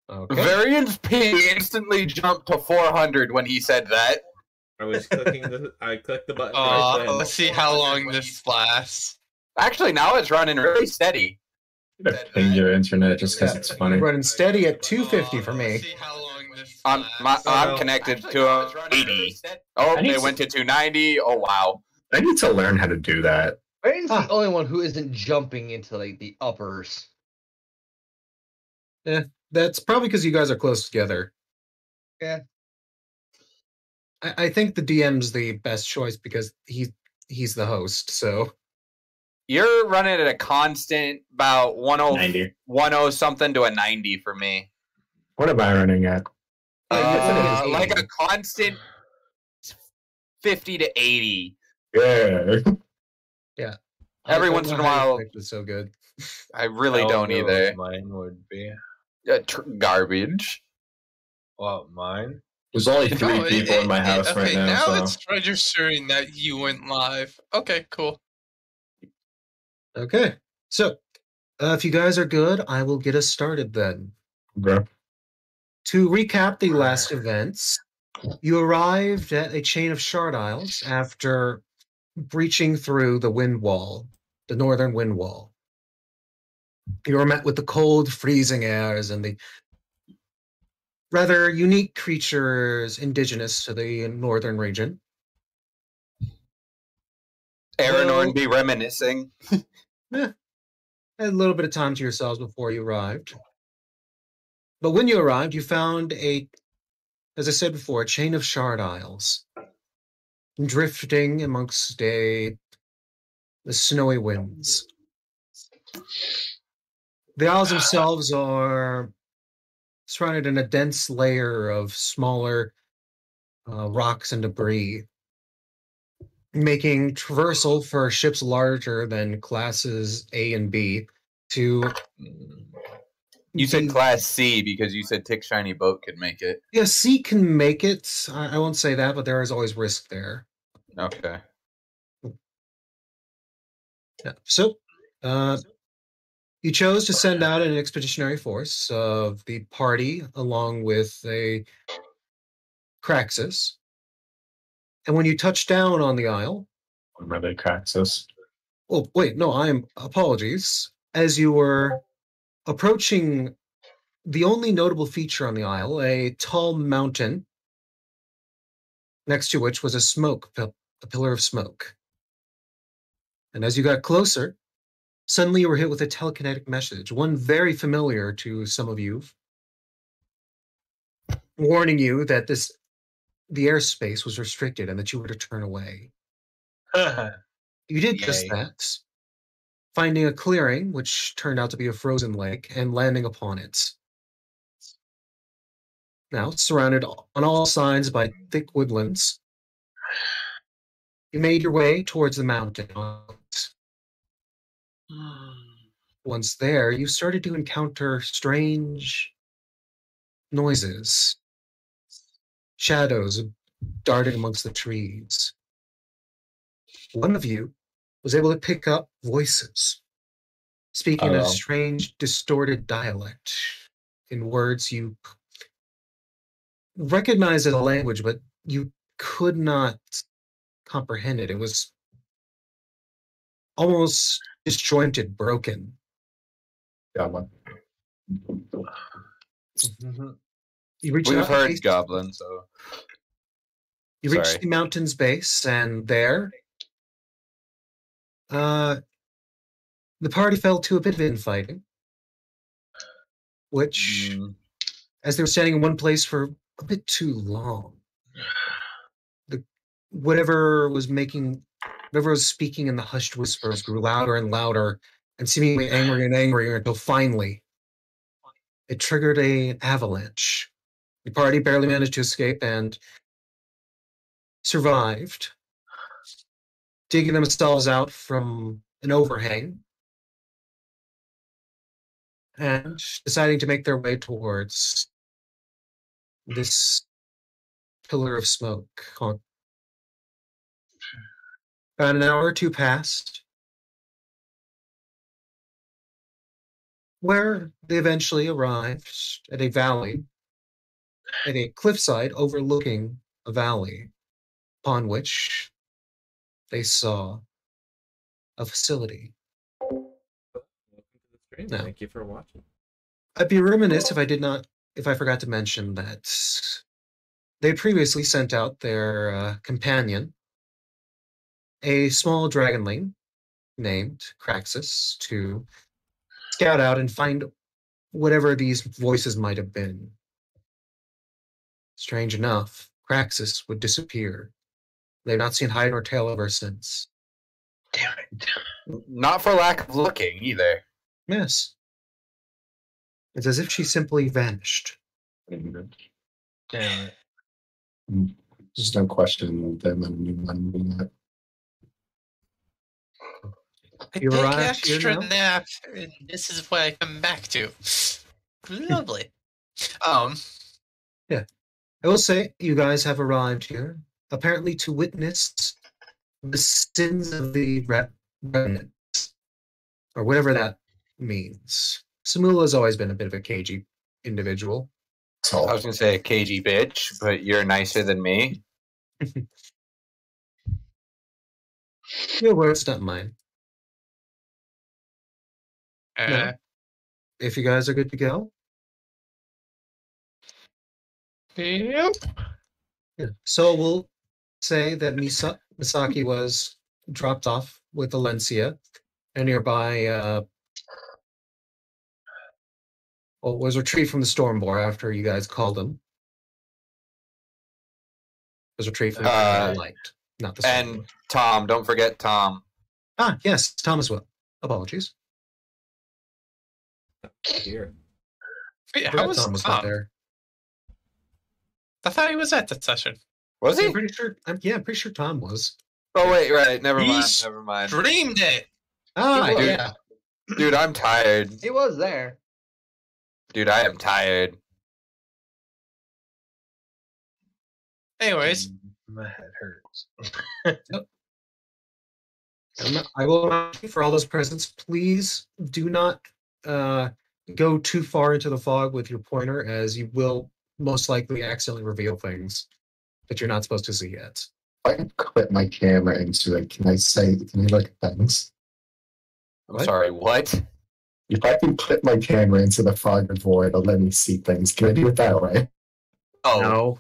Okay. Variance P instantly jumped to 400 when he said that. I clicked the button right then. Let's see how long this lasts. Actually, now it's running really steady. I'm gonna ping your internet just because it's funny. Running steady at 250 for me. Let's see how long this I'm lasts. connected to 80. Oh, they went to 290. Oh, wow. I need to learn how to do that. Brayden's the only one who isn't jumping into like the uppers. That's probably because you guys are close together. Yeah. I think the DM's the best choice because he's the host, so. You're running at a constant about 90. 10 something to a 90 for me. What am I running at? Like a constant 50 to 80. Yeah. Yeah. Every once in a while. It's so good. I really don't know either. what mine would be. Garbage. What, mine? There's only 3 people in my house okay, right now. Now So. it's registering that you went live. Okay, cool. Okay. So, if you guys are good, I will get us started then. Bro. To recap the last events, you arrived at a chain of shard isles after breaching through the wind wall, the northern wind wall. You were met with the cold, freezing airs and the rather unique creatures indigenous to the northern region. Aranorn be reminiscing. Had a little bit of time to yourselves before you arrived. But when you arrived, you found as I said before, a chain of shard isles drifting amongst the snowy winds. The isles themselves are surrounded in a dense layer of smaller rocks and debris, making traversal for ships larger than classes A and B to... You said class C because you said Tick Shiny Boat could make it. Yeah, C can make it. I won't say that, but there is always risk there. Okay. Yeah. So, you chose to send out an expeditionary force of the party along with a Craxus. And when you touch down on the isle... Remember Craxus? Oh, wait, no, apologies. As you were approaching the only notable feature on the isle, a tall mountain, next to which was a pillar of smoke. And as you got closer, suddenly you were hit with a telekinetic message, one very familiar to some of you, warning you that the airspace was restricted and that you were to turn away. You did just that, finding a clearing, which turned out to be a frozen lake, and landing upon it. Now, surrounded on all sides by thick woodlands, you made your way towards the mountain. Once there, you started to encounter strange noises, shadows darting amongst the trees. One of you was able to pick up voices, speaking in a strange, distorted dialect, in words you recognized as a language, but you could not comprehend it. It was almost disjointed, broken. Goblin. We've heard Goblin, so... You reached the mountain's base, and there... the party fell to a bit of infighting, which, as they were standing in one place for a bit too long, whatever was speaking in the hushed whispers grew louder and louder, and seemingly angrier and angrier until finally it triggered an avalanche. The party barely managed to escape and survived, digging themselves out from an overhang and deciding to make their way towards this pillar of smoke. About an hour or two passed where they eventually arrived at a valley, at a cliffside overlooking a valley, upon which they saw a facility. Welcome to the stream. No. Thank you for watching. I'd be remiss if I forgot to mention that they previously sent out their companion, a small dragonling named Kraxus, to scout out and find whatever these voices might have been. Strange enough, Kraxus would disappear. They've not seen hide nor tail ever since. Damn it. Not for lack of looking either. Yes. It's as if she simply vanished. Damn it. There's no question them and you won that. I You take an arrived here extra now? nap, and this is what I come back to. Lovely. I will say, you guys have arrived here, apparently to witness the sins of the remnants, or whatever that means. Samula has always been a bit of a cagey individual. So I was gonna say a cagey bitch, but you're nicer than me. Your words, not mine. Uh, If you guys are good to go. Yep. Yeah. So we'll say that Misaki was dropped off with Alencia, a nearby was retrieved from the Stormboar after you guys called him. Was retrieved from the light, not the Stormboar. And Tom, don't forget Tom. Ah, yes, Tom as well. Apologies. Here. Wait, Forgot how was Tom was not Tom? there. I thought he was at the session. Was he? I'm pretty sure. I'm pretty sure Tom was. Oh wait, right. Never He mind. Never mind. Dreamed it. Ah, He was. yeah. Dude, I'm tired. He was there. Dude, I am tired. Anyways, My head hurts. I will remind you for all those presents. Please do not go too far into the fog with your pointer, as you will most likely accidentally reveal things that you're not supposed to see yet. if I quit my camera into it, can I look at things? I'm What? sorry, what? If I can put my camera into the fog of void, it'll let me see things. Can I do it that way? Oh, No.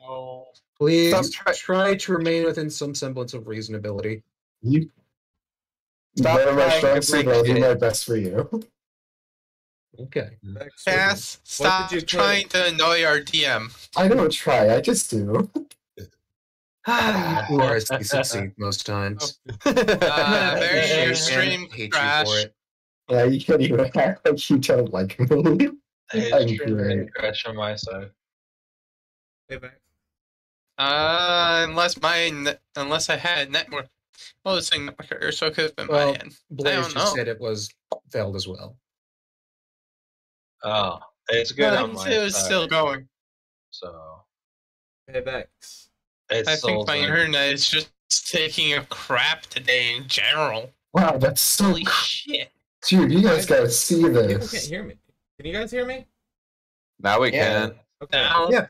oh, Please Stop try to remain within some semblance of reasonability. You Stop Never my trying strong to suit, break I'll do it. my best for you. Okay. Vex, Cass, stop did you trying to annoy our DM. I don't try, I just do. You are as you succeed most times. Very Hate your you stream and hate you crash. for it. Yeah, you can't even act like you don't like me. Hey, I'm stream great. didn't crash on my side. Hey, Vex. Unless I had network. Well, this thing network error, so it could have been Well, my end. Blaze don't just know. said it was failed as well. Oh, it's good But on my it was side. still going. So Hey, Vex. it's I still think my internet is just taking a crap today in general. Wow, that's so Holy shit. Dude, you guys gotta see People can't this. hear me. Can you guys hear me? Now we Yeah. can. Okay. Now, Yeah.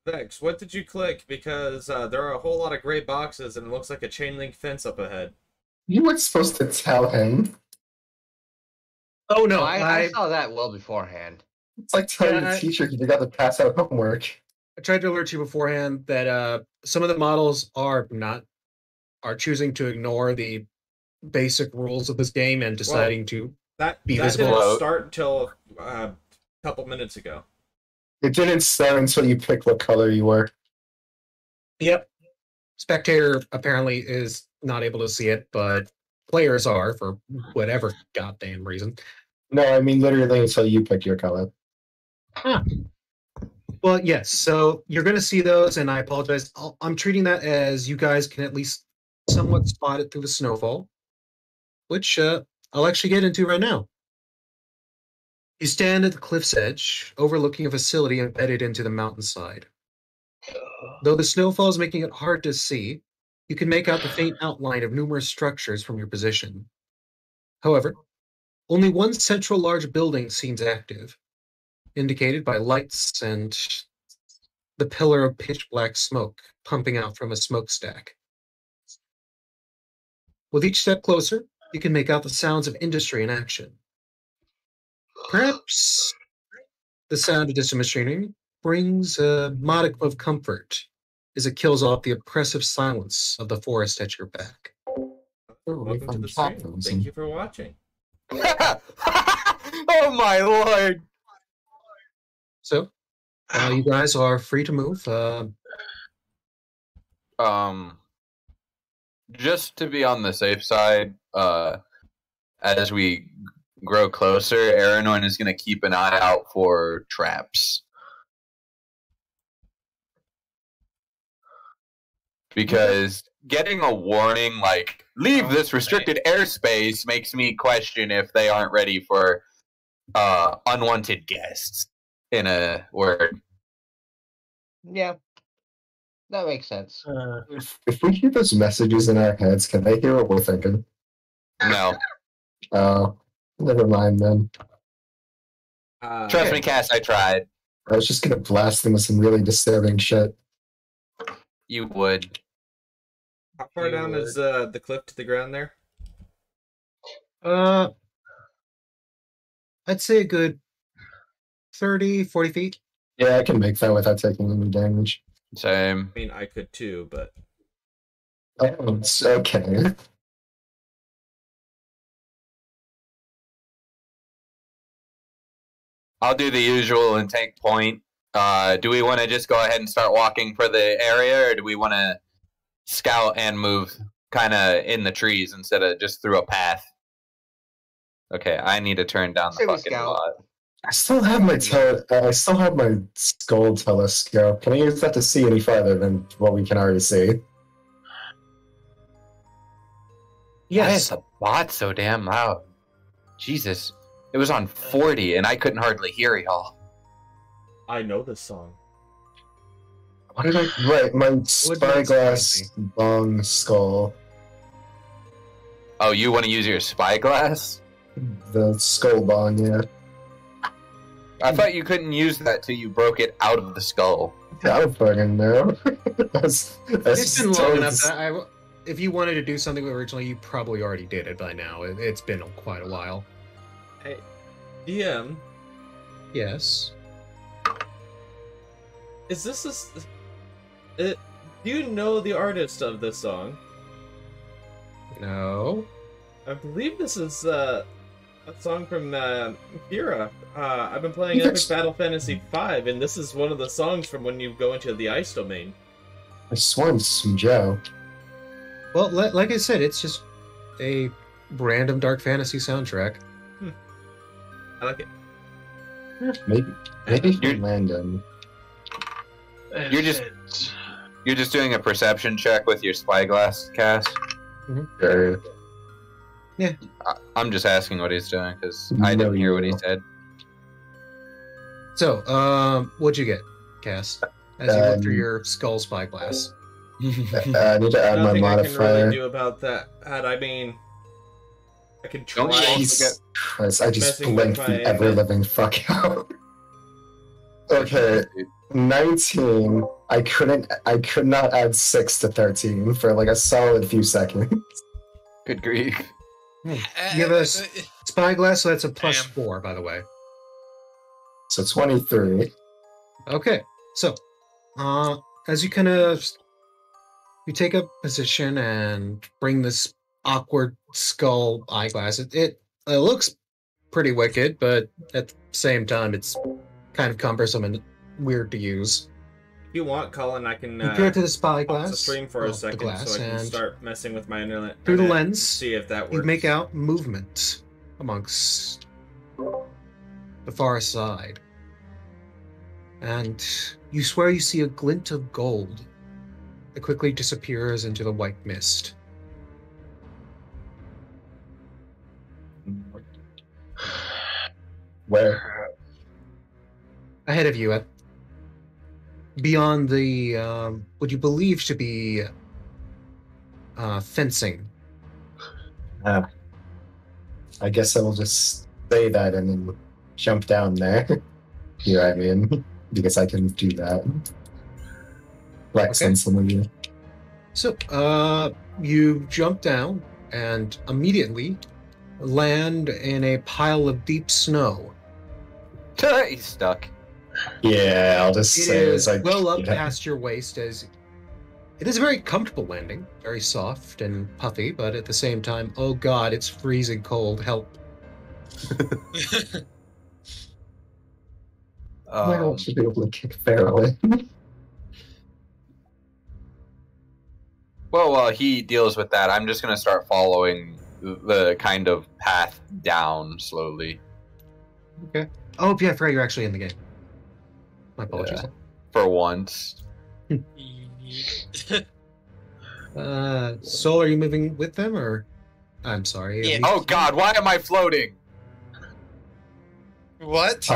Vex, what did you click? Because there are a whole lot of gray boxes and it looks like a chain link fence up ahead. You weren't supposed to tell him. Oh no, I saw that well beforehand. It's like telling Yeah, the teacher you got to pass out homework. I tried to alert you beforehand that some of the models are choosing to ignore the basic rules of this game and deciding to. That Be that visible. didn't start until a couple minutes ago. It didn't start until you picked what color you were. Yep. Spectator apparently is not able to see it, but players are for whatever goddamn reason. No, I mean literally until you pick your color. Well, yes. So you're going to see those, and I apologize. I'm treating that as you guys can at least somewhat spot it through the snowfall, which I'll actually get into right now. You stand at the cliff's edge, overlooking a facility embedded into the mountainside. Though the snowfall is making it hard to see, you can make out the faint outline of numerous structures from your position. However, Only one central large building seems active, indicated by lights and the pillar of pitch black smoke pumping out from a smokestack. With each step closer, you can make out the sounds of industry in action. Perhaps the sound of distant machinery brings a modicum of comfort as it kills off the oppressive silence of the forest at your back. Welcome to the stream. Thank you for watching. Oh my lord! So, you guys are free to move. Just to be on the safe side, as we grow closer, Aranoin is going to keep an eye out for traps. Because getting a warning like, leave this restricted airspace, makes me question if they aren't ready for unwanted guests, in a word. Yeah, that makes sense. If we hear those messages in our heads, can they hear what we're thinking? No. Never mind then. Trust me, Cass, I tried. I was just gonna blast them with some really disturbing shit. You would. How far down is the cliff to the ground there? I'd say a good 30, 40 feet. Yeah, I can make that without taking any damage. Same. I mean, I could too, but Oh, it's okay. I'll do the usual and take point. Do we want to just go ahead and start walking for the area, or do we want to scout and move kind of in the trees instead of just through a path? Okay, I need to turn down the Say we fucking scout. lot. I still have my skull telescope. Can I use that to see any farther than what we can already see? Why Yes. is the bot so damn loud? Jesus. It was on 40 and I couldn't hardly hear y'all. I know this song. What did I write? My Would spyglass long skull. Oh, you want to use your spyglass? The skull bong, yeah. I thought you couldn't use that till you broke it out of the skull. I don't fucking know. It's been long enough that if you wanted to do something originally, you probably already did it by now. It's been quite a while. Hey, DM, Yes. is this do you know the artist of this song? No. I believe this is a song from Kira. I've been playing Yes. Epic Battle Fantasy V, and this is one of the songs from when you go into the ice domain. I sworn it's from Joe. Well, like I said, it's just a random dark fantasy soundtrack. I like it. Maybe You're- from Landon. You're just doing a perception check with your spyglass, Cass. Sure. I'm just asking what he's doing because I No, didn't hear you what he will. said. So, what'd you get, Cass? As you look through Um, your skull spyglass. I need to add my Nothing I can modifier. really do about that. I mean, I can try. Don't you also Jesus Christ, I just messing blinked with the my- ever living fuck out. Okay, 19. I could not add 6 to 13 for like a solid few seconds. Good grief. You have a spyglass, so that's a plus Damn. 4, by the way. So 23. Okay, so as you kind of you take a position and bring this awkward skull eyeglass, it looks pretty wicked, but at the same time, it's kind of cumbersome and weird to use. If you want, Colin, I can You peer to the pause spyglass, the stream for well, a second the glass, so I can and start messing with my internet. through the and lens, see if that works. you make out movement amongst the far side. And you swear you see a glint of gold that quickly disappears into the white mist. Where? Ahead of you, beyond the what you believe to be fencing. I guess I will just say that and then jump down there. You know what I mean? Because I can do that. Flex Okay. on some of you. So, you jump down and immediately land in a pile of deep snow. He's stuck. Yeah, I'll just It say is it's like well up you know, past your waist, as it is a very comfortable landing, very soft and puffy, but at the same time, oh god, it's freezing cold. Help! well, I should be able to kick Pharaoh in. Well, while he deals with that, I'm just gonna start following the kind of path down slowly Oh yeah, I forgot you're actually in the game. My apologies. for once. Soul, are you moving with them, or I'm sorry? Yeah. Oh God, why am I floating? What? Do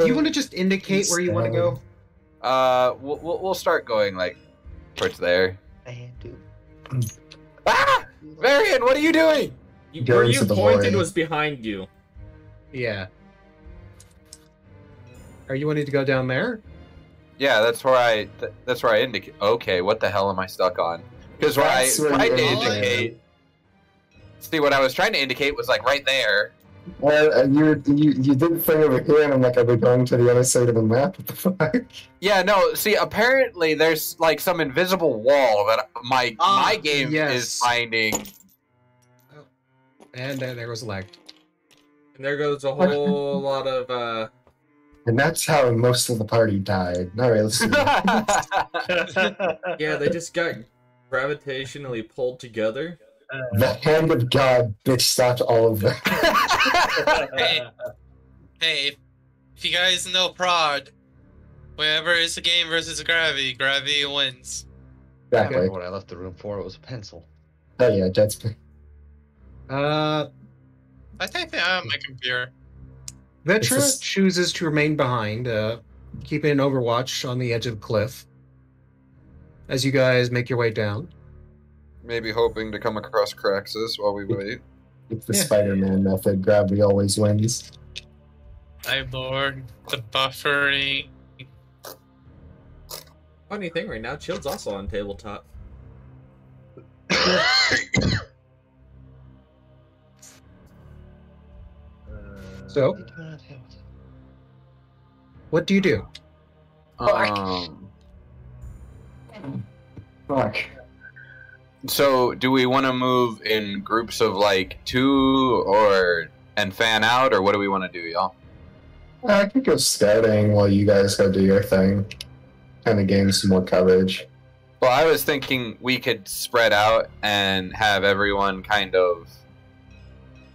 you want to just indicate where you want to go? We'll start going like towards there. Man, dude. Ah, Varian, what are you doing? Go Where into you the pointed void. was behind you. Yeah. Are you wanting to go down there? Yeah, that's where I indicate. Okay, what the hell am I stuck on? Because where I That's where tried to you indicate. See, what I was trying to indicate was like right there. You did thing over here, and I'm like, are we going to the other side of the map? What the fuck? Yeah, no. See, apparently there's like some invisible wall that my game yes. is finding. And there was a lag. And there goes a whole lot of And that's how most of the party died. All right, let's see. yeah, they just got gravitationally pulled together. The hand of God bitch stopped all of them. Hey, if you guys know Prod, whenever it's a game versus gravity, gravity wins. I Exactly. remember what I left the room for. It was a pencil. Oh yeah, that's I think they have my computer. Vetra It's a- chooses to remain behind, keeping an overwatch on the edge of the cliff. As you guys make your way down. Maybe hoping to come across Craxus while we wait. it's the Yeah. Spider-Man method. Gravity always wins. My lord, the buffering. Funny thing right now, Chill's also on tabletop. So, what do you do? Fuck. So, do we want to move in groups of like 2 and fan out, or what do we want to do, y'all? I could go scouting while you guys go do your thing. Kind of gain some more coverage. Well, I was thinking we could spread out and have everyone kind of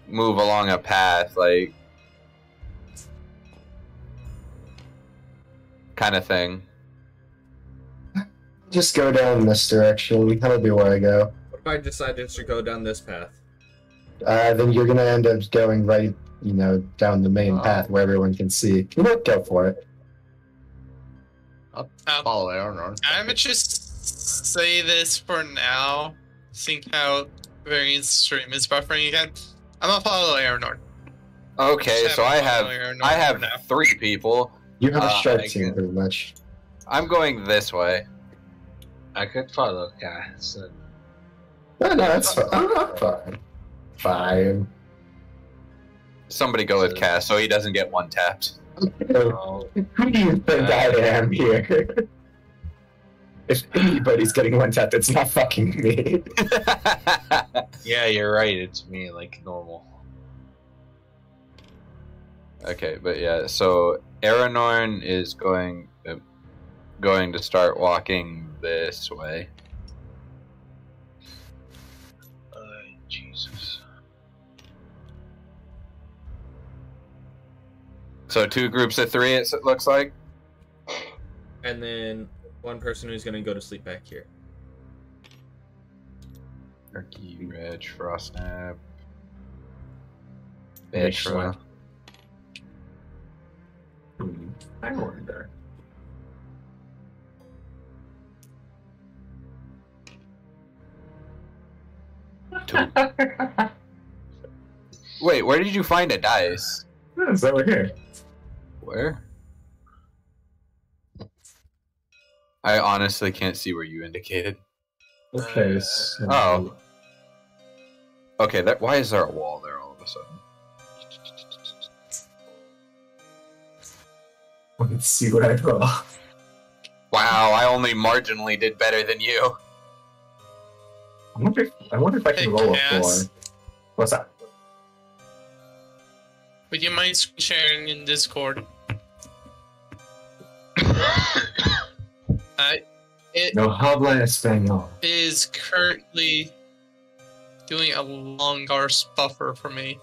move along a path, like kind of thing. Just go down this direction. That'll be where I go. What if I decided to go down this path? Then you're gonna end up going right, down the main Oh. path where everyone can see. You know, go for it. I'll follow Aaron. I'm gonna just say this for now, seeing how Varian's stream is buffering again. I'm gonna follow Aeronor. Okay, Just so I follow have Aeronor for now. 3 people. You have a strike I team, can- pretty much. I'm going this way. I could follow Cass. And No, that's fine. I'm fine. Fine. Somebody go with Cass so he doesn't get one tapped. oh, Who do you think I am here? If anybody's getting one tap, it's not fucking me. yeah, you're right. It's me, like normal. Okay, but yeah, so Aranorn is going to start walking this way. Jesus. So 2 groups of 3, it looks like. And then one person who's gonna go to sleep back here. Turkey, Reg, Frostnap, Excellent. Betra. I wonder. Wait, where did you find a dice? It's over here. Where? I honestly can't see where you indicated. Okay. So... Oh. Okay, why is there a wall there all of a sudden? Let's see what I roll. Wow, I only marginally did better than you. I wonder if I can Hey, roll a Cass. 4. What's that? Would you mind screen sharing in Discord? It No habla español. is currently doing a long arse buffer for me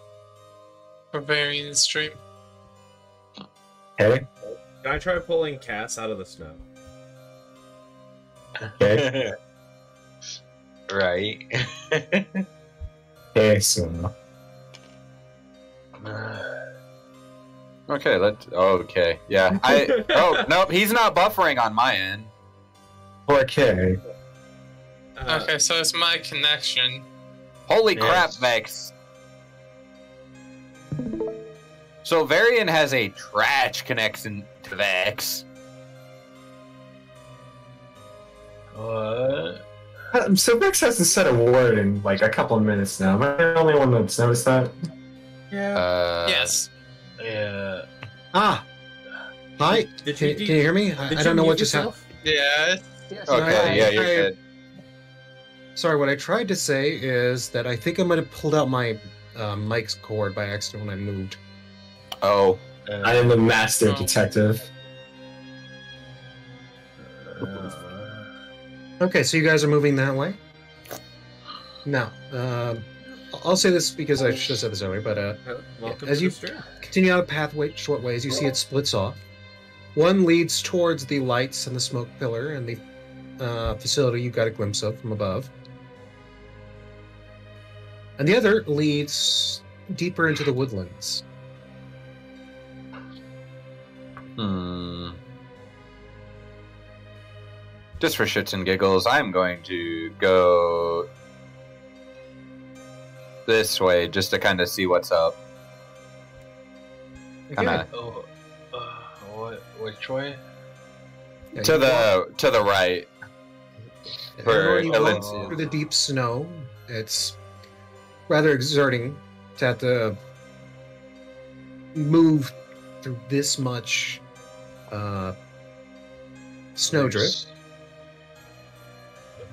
for varying the stream. Okay. Can I try pulling Cass out of the snow? Okay. Right. Okay. So. Okay, okay, yeah. Oh, nope, he's not buffering on my end. 4K. Okay, so it's my connection. Holy Yes. crap, Vex. So Varian has a trash connection to Vex. What? So Vex hasn't said a word in like a couple of minutes now. Am I the only one that's noticed that? Yeah. Yes. Yeah. Ah! Hi! Did Can you hear me? I don't know what just happened. Yeah. Yes, Okay, yeah, you're I- good. Sorry, what I tried to say is that I think I might have pulled out my mic's cord by accident when I moved. Oh, I am the master Oh. detective. Okay, so you guys are moving that way? Now, I'll say this because I should have said this earlier, but Welcome as to you- the stream. continue out a pathway, short ways, you see it splits off. One leads towards the lights and the smoke pillar and the facility you got a glimpse of from above. And the other leads deeper into the woodlands. Just for shits and giggles, I'm going to go this way just to kind of see what's up. Kinda Oh, which way? Yeah, to you walk- the right. for everyone, you walk Elysium. through the deep snow. It's rather exerting to have to move through this much snowdrift.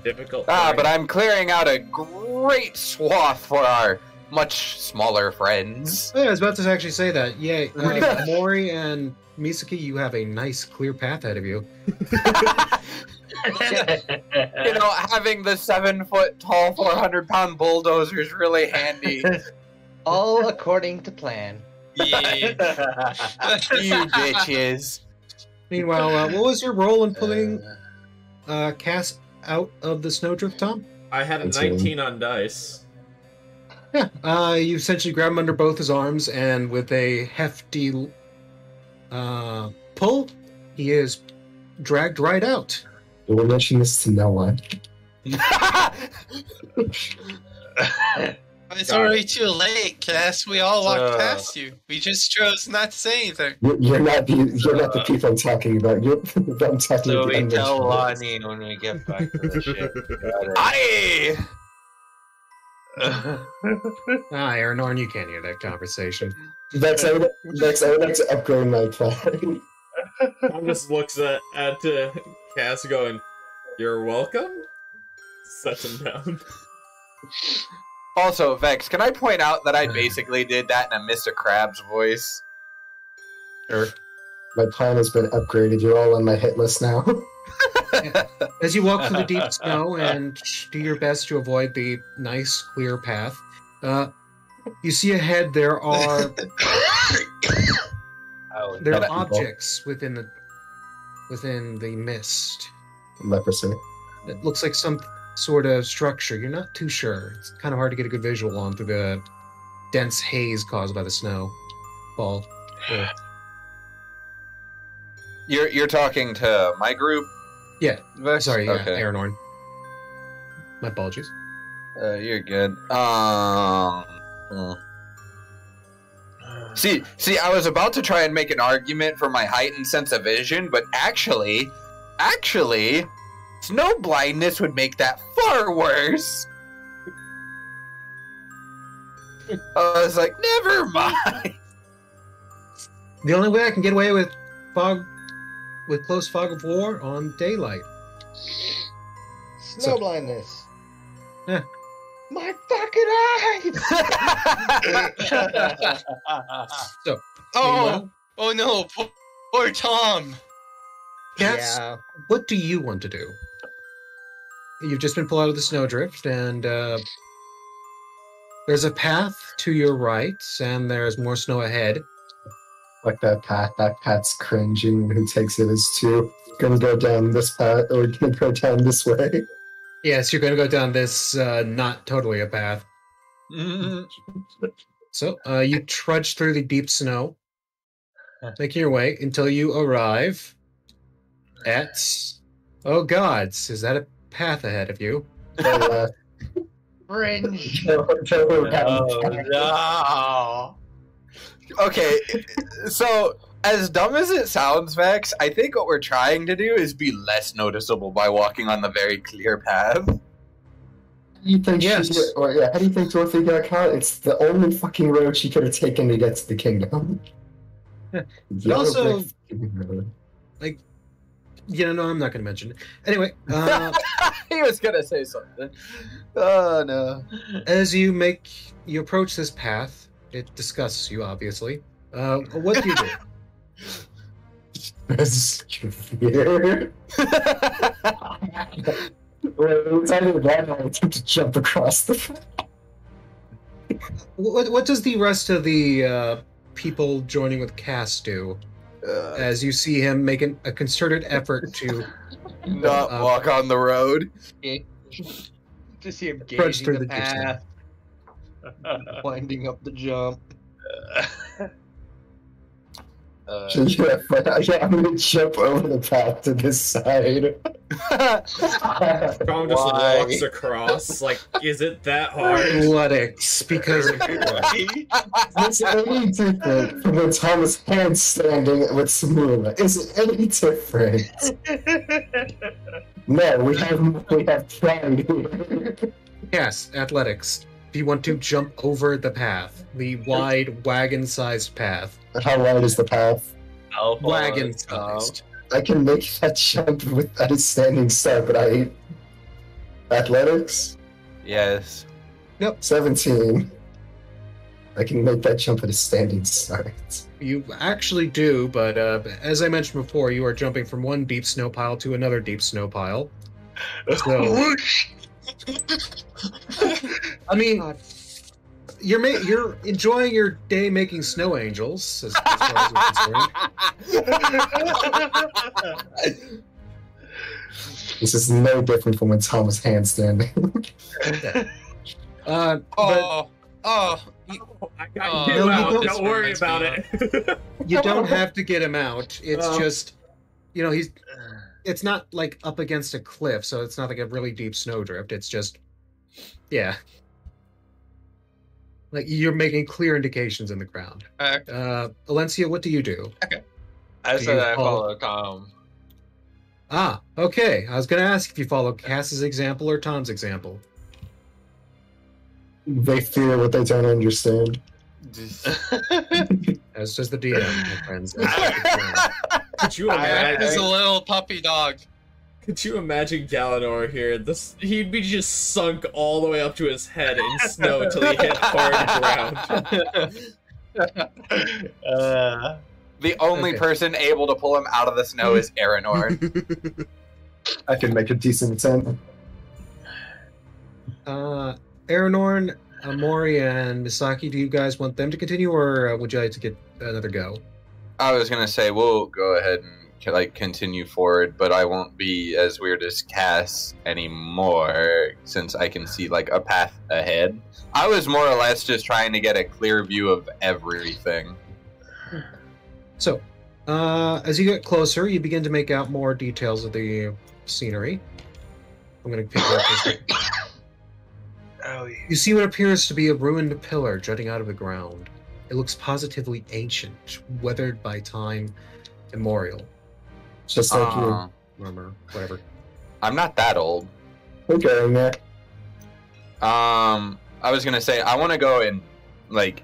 Difficult. But terrain. I'm clearing out a great swath for our much smaller friends. Oh, yeah, I was about to actually say that. Yay. Mori and Misaki, you have a nice clear path ahead of you. You know, having the 7-foot tall, 400-pound bulldozer is really handy. All according to plan. Yeah. You bitches. Meanwhile, what was your role in pulling Cass out of the snowdrift, Tom? I had a It's 19 on dice. Yeah, you essentially grab him under both his arms, and with a hefty pull, he is dragged right out. You will mention this to no one. It's already too late, Cass. We all walked past you. We just chose not to say anything. You're not the people I'm talking about. I'm talking So about the we tell unmentionables. Lonnie when we get back to the ship. Got it. Aye! Aranorn, you can't hear that conversation. Vex, I would like to upgrade my plan. Tom just looks at Cass going, "You're welcome." Sets him down. Also, Vex, can I point out that I basically did that in a Mr. Krabs voice? My plan has been upgraded. You're all on my hit list now. As you walk through the deep snow and do your best to avoid the nice, clear path, you see ahead there are Oh, there are People. objects within the mist. Leprosy. It looks like some sort of structure. You're not too sure. It's kind of hard to get a good visual on through the dense haze caused by the snow fall. You're talking to my group? Yeah. Vex? Sorry, yeah, Okay. Aranorn. My apologies. You're good. See, I was about to try and make an argument for my heightened sense of vision, but actually, snow blindness would make that far worse. I was like, never mind. The only way I can get away with close fog of war on daylight. Snow blindness. Yeah. My fucking eyes! So, Oh, oh no, poor Tom. Cass, Yeah. what do you want to do? You've just been pulled out of the snowdrift, and there's a path to your right, and there's more snow ahead. Like that path. That path's cringing. Who takes it as two? Gonna go down this path, or gonna go down this way? Yes, you're going to go down this not totally a path. So you trudge through the deep snow, making your way until you arrive at... Oh gods, is that a path ahead of you? Fringe. No. Okay, so as dumb as it sounds, Vex, I think what we're trying to do is be less noticeable by walking on the very clear path. You think Yes. how do you think Dorothy got caught? It's the only fucking road she could have taken to get to the kingdom. The other Also- big fucking road. No, I'm not going to mention it. Anyway, He was gonna say something. Oh no. as you approach this path, it disgusts you, obviously. What do you do? This is weird. It's either that or I attempt to jump across the. What does the rest of the people joining with Cass do? As you see him making a concerted effort to Not walk on the road. To see him Trudge gauging through the the deep snow. path, winding up the jump. I'm gonna jump over the path to this side. Tom just Why? walks across. Like, is it that hard? athletics because of Is it any different from when Thomas hand standing with Samula? Is it any different? No, we have tried here. Yes, athletics. Do you want to jump over the path? The wide, wagon-sized path. How wide is the path? Wagon-sized. I can make that jump at a standing start, but athletics? Yes. 17. I can make that jump at a standing start. You actually do, but as I mentioned before, you are jumping from one deep snow pile to another deep snow pile. So, I mean, you're enjoying your day making snow angels, as far as we're concerned. This is no different from when Thomas handstanding. But Oh, I got No, you you out. don't- Don't worry about it. you don't have to get him out. It's just, it's not like up against a cliff, so it's not like a really deep snowdrift. It's just, yeah. Like you're making clear indications in the ground. Valencia, what do you do? I Do said you I follow- follow Tom. Ah, okay. I was going to ask if you follow Cass's example or Tom's example. They fear what they don't understand. As does the DM, my friends. As does the DM. Could you He's a imagine? little puppy dog. Could you imagine Galanor here? He'd be just sunk all the way up to his head in snow until he hit hard ground. The only Okay. person able to pull him out of the snow is Aranorn. I can make a decent attempt. Aranorn, Mori, and Misaki, do you guys want them to continue, or would you like to get another go? I was gonna say we'll go ahead and continue forward, but I won't be as weird as Cass anymore since I can see like a path ahead. I was more or less just trying to get a clear view of everything. So, as you get closer, you begin to make out more details of the scenery. I'm going to pick up this. Oh, You see what appears to be a ruined pillar jutting out of the ground. It looks positively ancient, weathered by time immemorial. Just like you. Murmur, whatever. I'm not that old. We're getting there. I was gonna say I want to go and like,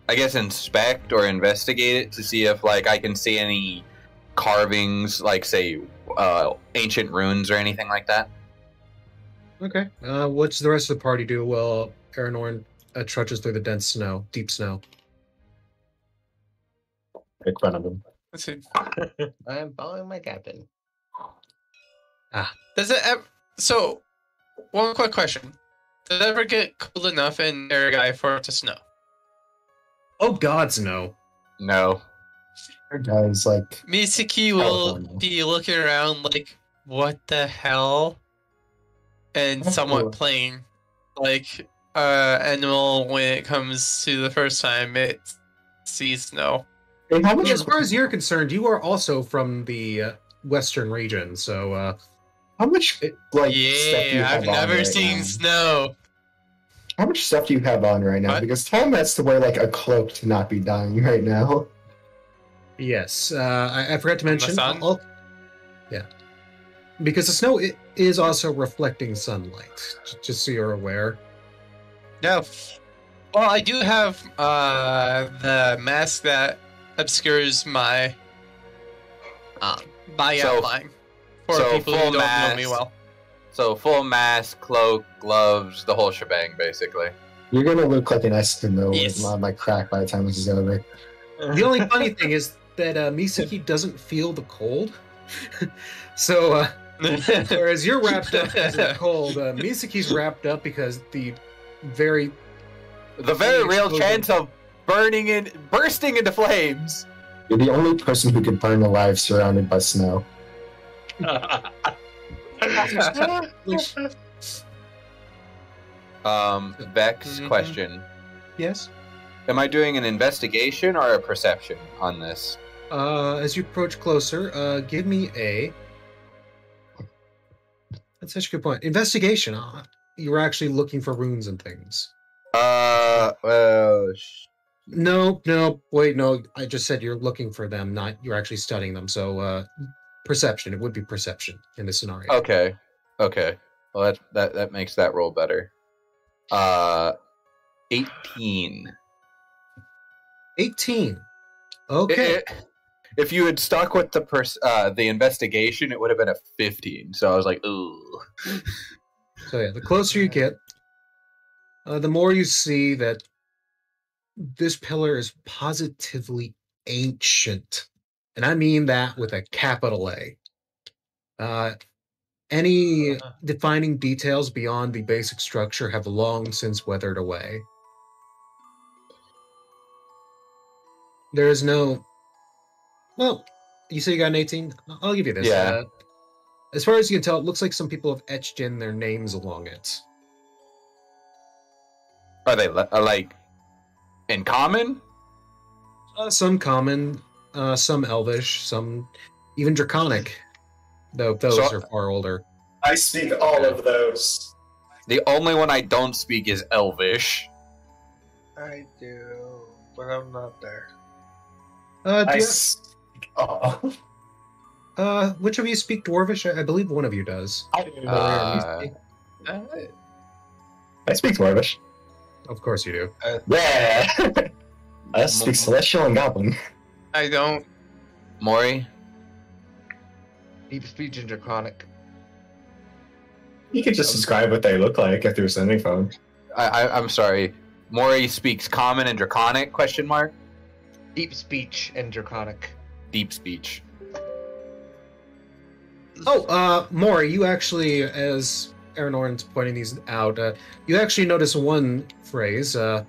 I guess inspect or investigate it to see if like I can see any carvings, like say ancient runes or anything like that. Okay. What's the rest of the party do? Well, Aranorn trudges through the dense snow, deep snow. Make fun of him. Let's see. I am following my captain. Does it ever... So, one quick question. Does it ever get cold enough in Aragai for it to snow? Oh gods, no. No. Our guy's like, Misaki will California. be looking around like, what the hell? And somewhat plain. Like, animal, when it comes to the first time it sees snow. hey, how much As far as you're concerned, you are also from the western region, so how much stuff do you Yeah, have I've on never right seen now? snow. How much stuff do you have on right now? What? Because Tom has to wear like a cloak to not be dying right now. yes. I forgot to On the mention. sun? Yeah. Because the snow is also reflecting sunlight, just so you're aware. No. Well, I do have the mask that obscures my my So- outline for so people who full don't know me mask. well. So full mask, cloak, gloves, the whole shebang, basically. You're gonna look like an Eskimo Yes. with my crack by the time this is over. The only funny thing is that Misaki doesn't feel the cold. So, whereas you're wrapped up because of the cold, Misaki's wrapped up because the very The very real Exposure. chance of bursting into flames. You're the only person who could burn alive surrounded by snow. Vex Mhm. question. yes. Am I doing an investigation or a perception on this? As you approach closer, give me a. That's such a good point. Investigation. You were actually looking for runes and things. No, wait, no. I just said you're looking for them, not you're actually studying them. So, perception. It would be perception in this scenario. Okay. Well, that makes that roll better. 18. 18. Okay. If you had stuck with the investigation, it would have been a 15. So I was like, ooh. So yeah, the closer you get, the more you see that this pillar is positively ancient, and I mean that with a capital A. Any defining details beyond the basic structure have long since weathered away. There is no. Well, you say you got an 18? I'll give you this. Yeah. As far as you can tell, it looks like some people have etched in their names along it. Are they like in common? Some common, some elvish, some even draconic. Though those So- are far older. I speak all of those. The only one I don't speak is Elvish. I do, but I'm not there. Do you- Oh. which of you speak Dwarvish? I believe one of you does. I speak Dwarvish. Of course you do. Yeah. I speak Celestial and Goblin. I don't. Maury? Deep speech and draconic. You could just describe what they look like if they're sending phone. I'm sorry. Maury speaks common and draconic, question mark? Deep speech and draconic. Deep speech. Oh, Maury, you actually, as Aranorn's pointing these out, you actually notice one phrase. It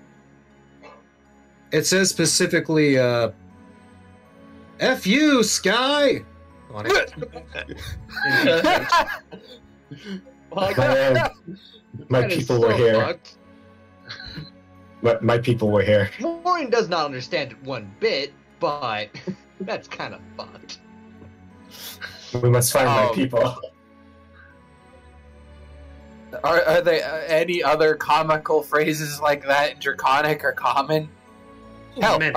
says specifically, F you, Sky! On it. Man, my That is people were so here. fucked. My people were here. Maureen does not understand it one bit, but that's kind of fucked. We must find my Oh. people. Are there any other comical phrases like that in draconic or common? Hell, many.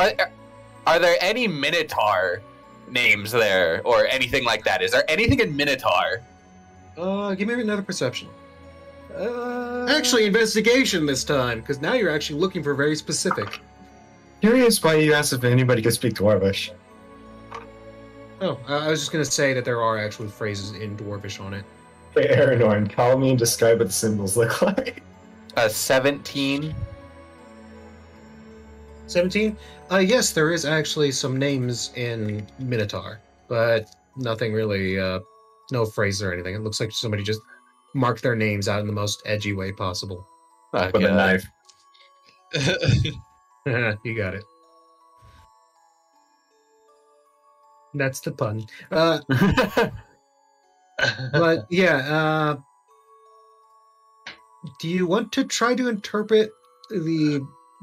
are there any Minotaur names there or anything like that? Is there anything in Minotaur? Give me another perception. Actually, investigation this time, because now you're actually looking for very specific. Curious why you asked if anybody could speak Dwarvish. Oh, I was just going to say that there are actual phrases in Dwarvish on it. Hey, Aranorn, call me and describe what the symbols look like. 17. 17? Yes, there is actually some names in Minotaur, but nothing really, no phrases or anything. It looks like somebody just marked their names out in the most edgy way possible. With a knife. You got it. That's the pun. But yeah, do you want to try to interpret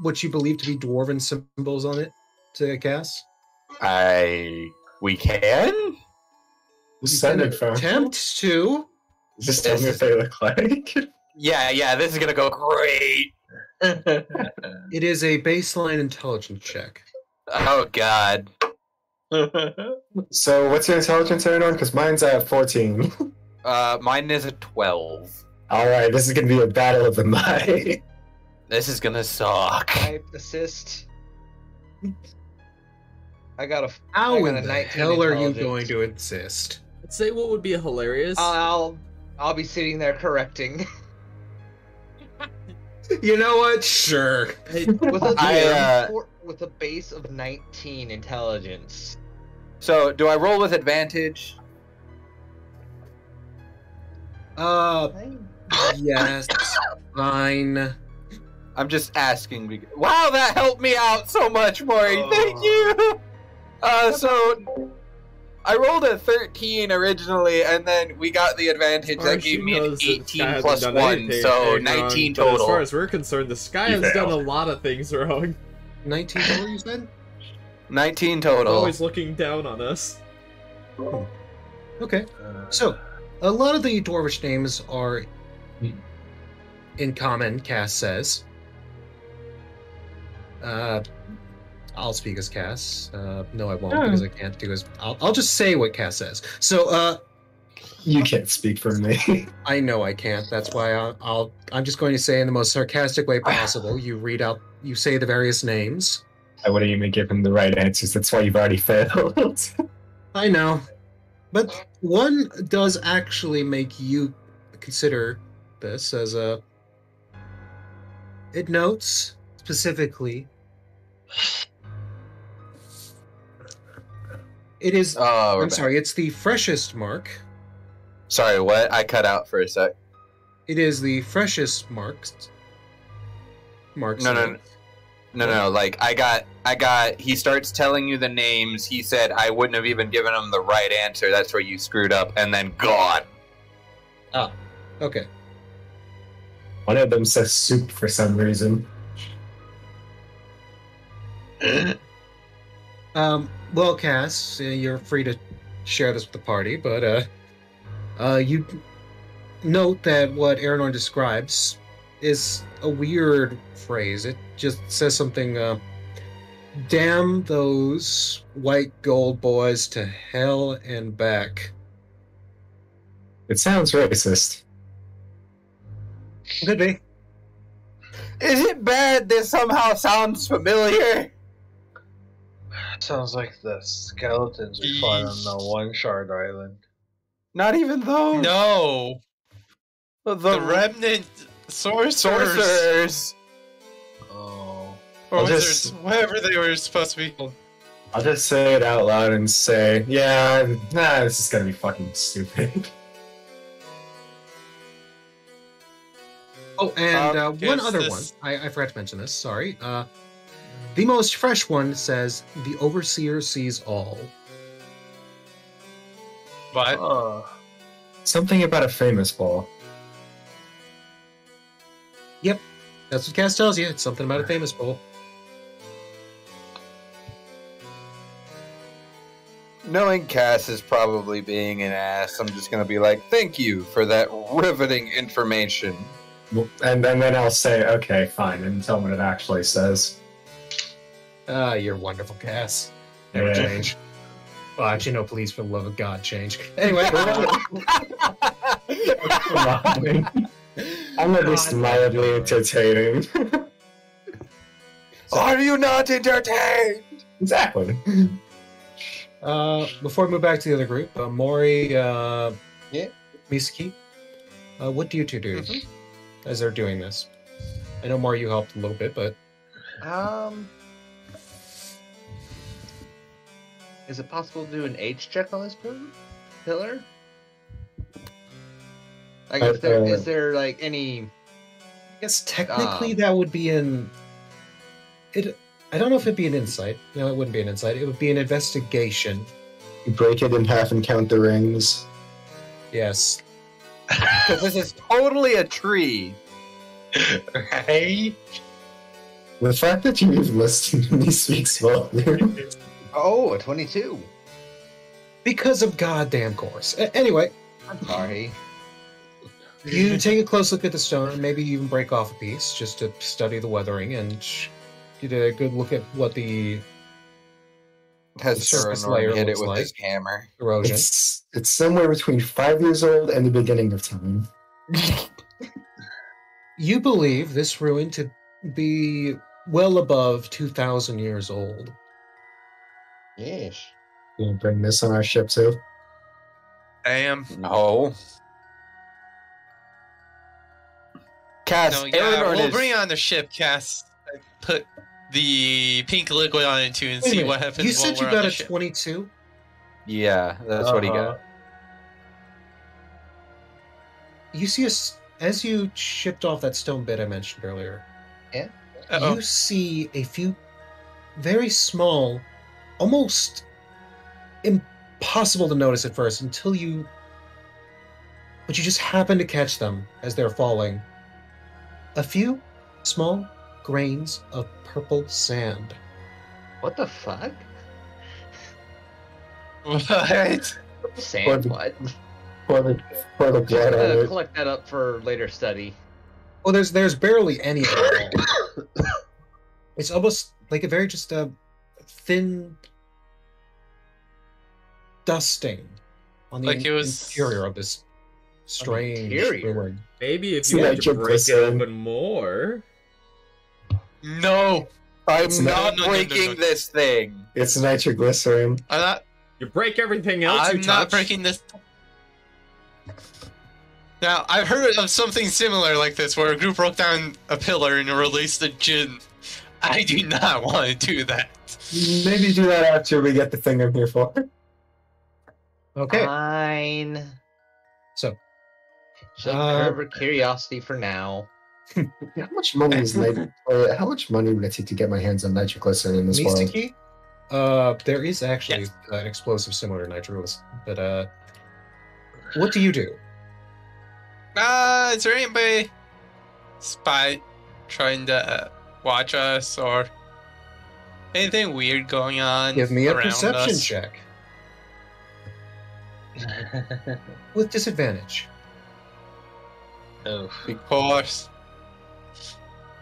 what you believe to be dwarven symbols on it to cast? We can? Send it from. Attempt to. Just tell me what they look like. Yeah, this is gonna go great. It is a baseline intelligence check. Oh god. So, what's your intelligence, Aranorn? Because mine's at 14. Mine is a 12. Alright, this is gonna be a battle of the might. This is gonna suck. Type assist. I got a How in the 19 hell are you intelligence. going to insist? I'd say what would be hilarious. I'll be sitting there correcting. You know what? Sure. with a base of 19 intelligence. So, do I roll with advantage? Yes. Fine. I'm just asking. Wow, that helped me out so much, Maury. Thank you. So I rolled a 13 originally, and then we got the advantage that gave me an 18 plus 1, so 19 But as far total. as we're concerned, the sky has done a lot of things wrong. 19 total, you said? 19 total. Always looking down on us. Okay. So, a lot of the Dwarvish names are in common, Cass says. I'll speak as Cass. No, I won't, because I can't do as... I'll just say what Cass says. So, You can't speak for me. I know I can't. That's why I'm just going to say in the most sarcastic way possible. You say the various names. I wouldn't even give him the right answers. That's why you've already failed. I know. But one does actually make you consider this as a... It notes specifically... It is... Oh, I'm sorry, it's the freshest mark. Sorry, what? I cut out for a sec. It is the freshest marks. No, like, I got, he starts telling you the names, he said I wouldn't have even given him the right answer, that's where you screwed up, and then gone. Ah, okay. One of them says soup for some reason. Well, Cass, you're free to share this with the party, but, you note that what Aranorn describes is a weird phrase. It just says something, damn those white gold boys to hell and back. It sounds racist. Could be. Is it bad this somehow sounds familiar? Sounds like the skeletons we fought on the One Shard Island. Not even those. No, the The remnant sorcerers sorcerers. Oh. or I'll wizards, just- whatever they were supposed to be called. I'll just say it out loud and say, yeah, this is gonna be fucking stupid. Oh, and one guess other this- one. I forgot to mention this. Sorry. The most fresh one says, the overseer sees all. But Oh. Something about a famous ball. That's what Cass tells you. It's something about a famous bowl. Knowing Cass is probably being an ass, I'm just gonna be like, thank you for that riveting information. And then I'll say, okay, fine, and tell him what it actually says. Ah, you're wonderful, Cass. Never Yeah. change. Well, actually, no, please, for the love of God, change. Anyway, I'm at least mildly entertaining. Are you not entertained? Exactly. before we move back to the other group, Mori, Yeah. Misaki, what do you two do as they're doing this? I know Mori, you helped a little bit, but Is it possible to do an age check on this pillar? Like, is there like any? I guess technically that would be an. I don't know if it'd be an insight. No, it wouldn't be an insight. It would be an investigation. You break it in half and count the rings. Yes. Because this is totally a tree. Right? The fact that you even listened to me speaks volumes. Oh, a 22. Because of goddamn course. Anyway, I'm sorry. you take a close look at the stone and maybe even break off a piece just to study the weathering and get a good look at what the Has surface Surnor layer hit it looks with like. his hammer. erosion. It's somewhere between 5 years old and the beginning of time. You believe this ruin to be well above 2,000 years old. Yes. You wanna bring this on our ship too? Damn. No. Cass, No, yeah, Aragorn we'll is... bring it on the ship, Cass. Put the pink liquid on it too and Wait a see minute, what happens. You said while you we're on got the a ship. 22? Yeah, that's what he got. You see, as you chipped off that stone bit I mentioned earlier, Uh-oh. you see a few very small, almost impossible to notice at first until you. But you just happen to catch them as they're falling. A few small grains of purple sand. What the fuck? What? Sand what? Pour the blood on it. Collect that up for later study. Well, there's barely any of it at all. It's almost like a very just a thin dusting on the Like it was- interior of this strange interior? ruin. Maybe if It's you like had to your break it glycerin. open more. No, I'm It's not no, breaking this thing. It's nitroglycerin. I'm not. You break everything else I'm you not touch. breaking this. Now I've heard of something similar like this, where a group broke down a pillar and released a djinn. I do not want to do that. Maybe do that after we get the thing I'm here for. Okay, Fine. so Just Uh, curb curiosity for now. How much money is how much money would it take to get my hands on nitroglycerin in this world? Mistiki, there is actually Yes. an explosive similar to nitrous, but what do you do? Is there anybody spy trying to watch us or anything weird going on? Give me a around perception us? check with disadvantage. Oh. Of course.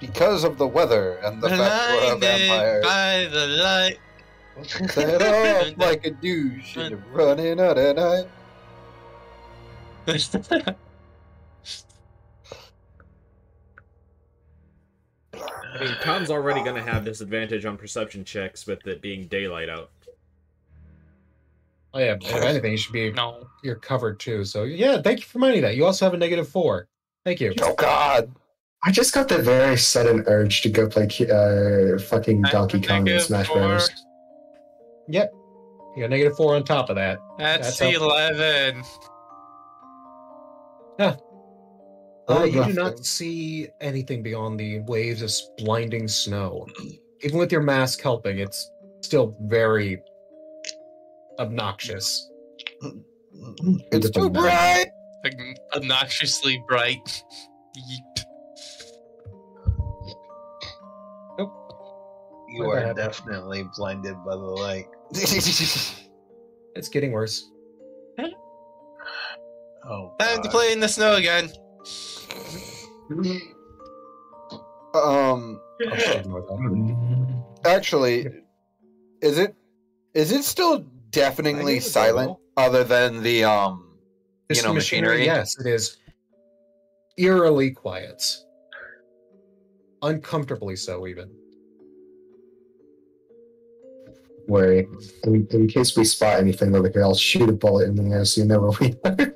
Because of the weather and the fact we're a Blinded vampire. by the light. Set off like a douche and running out at night. I mean, Khan's already gonna have disadvantage on perception checks with it being daylight out. Oh yeah, if anything, you should be No. you're covered too. So yeah, thank you for reminding that. You also have a -4. Thank you. Oh God! I just got the very sudden urge to go play fucking I have Donkey a Kong and negative Smash 4. Bros. Yep. You got -4 on top of that. That's That's 11. You rough do not thing. see anything beyond the waves of blinding snow. Even with your mask helping, it's still very obnoxious. It's too bright. Obnoxiously bright. Yeep. You Why'd that are happen? definitely blinded by the light. It's getting worse. Oh, Time to God. play in the snow again. I'll just ignore that. Actually, is it still deafeningly silent other than the machinery? Yes, it is eerily quiet. Uncomfortably so, even. Worry. In case we spot anything over here, I'll shoot a bullet in the air so you know where we are.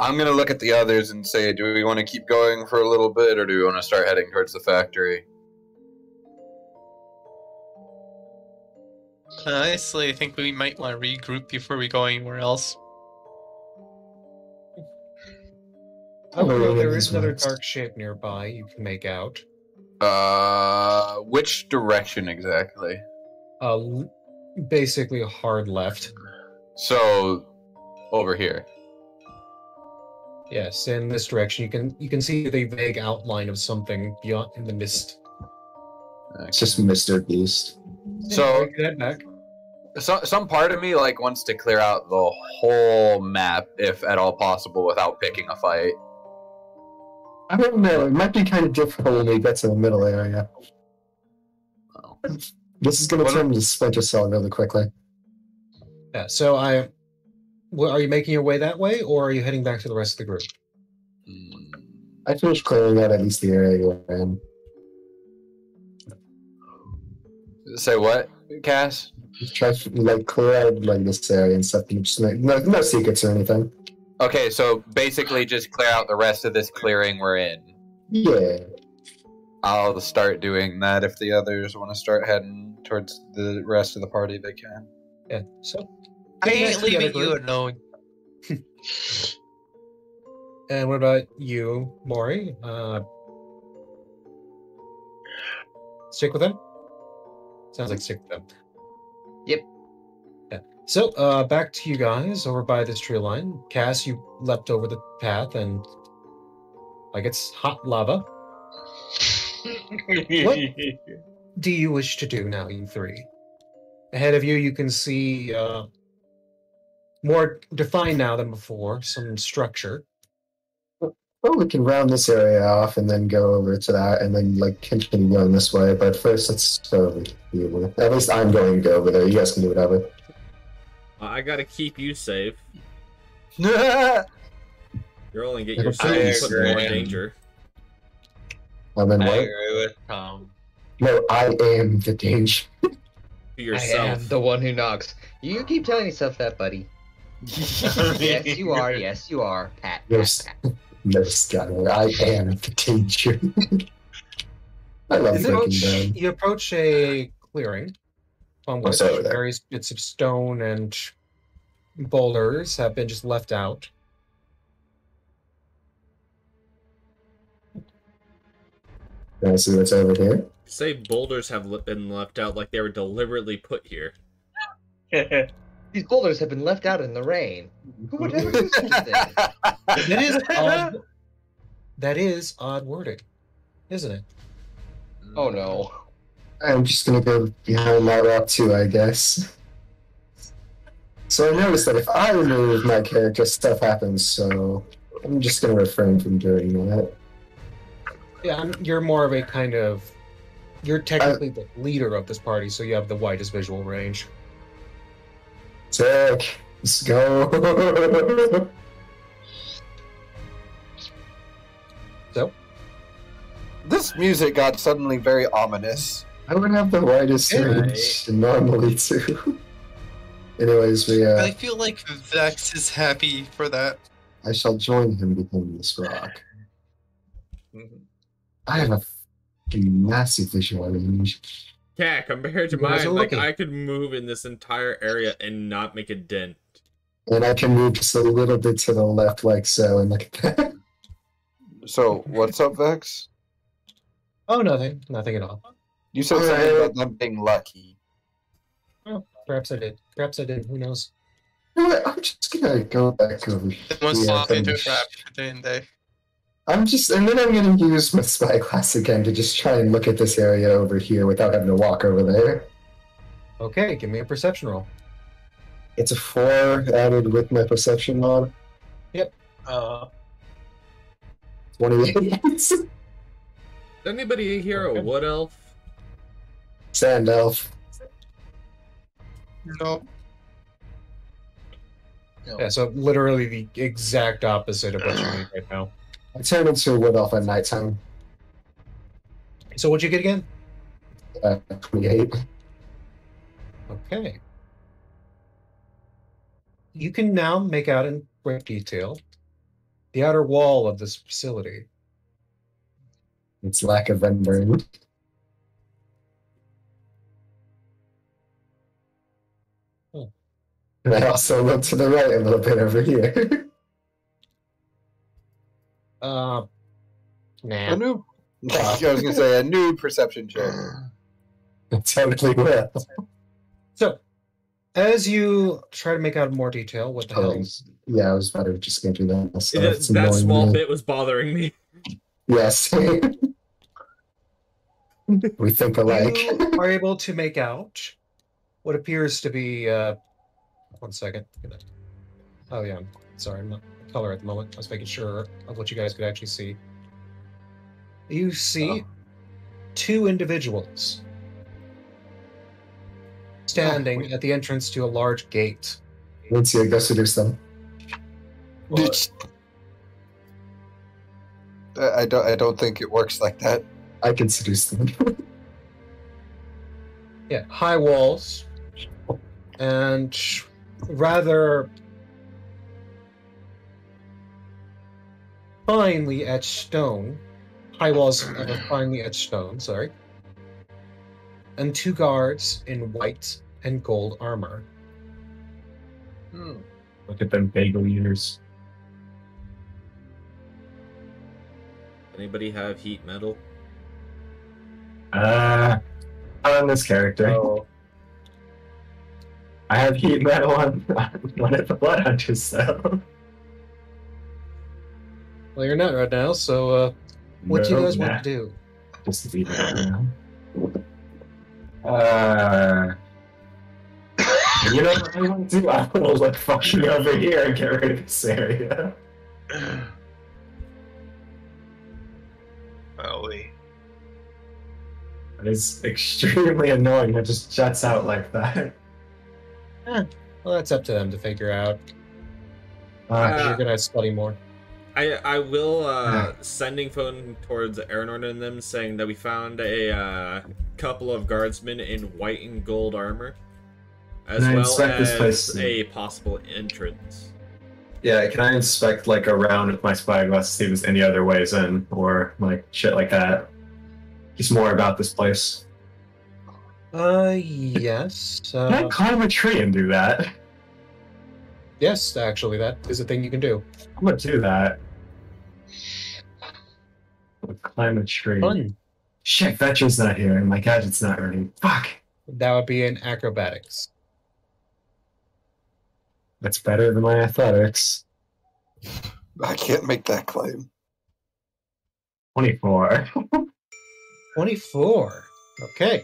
I'm gonna look at the others and say, do we want to keep going for a little bit, or do we want to start heading towards the factory? Honestly, I think we might want to regroup before we go anywhere else. Oh, well, there is another dark shape nearby you can make out. Which direction exactly? Basically a hard left. So, over here. Yes, in this direction. You can see the vague outline of something beyond in the mist. It's just Mr. Beast. So, head back. Some part of me wants to clear out the whole map, if at all possible, without picking a fight. I don't know. It might be kind of difficult when we get to the middle area. Oh. This is going to turn into Splinter Cell really quickly. Yeah. So are you making your way that way, or are you heading back to the rest of the group? I finished clearing out at least the area we're in. Say what, Cass? Try to clear out this area and stuff. Just no secrets or anything. Okay, so basically just clear out the rest of this clearing we're in. Yeah. I'll start doing that. If the others want to start heading towards the rest of the party, they can. Yeah. So I ain't leaving you alone. And what about you, Maury? Stick with them? Sounds like stick with them. Yep. Yeah. So, back to you guys over by this tree line. Cass, you leapt over the path and it's hot lava. What do you wish to do now, you three? Ahead of you, you can see more defined now than before, some structure. Well, we can round this area off and then go over to that and then continue going this way. But first, let's go over here. At least I'm going to go over there. You guys can do whatever. I gotta keep you safe. You're You're only getting yourself put in more danger. And then I what? agree with Tom. No, I am the danger. To I yourself. am the one who knocks. You keep telling yourself that, buddy. Yes, you are. Yes, you are. Pat. Yes. Pat. No, Skyler, I am the danger. I love Breaking Bad. You approach a clearing on which over there. various bits of stone and boulders have been just left out. Can I see what's over here? Say boulders have been left out like they were deliberately put here. These boulders have been left out in the rain. Who would ever do such a thing? That is odd. That is odd wording, isn't it? Oh no. I'm just gonna go behind that rock too, I guess. So I noticed that if I remove my character, stuff happens, so I'm just gonna refrain from doing that. Yeah, you're more of a kind of. You're technically the leader of this party, so you have the widest visual range. Sick. Let's go. So? This music got suddenly very ominous. I would have the widest Yeah. range normally too. Anyways, I feel like Vex is happy for that. I shall join him behind this rock. I have a fucking massive visual range. Yeah, compared to You guys mine, are like lucky. I could move in this entire area and not make a dent. And I can move just a little bit to the left like so, and look at that. So, what's up, Vex? Oh, nothing. Nothing at all. You said something about them being lucky. Oh, perhaps I did. Perhaps I did. Who knows? You know what? I'm just gonna go back over here. It must fall into a and trap for day and day. and then I'm gonna use my spyglass again to just try and look at this area over here without having to walk over there. Okay, give me a perception roll. It's a 4 added with my perception mod. 28. Anybody here a wood elf? Sand elf. No. Yeah, so literally the exact opposite of what you need right now. I turn into a wood elf at nighttime. So what'd you get again? 28. Okay. You can now make out in great detail the outer wall of this facility. Its lack of membrane. And I also look to the right a little bit over here. Nah. A new. I was gonna say a new perception check. Totally will. So, as you try to make out in more detail what the hell... Yeah, I was about to just gonna do that myself. That It's annoying small me. bit was bothering me. Yes. We think alike. You are able to make out what appears to be... one second. Oh yeah, sorry, I'm not color at the moment. I was making sure of what you guys could actually see. You see two individuals standing at the entrance to a large gate. Let's see, go seduce them. I don't think it works like that. I can seduce them. Yeah, high walls and rather finely etched stone. High walls of a finely etched stone, sorry. And two guards in white and gold armor. Look at them bagel eaters. Anybody have heat metal? On this character. So, I have heat metal on one of the blood hunters, so. well, you're not right now, so what do you guys want to do? Just leave it now. You know what I want to do? I want to look fucking over here and get rid of this area. Holy. That is extremely annoying. It just juts out like that. Well, that's up to them to figure out. Uh, You're gonna study more. I will sending phone towards Aranorn and them saying that we found a couple of guardsmen in white and gold armor, as Can I well inspect this place? as a possible entrance. Yeah, can I inspect like around with my spyglass to see if there's any other ways in or like shit like that? Just more about this place. Yes. Can I climb a tree and do that? Yes, actually, that is a thing you can do. I'm gonna do that. I'll climb a tree. Fun. Shit, Vetcher's not here and my gadget's not running. Fuck! That would be in acrobatics. That's better than my athletics. I can't make that claim. 24. 24. Okay.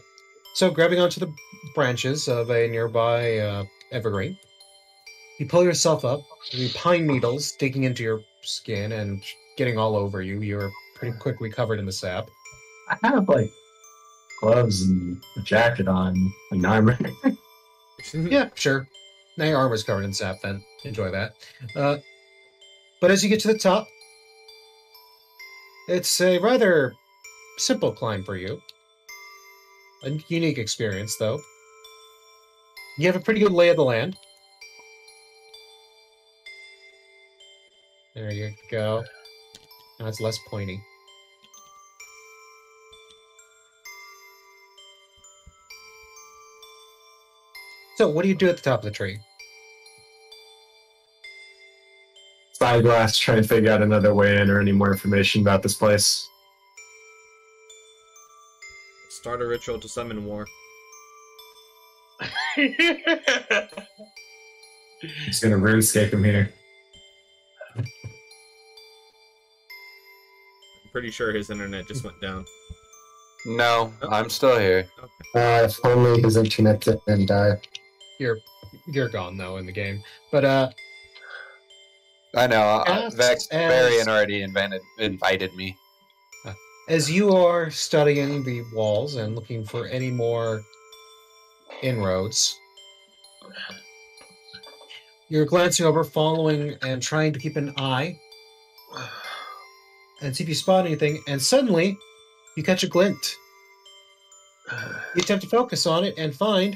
So, grabbing onto the branches of a nearby evergreen, you pull yourself up, the pine needles digging into your skin and getting all over you. You're pretty quickly covered in the sap. I have like gloves and a jacket on and armor. Yeah, sure. Now your armor's covered in sap, then. Enjoy that. But as you get to the top, it's a rather simple climb for you. A unique experience, though. You have a pretty good lay of the land. There you go. Now it's less pointy. So, what do you do at the top of the tree? Spyglass, try and figure out another way in or any more information about this place. Start a ritual to summon war. Just gonna RuneScape him here. I'm pretty sure his internet just went down. No, I'm still here. If only his internet didn't die. You're gone though in the game. But I know. Cats Vex as- Varian already invited me. As you are studying the walls and looking for any more inroads, you're glancing over, following, and trying to keep an eye and see if you spot anything, and suddenly you catch a glint. You attempt to focus on it and find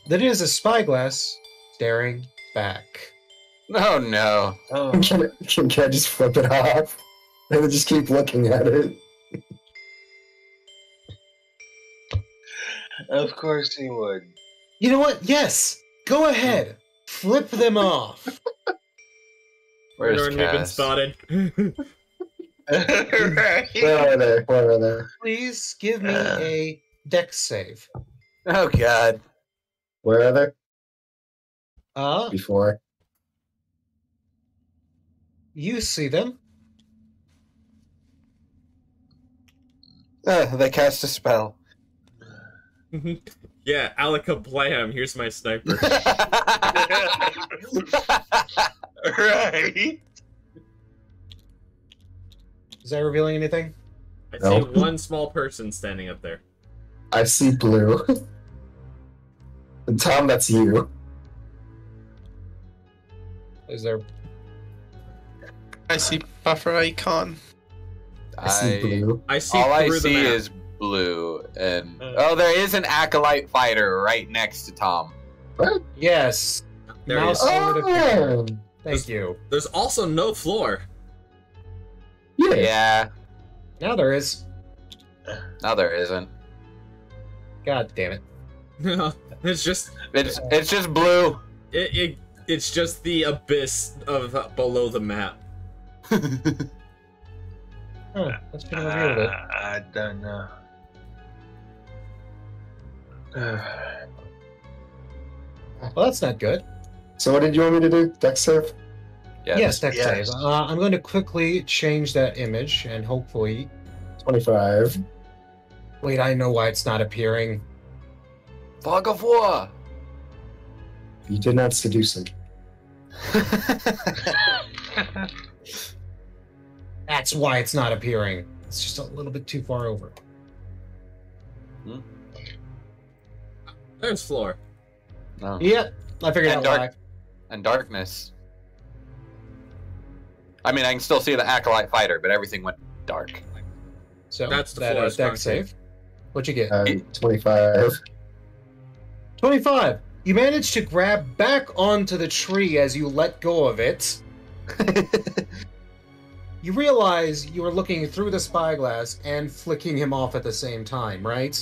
that it is a spyglass staring back. Oh no. Oh, Can I just flip it off? And then just keep looking at it? of course he would. You know what? Yes! Go ahead! Flip them off! Where's We've been Cass? spotted. Right. Where are they? Where are they? Please give me a dex save. Oh god. Where are they? You Before. see them. They cast a spell. Yeah, Alaka Blam, here's my sniper. Right. Is that revealing anything? I No. see one small person standing up there. I see blue. And Tom, that's you. Is there? I see buffer icon. I see blue. I see All I through the see map. is blue, and there is an acolyte fighter right next to Tom. Yes. There he Mouse is. over the Oh, Thank you. There's also no floor. yeah. Yeah. Now there is. No, there isn't. God damn it. It's just It's just blue. it's just the abyss of below the map. Huh, that's gonna reveal it. I don't know. Well, that's not good. So what did you want me to do? Dex save? Yes, dex Yes. save. I'm going to quickly change that image and hopefully. 25. Wait, I know why it's not appearing. Fog of war. You did not seduce him. That's why it's not appearing. It's just a little bit too far over. There's floor. No. Yep, I figured out And dark- why. And darkness. I mean, I can still see the acolyte fighter, but everything went dark. So That's the that forest dex concrete. save. What'd you get? 25. 25. You managed to grab back onto the tree as you let go of it. You realize you were looking through the spyglass and flicking him off at the same time, right?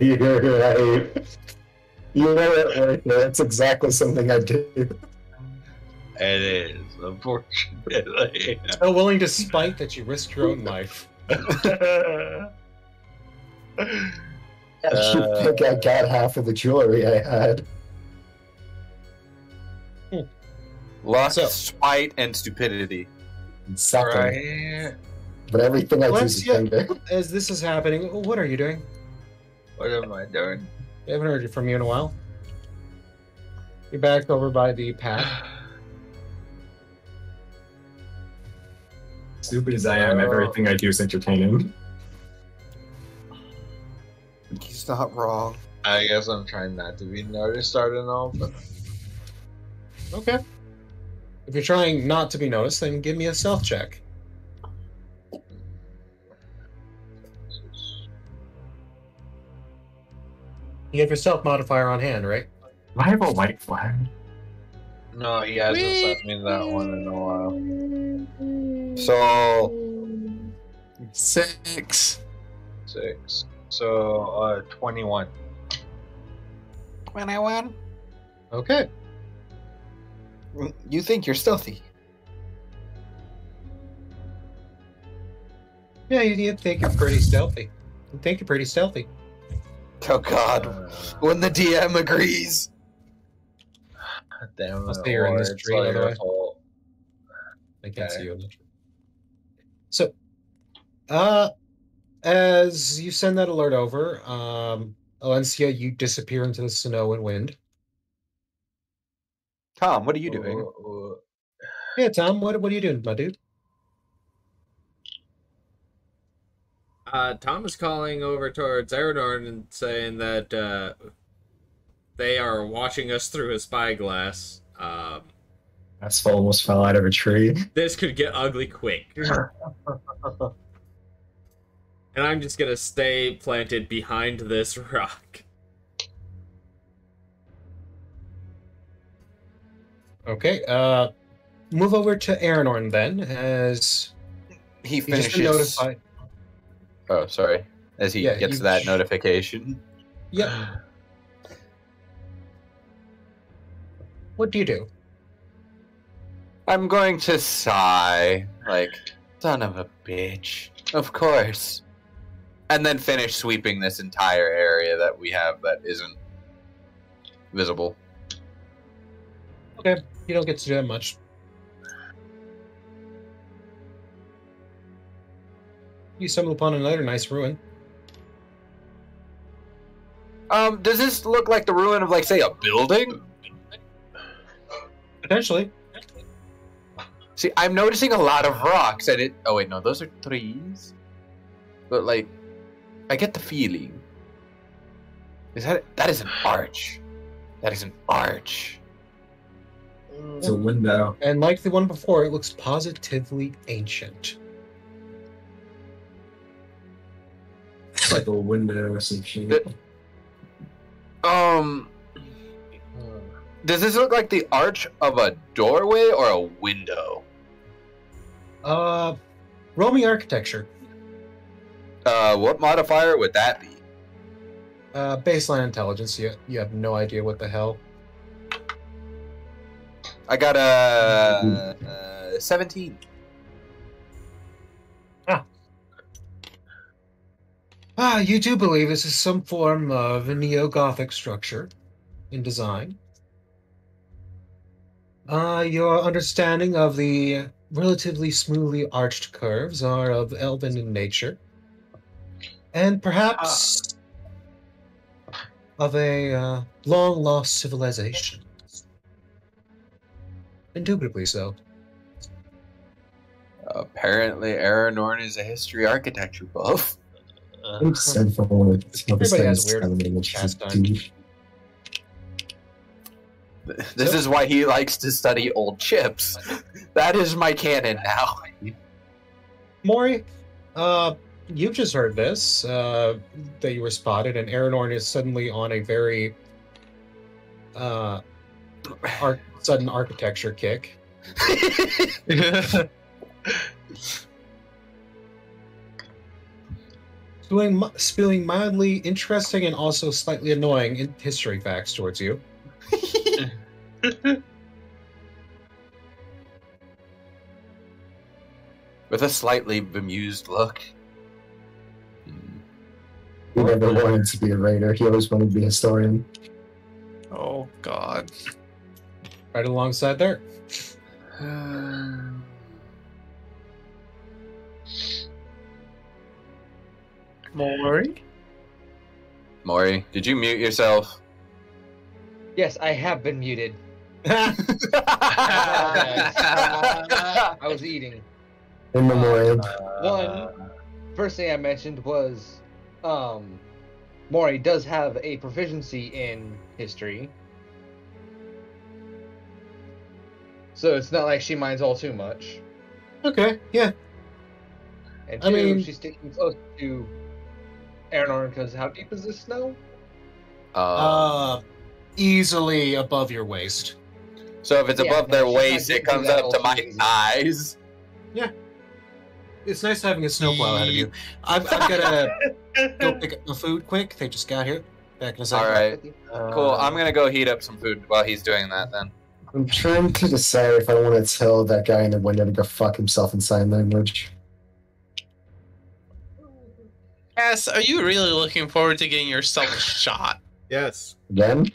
You're right. You know it right there. That's exactly something I do. It is, unfortunately. So willing to spite that you risked your own life. You think I got half of the jewelry I had. Luck, So- spite, and stupidity. Something. Right. But everything I do is Alexia, finger. as this is happening, what are you doing? What am I doing? I haven't heard from you in a while. You're back over by the path. Stupid as I am, everything I do is entertaining. He's not wrong. I guess I'm trying not to be noticed starting off, but Okay. If you're trying not to be noticed, then give me a stealth check. You have your stealth modifier on hand, right? I have a white flag. no, he hasn't sent me that one in a while. So, 6. 6. So, 21. 21. Okay. You think you're stealthy? Yeah, you think you're pretty stealthy. You think you're pretty stealthy. Oh God! When the DM agrees. Damn I'll it, stay here in or this it's tree, all by the your way. fault. I can't Okay. see you in the tree. So, as you send that alert over, Alencia, you disappear into the snow and wind. Tom, what are you doing? Yeah, Tom, what are you doing, my dude? Tom is calling over towards Aranorn and saying that they are watching us through a spyglass. Asphalt almost fell out of a tree. This could get ugly quick. And I'm just gonna stay planted behind this rock. Okay, move over to Aranorn then, as He you just been finishes. notified. Oh, sorry. As he Yeah, gets you- that notification. Yep. What do you do? I'm going to sigh, like, son of a bitch. Of course. And then finish sweeping this entire area that we have that isn't visible. Okay, you don't get to do that much. You stumble upon another nice ruin. Does this look like the ruin of, like, say, a building? Potentially. See, I'm noticing a lot of rocks, and it... Oh, wait, no, those are trees. But, like, I get the feeling. That is an arch. That is an arch. It's a window. And like the one before, it looks positively ancient. It's like a window or some shit. Does this look like the arch of a doorway or a window? Roll me architecture. What modifier would that be? Baseline intelligence. You have no idea what the hell. I got a 17. You do believe this is some form of a neo-Gothic structure in design. Your understanding of the relatively smoothly arched curves are of elven in nature. And perhaps of a long-lost civilization. Indubitably so. Apparently, Aranorn is a history architecture buff. I'm sad for one of the Everybody has things weird which is pastime. deep. This is why he likes to study old chips. That is my canon now. Mori, you've just heard this, that you were spotted, and Aranorn is suddenly on a very sudden architecture kick. Spilling mildly interesting and also slightly annoying history facts towards you. With a slightly bemused look. He never wanted to be a writer. He always wanted to be a historian. Oh God. Right alongside there. Mori? Maury, did you mute yourself? Yes, I have been muted. I was eating. In memoriam. First thing I mentioned was, Mori does have a proficiency in history. So it's not like she minds all too much. Okay, yeah. And I two, mean- she's sticking close to Aranorn because how deep is this snow? Easily above your waist. So if it's Yeah, above no, their she's waist, not it comes getting up that to my all too easy. thighs. It's nice having a snowplow ahead of you. I've got to go pick up the food quick. They just got here. Back in a second. All right, cool. I'm gonna go heat up some food while he's doing that then. I'm trying to decide if I want to tell that guy in the window to go fuck himself in sign language. Cass, are you really looking forward to getting yourself shot? Yes. Again?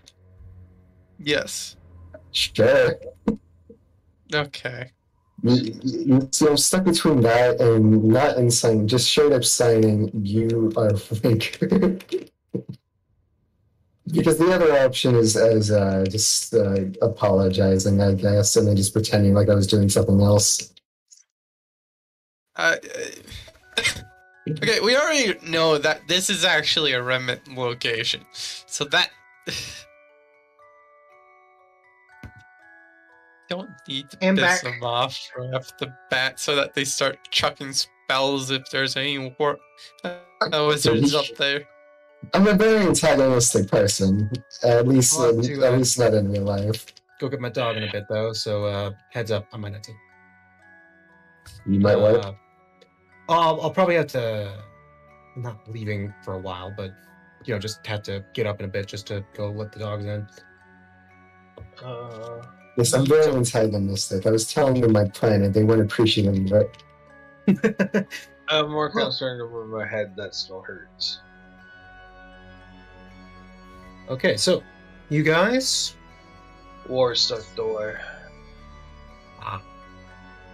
Yes. Sure. Okay. See, I'm stuck between that and not in signing, just straight up signing, you are fake. Because the other option is as just apologizing, I guess, and then just pretending like I was doing something else. Okay, we already know that this is actually a remnant location, so that don't need to piss them off right off the bat, so that they start chucking spells if there's any wizards up there. I'm a very antagonistic person, at least not in real life. Go get my dog in a bit though, so heads up, I might not. You might what? I'll probably have to. I'm not leaving for a while, but just have to get up in a bit just to go let the dogs in. Yes, I'm very antagonistic. I was telling them my plan, and they weren't appreciating it. I'm more concerned over my head that still hurts. Okay, so you guys. War stuck door.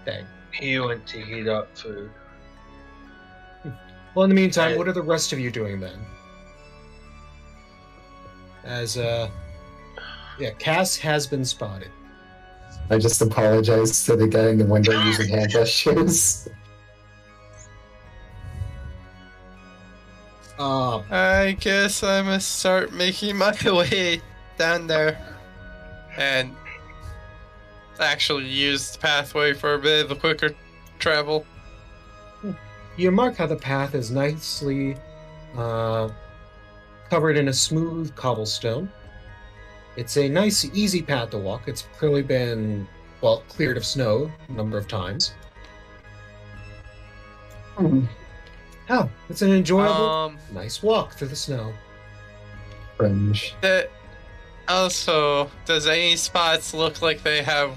Dang. He went to heat up food. Well, in the meantime, what are the rest of you doing then? As Cass has been spotted. I just apologized to the guy in the window using hand gestures. I guess I must start making my way down there and actually use the pathway for a bit of a quicker travel. You mark how the path is nicely covered in a smooth cobblestone. It's a nice, easy path to walk. It's clearly been, cleared of snow a number of times. Oh, it's an enjoyable, nice walk through the snow. Fringe. Also, does any spots look like they have,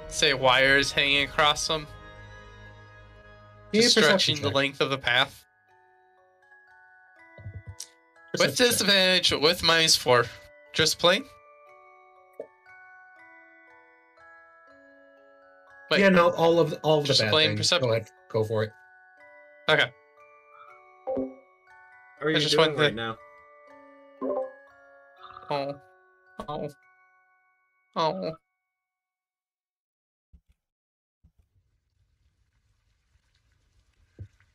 say, wires hanging across them? Just stretching the length of the path. With disadvantage, with -4. Just plain? Wait, yeah, no, all of the bad plain things. perception. Go ahead, go for it. Okay. How are you doing right now? Oh.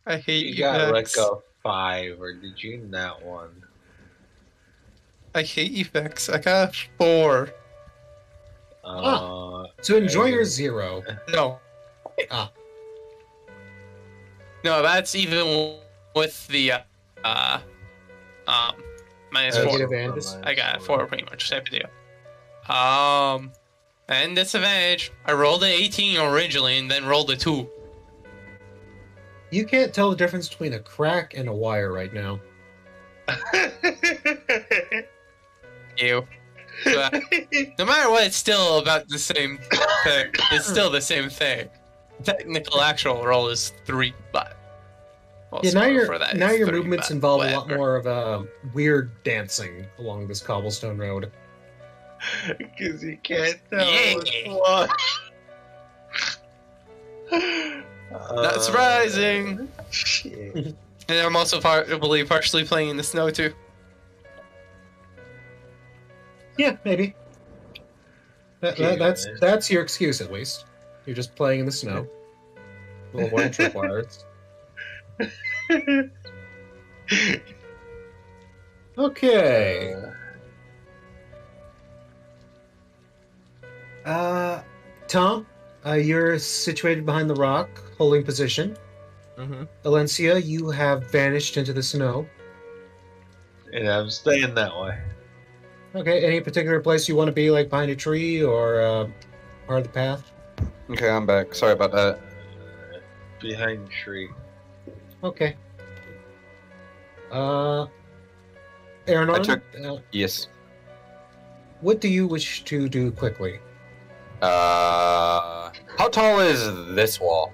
I hate you. You got like a 5, or did you not one? I hate you, Vex. I got a 4. So enjoy your 0. No. No, that's even with the -4. I got 4 pretty much. Same deal. And disadvantage. I rolled an 18 originally and then rolled a 2. You can't tell the difference between a crack and a wire right now. You. But no matter what, it's still about the same thing. It's still the same thing. Technical actual roll is 3, but now your movements involve a lot more of weird dancing along this cobblestone road. Because you can't tell Not surprising. And I'm also partially playing in the snow too. Yeah, maybe. That's your excuse at least. You're just playing in the snow. A little more tripwires. Okay. Tom, you're situated behind the rock, holding position. Mm-hmm. Alencia, you have vanished into the snow. And I'm staying that way. Okay, any particular place you want to be, like behind a tree or part of the path? Okay, I'm back. Sorry about that. Behind the tree. Okay. Aaron, yes. What do you wish to do quickly? How tall is this wall?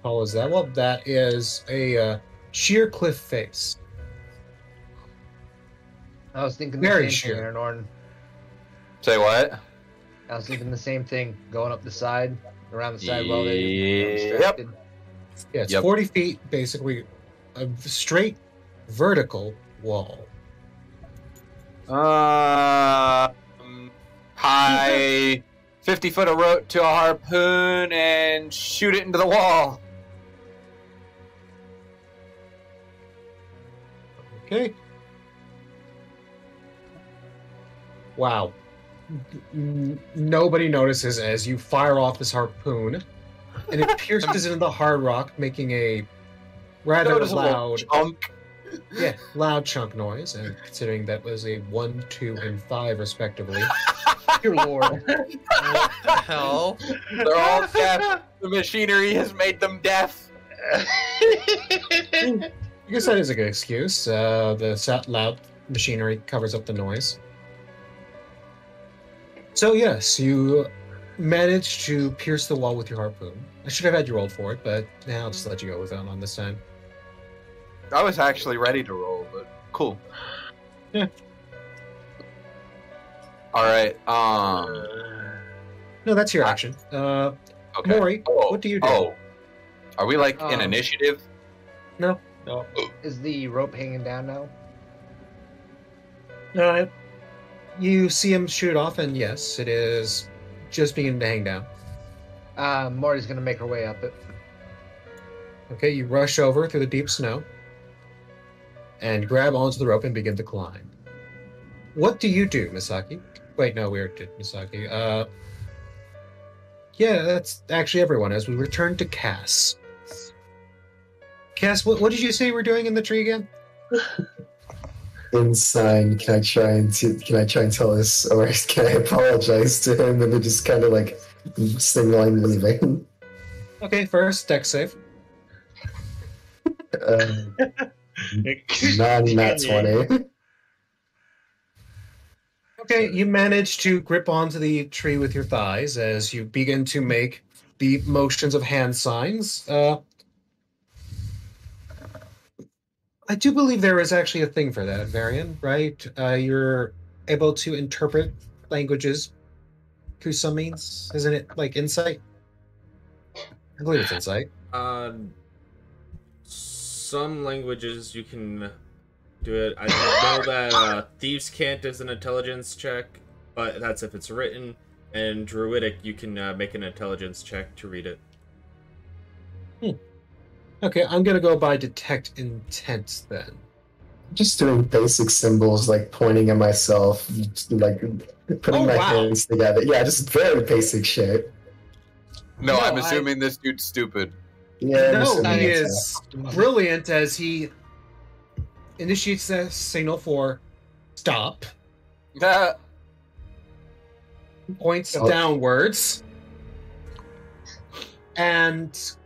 How tall is that? Well, that is a sheer cliff face. I was thinking Very the same sheer. thing, Aaron. Say what? I was thinking the same thing, going up the side, around the side while they Yep. distracted. Yeah, it's 40 feet, basically, a straight vertical wall? Tie 50 foot of rope to a harpoon and shoot it into the wall. Okay. Wow. Nobody notices as you fire off this harpoon, and it pierces into the hard rock, making a rather Noticeable loud, chunk. loud chunk noise. And considering that was a 1, 2, and 5 respectively, Dear Lord. What the hell? They're all deaf. The machinery has made them deaf. I guess that is a good excuse. The loud machinery covers up the noise. So yes, you managed to pierce the wall with your harpoon. I should have had you roll for it, but now I'll just let you go with that on this time. I was actually ready to roll, but cool. Yeah. All right. No, that's your action. Okay. Maury, what do you do? Oh, are we like in Um, initiative? No. Is the rope hanging down now? You see him shoot off, and yes, it is just beginning to hang down. Marty's gonna make her way up it. Okay, you rush over through the deep snow and grab onto the rope and begin to climb. What do you do, Misaki? Wait, no, we already did Misaki. Yeah, that's actually everyone as we return to Cass. Cass, what did you say we're doing in the tree again? Inside, can I try and tell us, or can I apologize to him and then just kind of like signaling leaving? Okay, first, deck save. Not 20. Okay, you manage to grip onto the tree with your thighs as you begin to make the motions of hand signs. I do believe there is actually a thing for that, Varian, right? You're able to interpret languages through some means. Isn't it like insight? I believe it's insight. Some languages you can do it. I know that Thieves' Cant is an intelligence check, but that's if it's written. And Druidic, you can make an intelligence check to read it. Okay, I'm gonna go by detect intent then. Just doing basic symbols like pointing at myself, like putting my hands together. Yeah, just very basic shit. No, I'm assuming this dude's stupid. Yeah, No, he is brilliant as he initiates the signal for stop, points downwards, and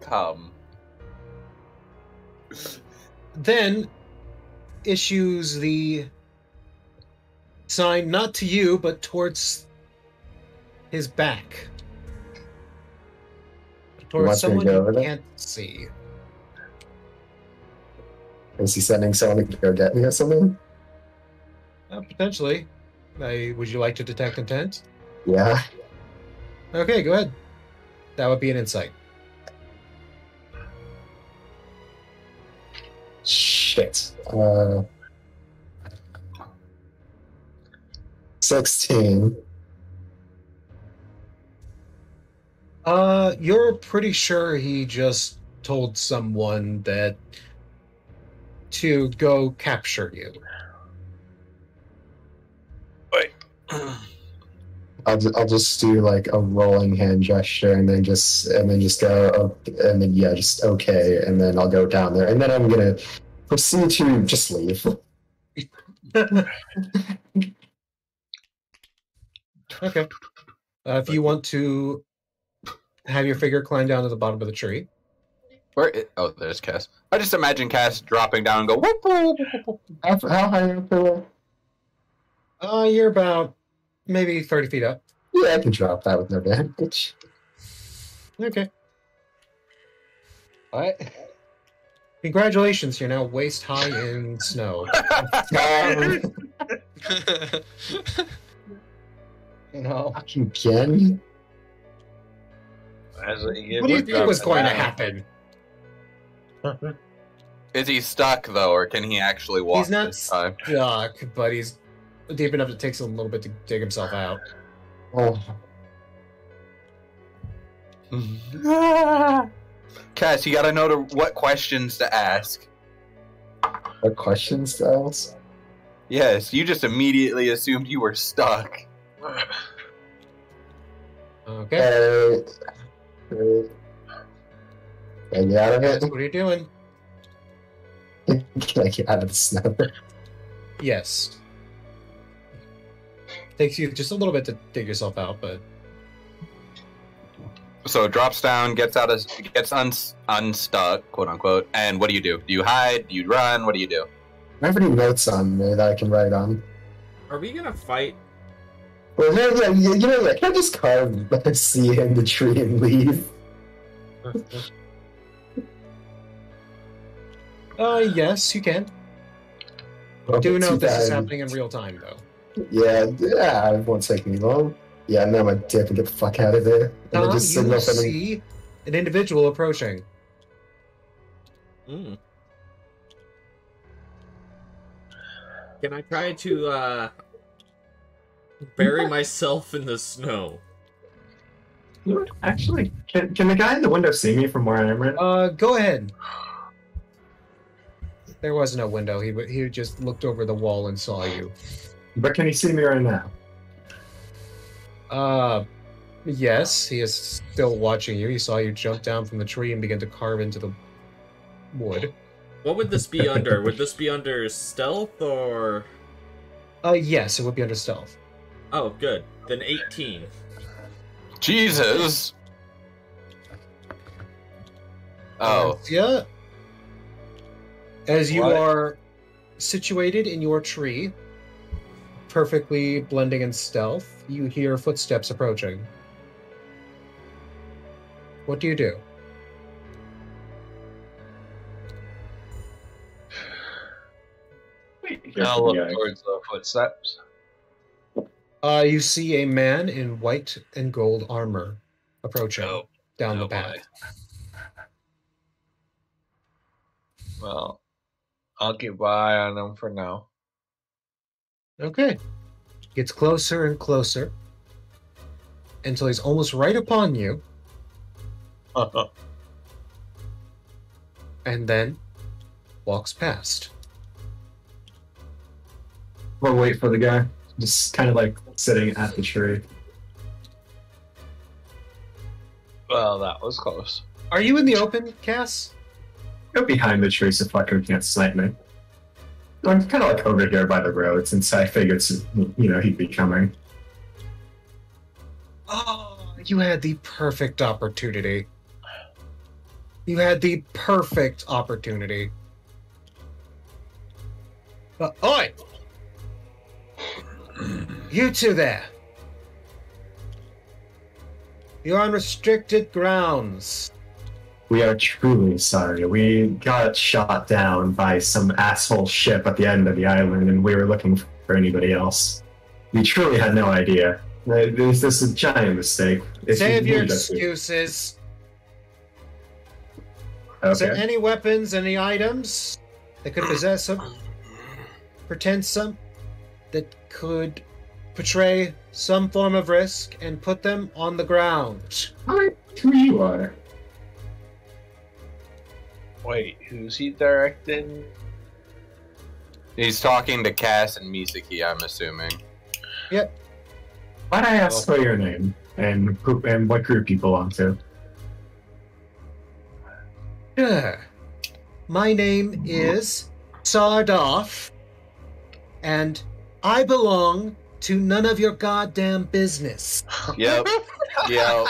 come. Then issues the sign not to you, but towards his back. Towards someone you can't see. Is he sending someone to go get me or something? Potentially. Would you like to detect intent? Yeah. Okay, go ahead. That would be an insight. Shit. 16. You're pretty sure he just told someone that to go capture you. Wait. I'll just do like a rolling hand gesture and then just go and then just okay, and then I'll go down there and then I'm gonna proceed to just leave. Okay. If you want to have your figure climb down to the bottom of the tree. Oh, there's Cass. I just imagine Cass dropping down and go, whoop, whoop, whoop, whoop. How high up the You're about maybe 30 feet up. Yeah, I can drop that with no damage. Okay. What? Congratulations, you're now waist high in snow. No. Again? That's what you get. What do you with think was dropping going to down. happen? Is he stuck though, or can he actually walk? He's not this time? stuck, but he's deep enough. It takes him a little bit to dig himself out. Oh, Cass, you gotta know what questions to ask. what questions to ask? Yes, you just immediately assumed you were stuck. Okay. Can I get out of it? What are you doing? Can I get out of the snow? Yes. Takes you just a little bit to dig yourself out, but So it drops down, gets unstuck, quote unquote. And what do you do? Do you hide? Do you run? What do you do? I have any notes on me that I can write on? Are we gonna fight? Well, yeah, can I just carve C in the tree and leave? yes, you can. Do know this is happening in real time, though. Yeah, it won't take me long. Yeah, now I'm a dip and get the fuck out of there. And Tom, then just you signal for them. see an individual approaching. Mm. Can I try to bury myself in the snow? Actually, can the guy in the window see me from where I am right now? Go ahead. There was no window. He just looked over the wall and saw you. But can he see me right now? Yes, he is still watching you. He saw you jump down from the tree and begin to carve into the wood. What would this be under? Would this be under stealth or? Yes, it would be under stealth. Oh, good. Then 18. Jesus! Oh. Yeah. As you What? are situated in your tree, perfectly blending in stealth, you hear footsteps approaching. What do you do? I'll look towards the footsteps. You see a man in white and gold armor approaching down the oh path. boy. Well, I'll keep my eye on him for now. Okay. Gets closer and closer until he's almost right upon you, and then walks past. We'll wait for the guy. Just kind of like sitting at the tree. Well, that was close. Are you in the open, Cass? Go behind the tree so fucker can't snipe me. I'm kind of like over here by the road since I figured, he'd be coming. Oh, you had the perfect opportunity. You had the perfect opportunity. Oi! You two there. You're on restricted grounds. We are truly sorry. We got shot down by some asshole ship at the end of the island, and we were looking for anybody else. We truly had no idea. This is a giant mistake. Save your excuses. Is there Okay. any weapons, any items that could possess some, pretend some, that could portray some form of risk and put them on the ground? Hi, who you are? Wait, who's he directing? He's talking to Cass and Misaki, I'm assuming. Yep. Why'd I ask for your name and what group you belong to? Sure. My name is Sardoff, and I belong to none of your goddamn business. Yep. Yep.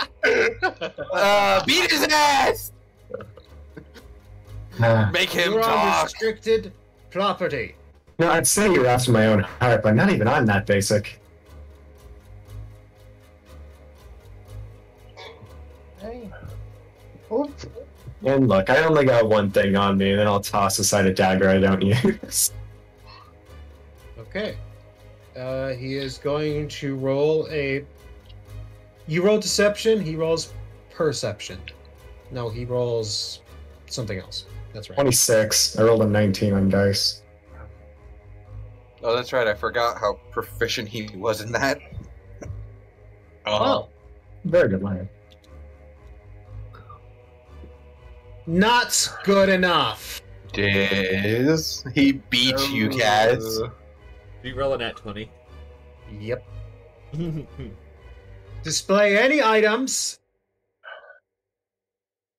Beat his ass! Make him You're on talk. restricted property. No, I'd say you're after my own heart, but not even I'm that basic. Hey. And look, I only got one thing on me, and then I'll toss aside a dagger I don't use. Okay. He is going to roll a... You roll deception, he rolls perception. No, he rolls something else. That's right. 26. I rolled a 19 on dice. Oh, that's right. I forgot how proficient he was in that. Oh, Very good line. not good enough. Diz. He beat you guys. You roll a nat 20. Yep. Display any items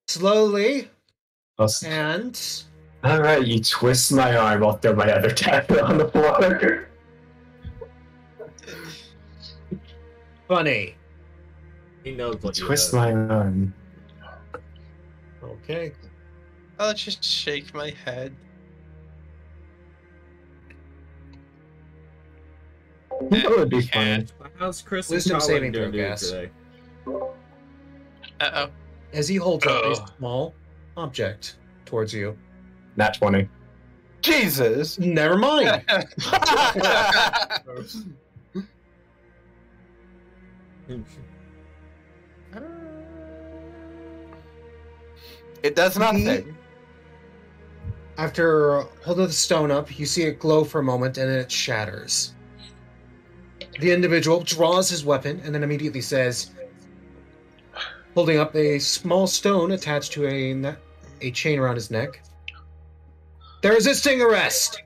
slowly and Alright, you twist my arm, I'll throw my other tablet on the floor. funny. He knows what you Twist do. my arm. Okay. I'll just shake my head. That would be fun. How's Chris Wisdom and saving Colin throw, doing guys. today? Uh-oh. As he holds up a Oh. small object towards you. Nat 20. Jesus. Never mind. It does nothing. After holding the stone up, you see it glow for a moment and then it shatters. The individual draws his weapon and then immediately says, holding up a small stone attached to a chain around his neck, "They're resisting arrest."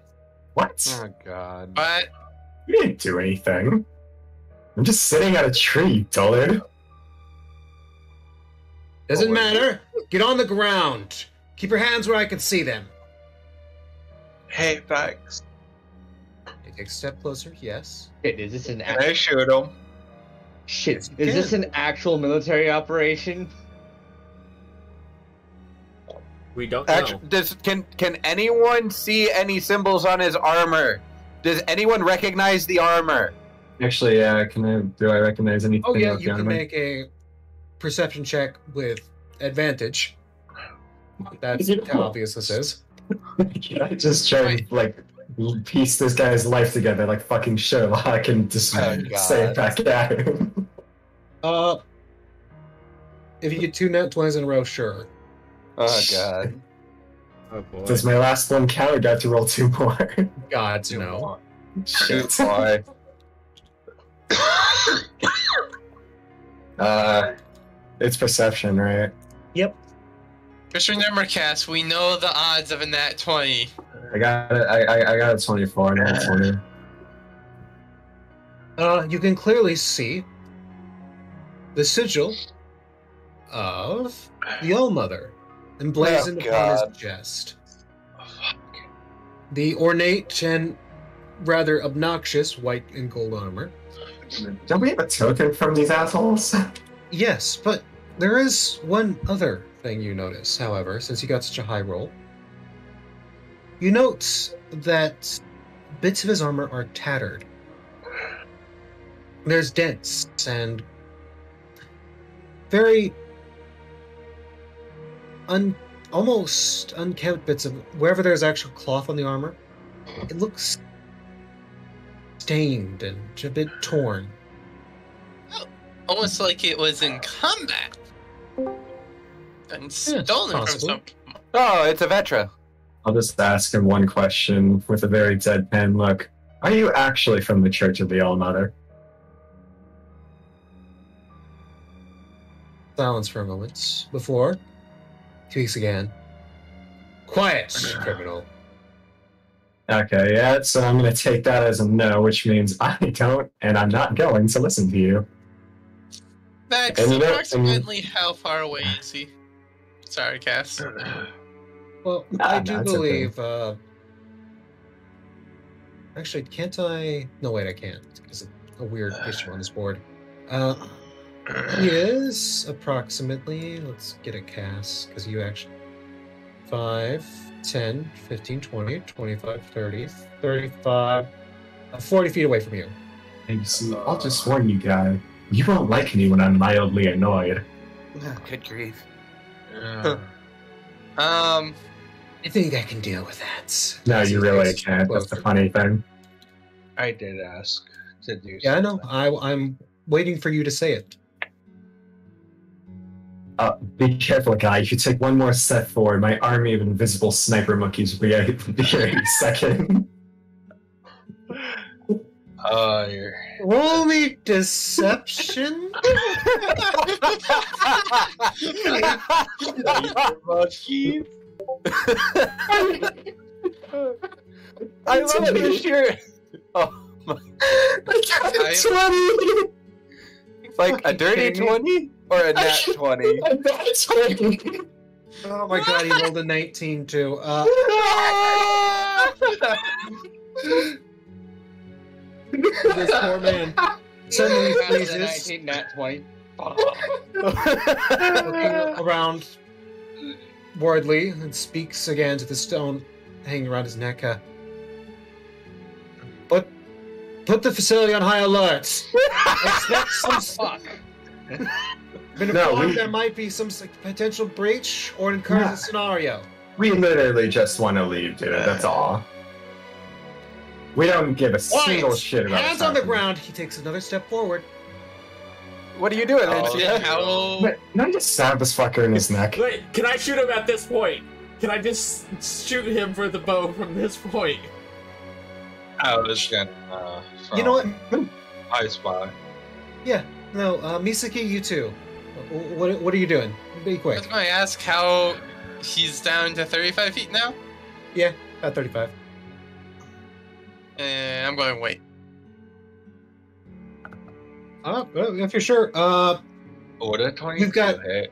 What? Oh God. But You didn't do anything. I'm just sitting at a tree, dullard. Doesn't Oh, wait. matter. Get on the ground. Keep your hands where I can see them. Hey, Vax. You take a step closer. Yes. Shit, is this an Can I actual shoot him? shit? you Is this can. an actual military operation? We don't know. Actually, can anyone see any symbols on his armor? Does anyone recognize the armor? Actually, do I recognize anything? Oh yeah, about you the can armor? make a perception check with advantage. That's You how know. obvious this is. Can I just try and, like, piece this guy's life together like fucking Sherlock and just Oh, say God. it back at him? If you get 2 net 20s in a row, sure. Oh God. Oh boy. Does my last one count or do I have to roll 2 more? Gods no. Shoot, boy. It's perception, right? just remember, Cass, we know the odds of a nat 20. I got it. I got a 24. Not a 20. You can clearly see the sigil of the All-Mother emblazoned Oh, upon God. his chest. The ornate and rather obnoxious white and gold armor. Don't we have a token from these assholes? Yes, but there is one other thing you notice, however, since you got such a high roll. You note that bits of his armor are tattered. There's dents and very almost unkempt bits of wherever there's actual cloth on the armor. It looks stained and a bit torn. Almost like it was in combat. And Yeah, stolen from possibly. some. Oh, it's a Vetra. I'll just ask him one question with a very deadpan look. Are you actually from the Church of the All-Mother? Silence for a moment before tweaks again. Quiet, criminal. Okay, yeah, so I'm going to take that as a no, which means I don't, and I'm not going to listen to you. Max, And you know- approximately how far away is he? Sorry, Cass. Well, Nah, I do nah, it's okay. believe. Actually, can't I? No, wait, I can't. It's a weird issue on this board. He is approximately. Let's get a cast because you actually 5, 10, 15, 20, 25, 30, 35, 40 feet away from you. And you see, I'll just warn you, guy. You won't like me when I'm mildly annoyed. Good grief. I think I can deal with that. No, As you he really gets can't. That's the closer. funny thing. I did ask to do Yeah, I know. something. I'm waiting for you to say it. Be careful, guy. If you take one more step forward, my army of invisible sniper monkeys will be here in a second. You're... Roll me deception. Monkeys. I love this shirt. Oh my! Like a dirty 20 or a nat 20? A nat 20. Oh my god, he rolled a 19 too. This poor man. Suddenly Faster than freezes, 19, nat 20. looking around worriedly, and speaks again to the stone hanging around his neck. Put the facility on high alert. Expect some Fuck. Been No, informed there might be some potential breach or an encouraging scenario. We literally just want to leave, dude. That's all. We don't give a single shit about Hands what's on the happening. ground. He takes another step forward. What are you doing, Oh, Lucia? How? Wait, can I just stab this fucker in his neck? Wait, can I shoot him at this point? Can I just shoot him for the bow from this point? I was gonna. You know what? I spy. No, Misaki, you too. What are you doing? Be I was quick. going to ask how he's down to 35 feet now. Yeah, about 35. And I'm going to wait. Well, if you're sure. Would a 20 You've got- hit?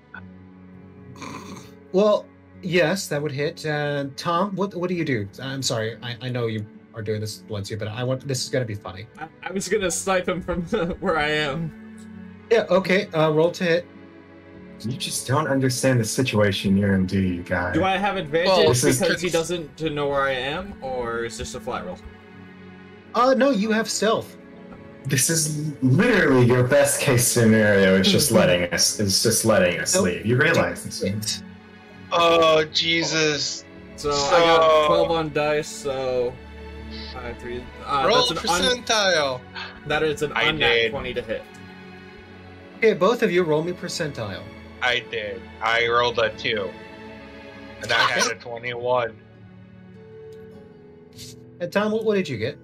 Well, yes, that would hit. And Tom, what do you do? I'm sorry, I know you are doing this, Valencia, but this is gonna be funny. I was gonna snipe him from where I am. Yeah. Okay. Roll to hit. You just don't understand the situation you're in, do you, guy? Do I have advantage Well, this is- because he doesn't to know where I am, or is this a flat roll? No, you have stealth. This is literally your best case scenario. It's just letting us. It's just letting us Nope. leave. You realize this? Oh Jesus! So I got 12 on dice, so 5, 3. Roll That's a percentile. that is an I unnat did. 20 to hit. Okay, both of you roll me percentile. I did. I rolled a 2, and I had a 21. And Tom, what did you get?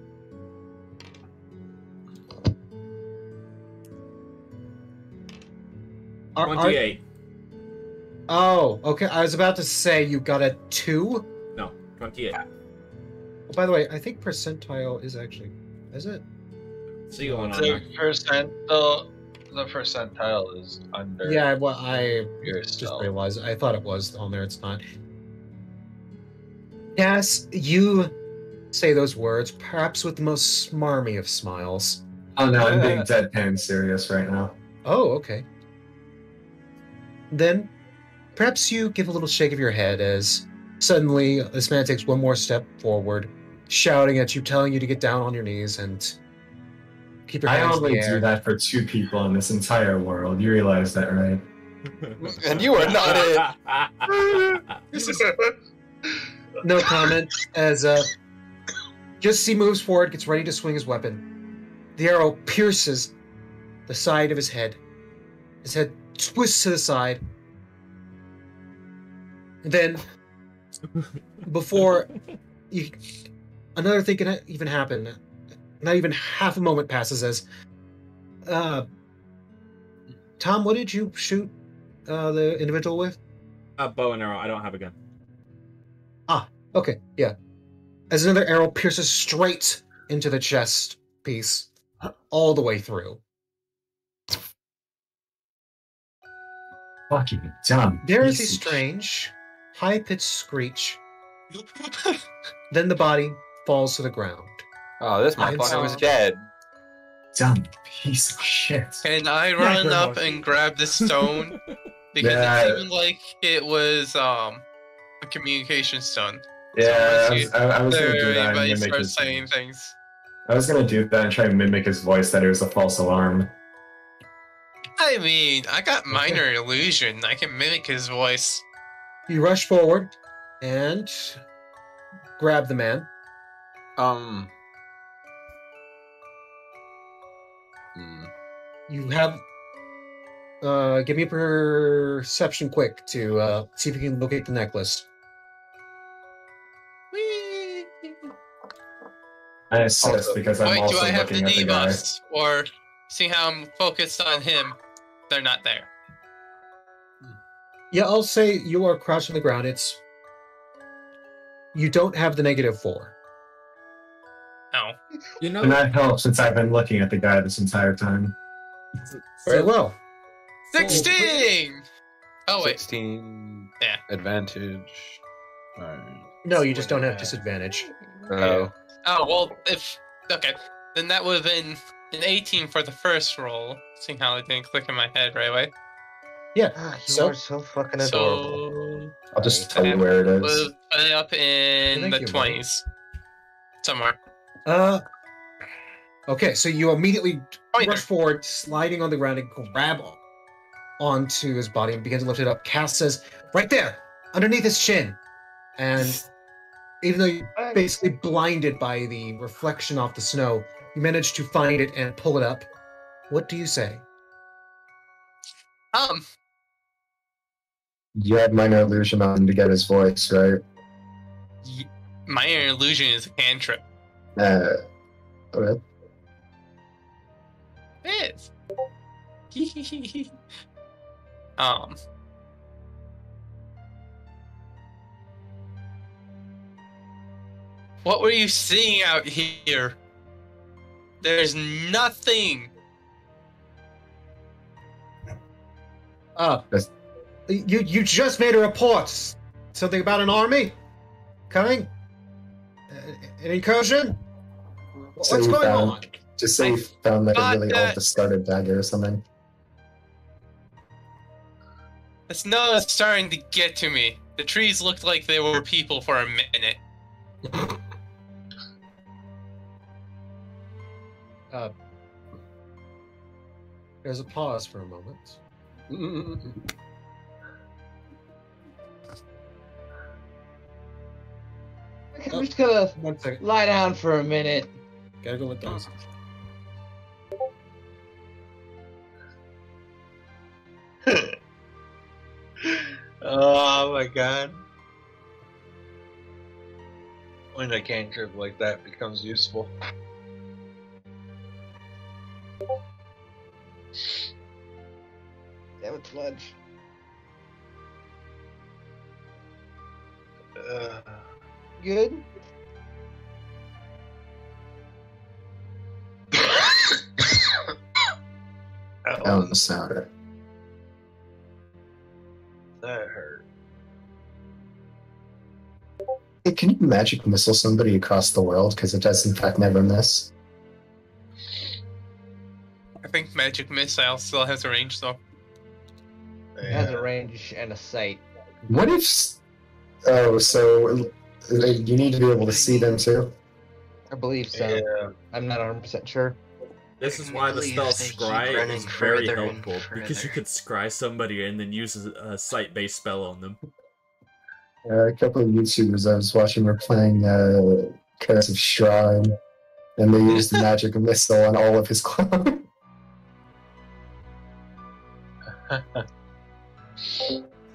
Are- 28. Oh, okay. I was about to say you got a 2. No, 28. Oh, by the way, I think percentile is actually. Is it? See you going on The there. the percentile is under Yeah, well, I your just stealth. realized. I thought it was on there. It's not. Yes, you say those words, perhaps with the most smarmy of smiles. Oh no, I'm being deadpan serious right now. Oh, okay. Then, perhaps you give a little shake of your head as suddenly this man takes one more step forward, shouting at you, telling you to get down on your knees and keep your I hands in only the air. do that for 2 people in this entire world. You realize that, right? And you are not it. This is no comment as just as he moves forward, gets ready to swing his weapon. The arrow pierces the side of his head. His head twists to the side. And then, before another thing can even happen, not even half a moment passes as Tom, what did you shoot the individual with? Bow and arrow. I don't have a gun. Okay, yeah. As another arrow pierces straight into the chest piece, all the way through. Fucking dumb. There is a piece of strange, high-pitched screech. Then the body falls to the ground. Oh, this I motherfucker was saw- dead. dumb piece of shit. Can I run up and grab the stone? Because Yeah. it seemed like it was a communication stone. Yeah, So I was gonna do There, that and everybody mimic starts his. saying things. I was gonna do that and try and mimic his voice that it was a false alarm. I mean, I got minor illusion. I can mimic his voice. You rush forward and grab the man. Hmm. You have Give me a perception quick to see if you can locate the necklace. Whee! I assist because I'm Wait, do also I have the looking at the guy. debuffs? Or seeing how I'm focused on him, they're not there. Yeah, I'll say you are crouched on the ground. You don't have the -4. Oh. You know, And that helps since I've been looking at the guy this entire time. Very well. 16! Oh, wait. 16. Yeah. Advantage. Alright. No, you just don't have disadvantage. Oh. Oh, well, okay. Then that would have been an 18 for the first roll, seeing how it didn't click in my head right away. Yeah. You So are so fucking adorable. So, I'll just tell you where it is. we'll put it up in Thank the you, 20s. Somewhere. Okay, so you immediately Right rush there. forward, sliding on the ground, and grab onto his body and begin to lift it up. Cass says, "Right there, underneath his chin." And even though you're basically blinded by the reflection off the snow, you manage to find it and pull it up. What do you say? You had minor illusion on to get his voice, right? Minor illusion is a cantrip. Okay. It is. What were you seeing out here? There's nothing. You just made a report. Something about an army coming? An incursion? So What's you going found- on? Just say you found like a thought really that- old discarded dagger or something. The snow is starting to get to me. The trees looked like they were people for a minute. There's a pause for a moment. I'm just gonna 1 second. lie down for a minute. Gotta go with those. Oh my god. When a cantrip like that becomes useful. Damn it, Sludge. Good? That was sounded. That hurt. Hey, can you magic missile somebody across the world? Because it does in fact never miss. I think Magic Missile still has a range though. It has a range and a sight. What if? Oh, so you need to be able to see them too. I believe so. Yeah. I'm not 100% sure. this is why the believe spell they keep Scry running is very further and helpful, because you further. could scry somebody and then use a sight-based spell on them. A couple of YouTubers I was watching were playing Curse of Shrine, and they used the magic missile on all of his clones.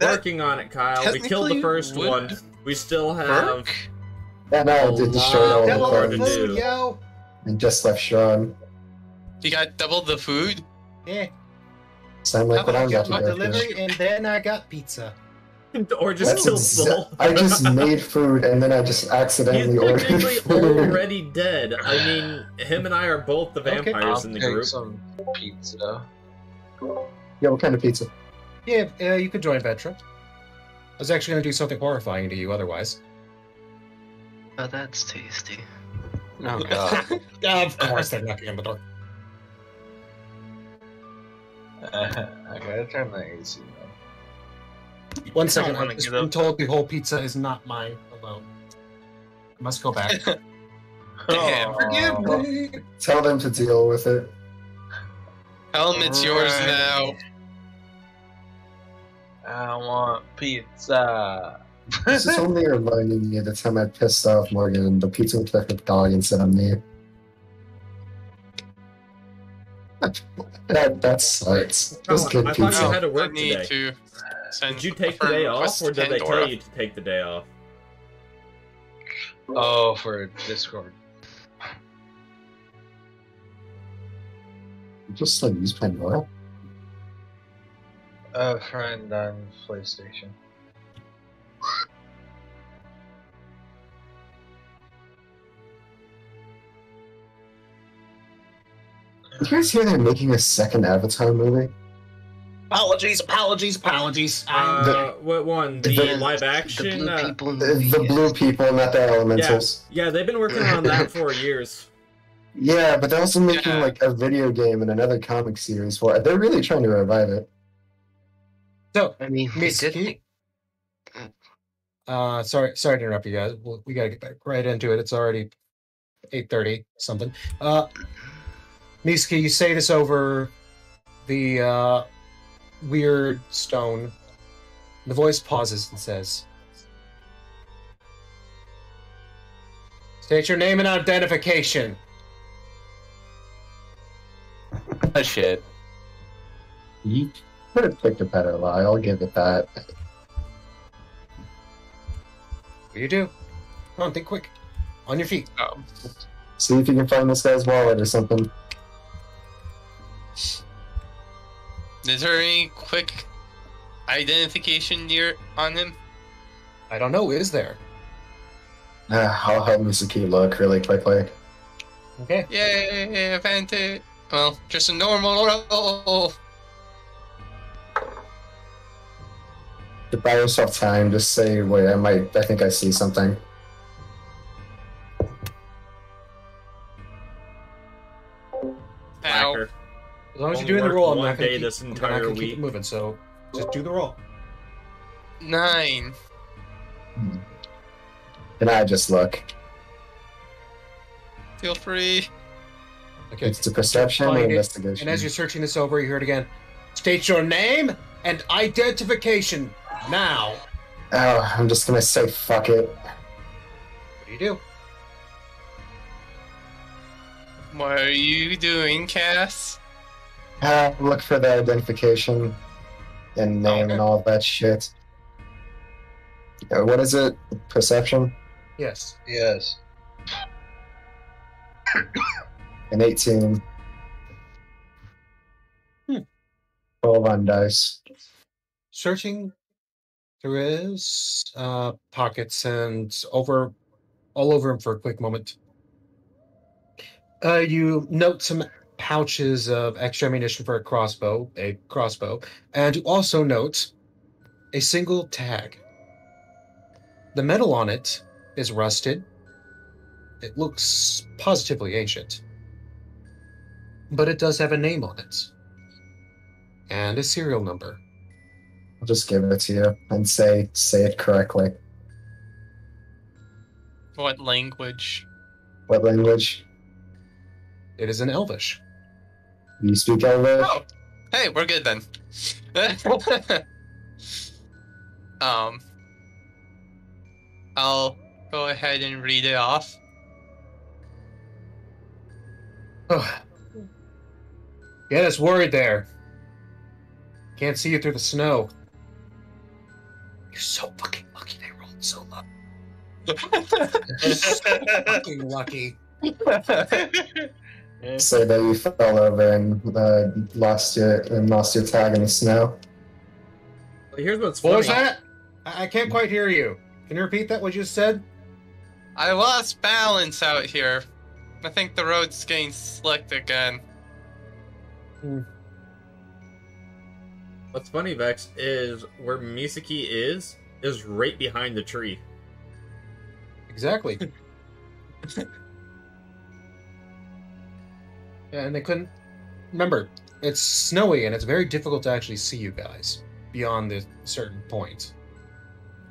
Working on it, Kyle. We killed the technically first would one. We still have... Work? Yeah, no, it destroyed all Double the our clones food, yo! and just left Shrine. You got double the food? Yeah. Sound like what I'm about to my go delivery, through. and then I got pizza. Or just That's kill exa- Soul. I just made food and then I just He's accidentally ordered technically food. already dead. I mean, him and I are both the Okay. vampires I'll in the take group. some pizza. Yeah, what kind of pizza? Yeah, you could join Vetra. I was actually going to do something horrifying to you otherwise. Oh, that's tasty. Oh god. Of course, they're knocking on the door. I gotta turn the AC on. 1 I second, don't wanna I've just get been up. told the whole pizza is not mine alone. I must go back. Damn. Forgive me! Tell them to deal with it. Tell him it's yours Right. now. I want pizza. This is only reminding me of the time I pissed off Morgan and the pizza with the dog instead of me. That sucks. Just Oh, good I thought pizza. you had to work need today. to send Did you take a the day request off, or to did they Pandora. tell you to take the day off? Oh, for Discord. Just like use Pandora. A friend on PlayStation. Did you guys hear they're making a second Avatar movie? Apologies. What one? The The- live The action? blue people in the The movie. blue people, not the elementals. Yeah, they've been working on that for years. Yeah, but they're also making Yeah. like a video game and another comic series for it. They're really trying to revive it. So, I mean, we Miss did Key- think. sorry to interrupt you guys. We gotta get back right into it. It's already 8:30 something. Miski, you say this over the weird stone. The voice pauses and says, "State your name and identification." Shit. You could have picked a better lie, I'll give it that. What do you do? Come on, think quick. On your feet. See if you can find this guy's wallet or something. Is there any quick identification near on him? I don't know, is there? I'll help Misuki look really quickly. Okay. Yay, advantage. Well, just a normal roll. To buy yourself time, just say, wait, I think I see something. Ow. Slacker. As long as Only you're doing the worked roll, I'm one not gonna day keep, this I'm not entire gonna keep week. it moving, so just do the roll. 9. Can I just look? Feel free. Okay. It's the perception or Find it, investigation. and as you're searching this over, you hear it again. State your name and identification now. Oh, I'm just gonna say fuck it. What do you do? What are you doing, Cass? Look for the identification and name and all that shit. What is it? Perception? Yes. Yes. An 18. 12 on dice. Searching through his pockets and all over him for a quick moment. You note some pouches of extra ammunition for a crossbow, and you also note a single tag. The metal on it is rusted. It looks positively ancient. But it does have a name on it. And a serial number. I'll just give it to you and say it correctly. What language? What language? It is in Elvish. Do you speak Elvish? Oh, hey, we're good then. I'll go ahead and read it off. Oh. Get us worried there. Can't see you through the snow. You're so fucking lucky they rolled so low. So fucking lucky. Say that you fell over and lost your tag in the snow. Well, here's what's What funny. was that? I can't quite hear you. Can you repeat that, what you just said? I lost balance out here. I think the road's getting slicked again. What's funny, Vex, is where Misaki is right behind the tree. Exactly. Yeah, and they couldn't... Remember, it's snowy and it's very difficult to actually see you guys beyond this certain point.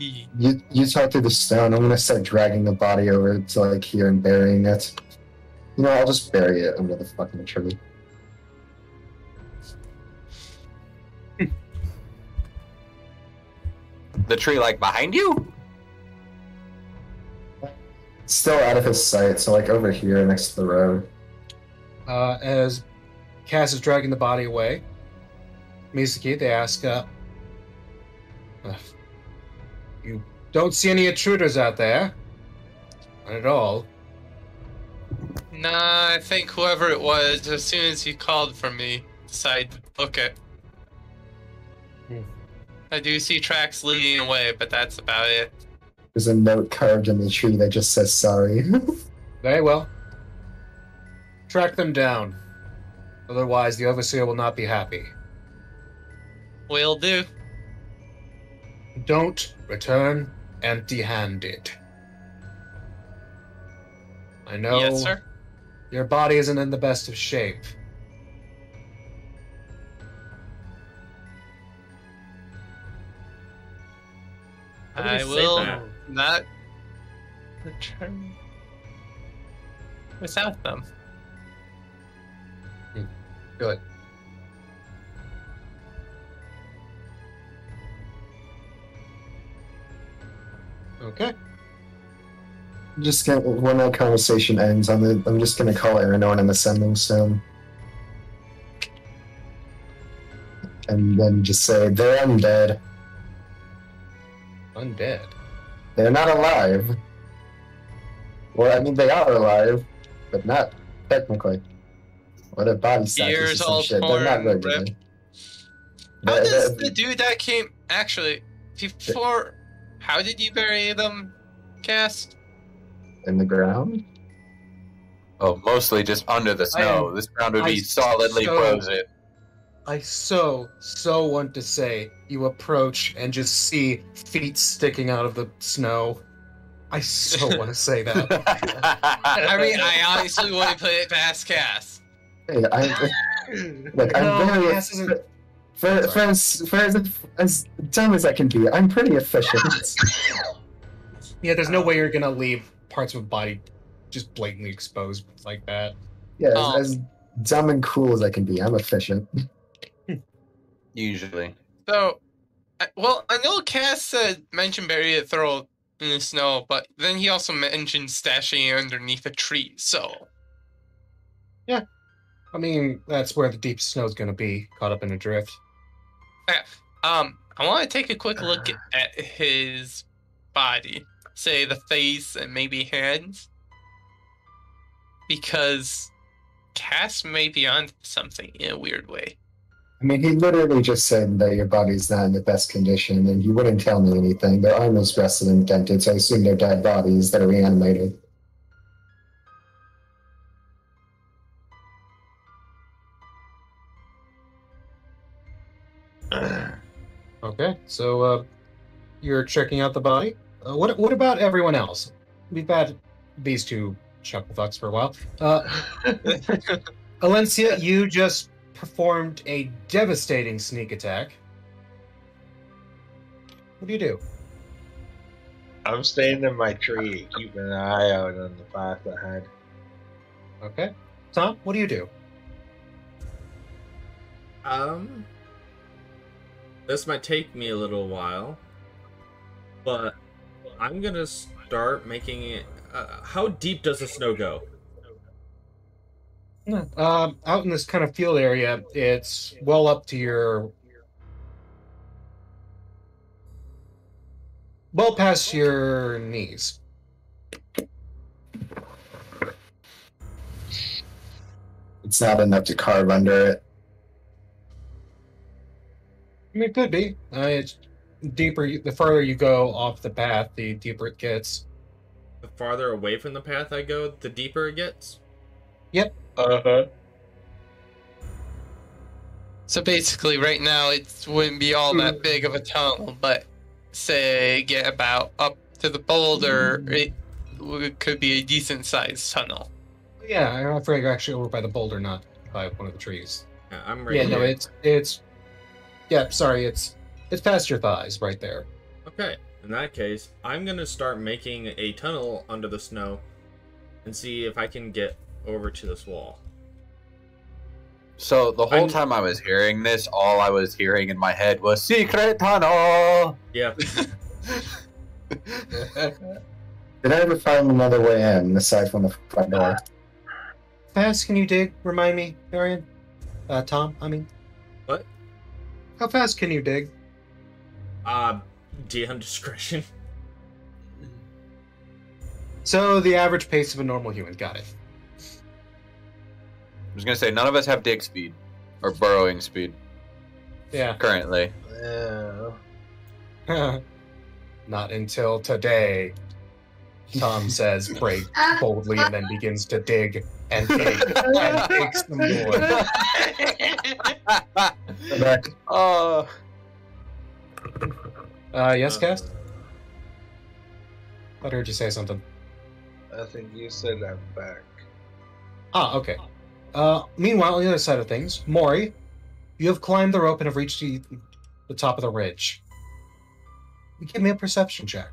You talk through the stone. I'm gonna start dragging the body over to like here and burying it. You know, I'll just bury it under the fucking tree. The tree, like, behind you? Still out of his sight, so like over here next to the road. As Cass is dragging the body away. Misaki, they ask, you don't see any intruders out there? Not at all. Nah, I think whoever it was, as soon as he called for me, decided to book it. I do see tracks leading away, but that's about it. There's a note carved in the tree that just says sorry. Very well. Track them down. Otherwise, the Overseer will not be happy. Will do. Don't return empty-handed. I know Yes, sir. your body isn't in the best of shape. How do you I say will that? not return without them. Good. Okay. Just gonna, when that conversation ends, I'm just gonna call Aranon and the Sending Stone. And then just say, they're undead. Undead. They're not alive. Well, I mean, they are alive, but not technically. Or their body status or Ears some all shit. They're not torn, regular. ripped. How does the dude that came... Actually, before... How did you bury them, Cass? In the ground? Oh, mostly just under the snow. This ground would be solidly frozen. I so want to say you approach and just see feet sticking out of the snow. I so want to say that. I mean, I honestly wouldn't put it past Cass. Hey, look, I'm very... Cass isn't... For as dumb as I can be, I'm pretty efficient. Yeah, there's no way you're gonna leave parts of a body just blatantly exposed like that. Yeah, as dumb and cool as I can be, I'm efficient. Usually. So, well, I know Cass said mention bury it, throw it in the snow, but then he also mentioned stashing it underneath a tree, so... Yeah. I mean, that's where the deep snow's gonna be, caught up in a drift. I want to take a quick look at his body. Say the face and maybe hands. Because Cass may be on something in a weird way. I mean, he literally just said that your body's not in the best condition, and he wouldn't tell me anything. Their arm is rusted and dented, so I assume they're dead bodies that are reanimated. Okay, so you're checking out the body. What about everyone else? We've had these two chuckle fucks for a while. Alencia, you just performed a devastating sneak attack. What do you do? I'm staying in my tree, keeping an eye out on the path ahead. Okay. Tom, what do you do? This might take me a little while, but I'm gonna start making it. How deep does the snow go? Out in this kind of field area, it's well up to your... well past your knees. It's not enough to carve under it. I mean, it could be. It's deeper. The farther you go off the path, the deeper it gets. The farther away from the path I go, the deeper it gets? Yep. Uh-huh. So basically, right now, it wouldn't be all that big of a tunnel, but say get about up to the boulder, it could be a decent-sized tunnel. Yeah, I forgot you're actually over by the boulder, not by one of the trees. Yeah, I'm right Yeah, here. no, it's... Yeah, sorry, it's past your thighs, right there. Okay, in that case, I'm gonna start making a tunnel under the snow and see if I can get over to this wall. So the whole time I was hearing this, all I was hearing in my head was secret tunnel. Yeah. Did I ever find another way in, aside from the front door? Fast can you dig? Remind me, Darian? Tom, I mean. What? How fast can you dig? DM discretion. So the average pace of a normal human. Got it. I was gonna say none of us have dig speed or burrowing speed Yeah. currently. Yeah. Not until today. Tom says, break boldly, and then begins to dig and dig and dig some more. Back. Yes, Cast? Thought I heard you say something. I think you said I'm back. Ah, okay. Meanwhile, on the other side of things, Mori, you have climbed the rope and have reached the top of the ridge. Give me a perception check.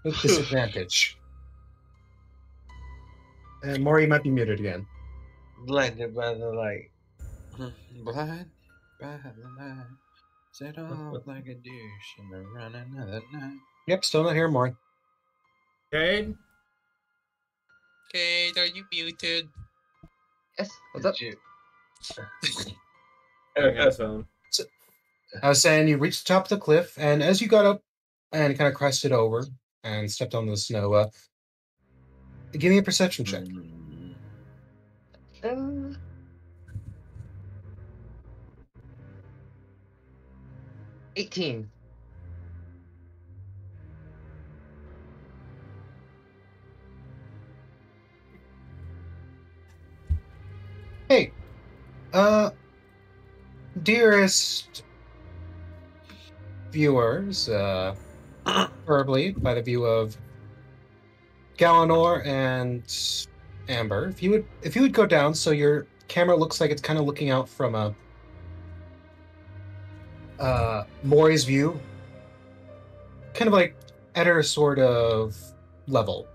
With disadvantage. And Mori, you might be muted again. Blinded by the light. Blind by the light, set off like a douche in the run another night. Yep, still not here, Mori. Cade? Cade, are you muted? Yes. What's up? Did Hang on his phone. I was saying you reached the top of the cliff, and as you got up and kind of crested over and stepped onto the snow, give me a perception check. 18. Hey, dearest viewers, preferably by the view of Galanor and Amber, if you would go down so your camera looks like it's kind of looking out from a Mori's view, kind of like at her sort of level.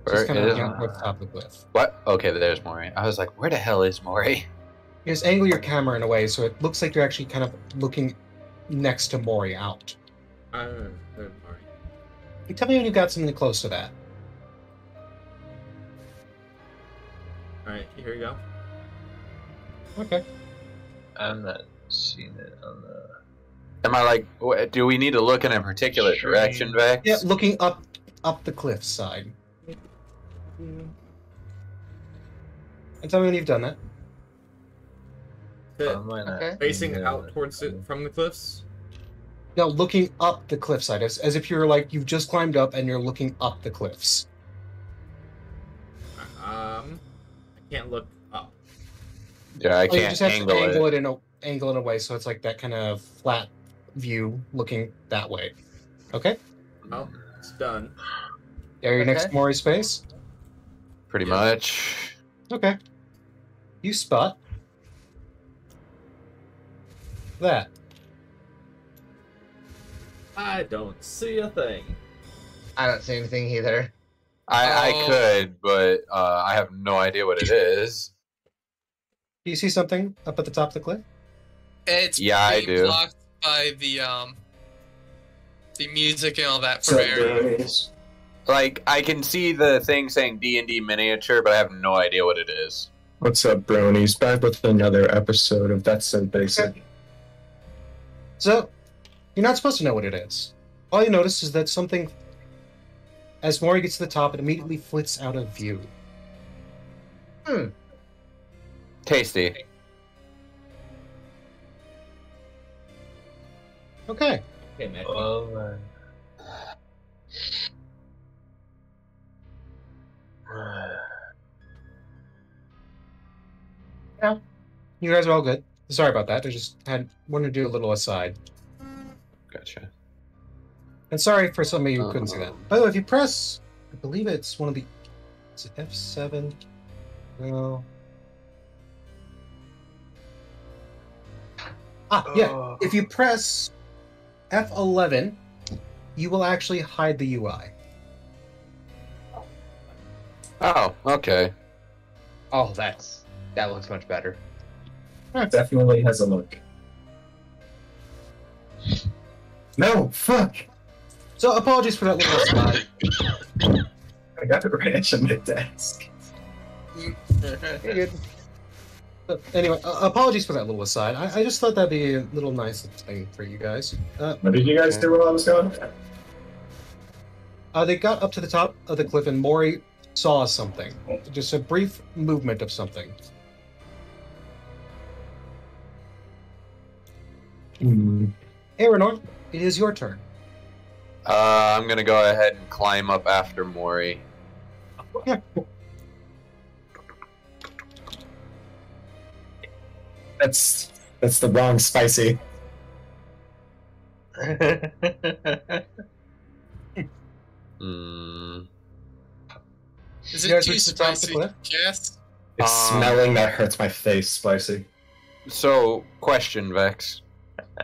Just kind of looking out towards the top of the cliff. What? Okay, there's Mori. I was like, where the hell is Mori? You just angle your camera in a way so it looks like you're actually kind of looking next to Mori out. Mori. You tell me when you got something close to that. Alright, here we go. Okay. I'm not seeing it on the. Am I like, do we need to look in a particular direction, Vex? Yeah, looking up the cliff side. And tell me when you've done that. Okay. Facing out towards it from the cliffs? No, looking up the cliffside, as if you're like you've just climbed up and you're looking up the cliffs. I can't look up. Yeah, I You can't just have angle to angle it. it in a way so it's like that kind of flat view looking that way. Okay? Oh, it's done. Are you next Okay. to Mori's space? Pretty much. Okay. You spot that. I don't see a thing. I don't see anything either. I Oh. could, but I have no idea what it is. Do you see something up at the top of the cliff? It's Yeah, I being do. blocked by the music and all that So, from Aaron. Like, I can see the thing saying D&D miniature, but I have no idea what it is. What's up, bronies? Back with another episode of That's So Basic. So, you're not supposed to know what it is. All you notice is that something, as Mori gets to the top, it immediately flits out of view. Tasty. Okay. Okay, man. Oh man. You guys are all good. Sorry about that. I just wanted to do a little aside. Gotcha. And sorry for some of you who couldn't see that. By the way, if you press, I believe it's one of the, is it F7? No. Yeah. If you press F11, you will actually hide the UI. Oh, okay. Oh, that looks much better. Definitely has a look. No, fuck! So apologies for that little aside. I got it right on the desk. You're good. Anyway, apologies for that little aside. I just thought that'd be a little nice thing for you guys. What did you guys do while I was gone? They got up to the top of the cliff and Mori saw something. Just a brief movement of something. Aeronor, it is your turn. I'm gonna go ahead and climb up after Mori. Yeah. That's the wrong spicy. Is You it guys too reach the top of the spicy? cliff? Yes. It's smelling that hurts my face, spicy. So, question, Vex.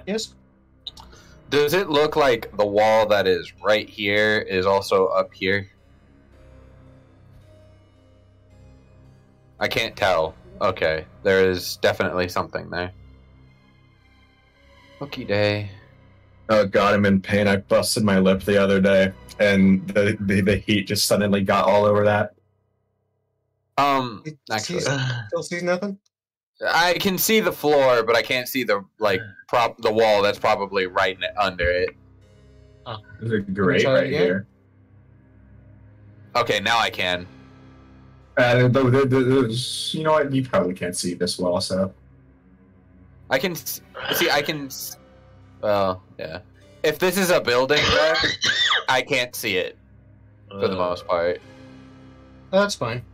Yes. Does it look like the wall that is right here is also up here? I can't tell. Okay, there is definitely something there. Okie day. Oh god, I'm in pain. I busted my lip the other day, and the heat just suddenly got all over that. Actually, Still sees nothing? I can see the floor, but I can't see the the wall that's probably right under it. There's a grate try that right again? here. Okay, now I can. You know what? You probably can't see this well, so. I can see. I can. Well, yeah. If this is a building, I can't see it for the most part. That's fine.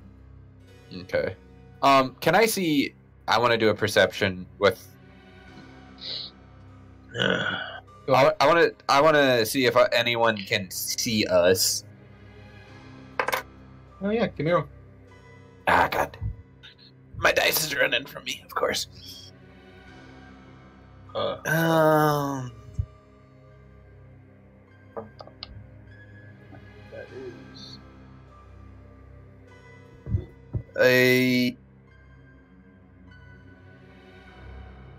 Okay. Can I see? I want to do a perception with. Go ahead. I want to see if anyone can see us. Oh yeah, give me a roll. Ah, God. My dice is running from me, of course. That is a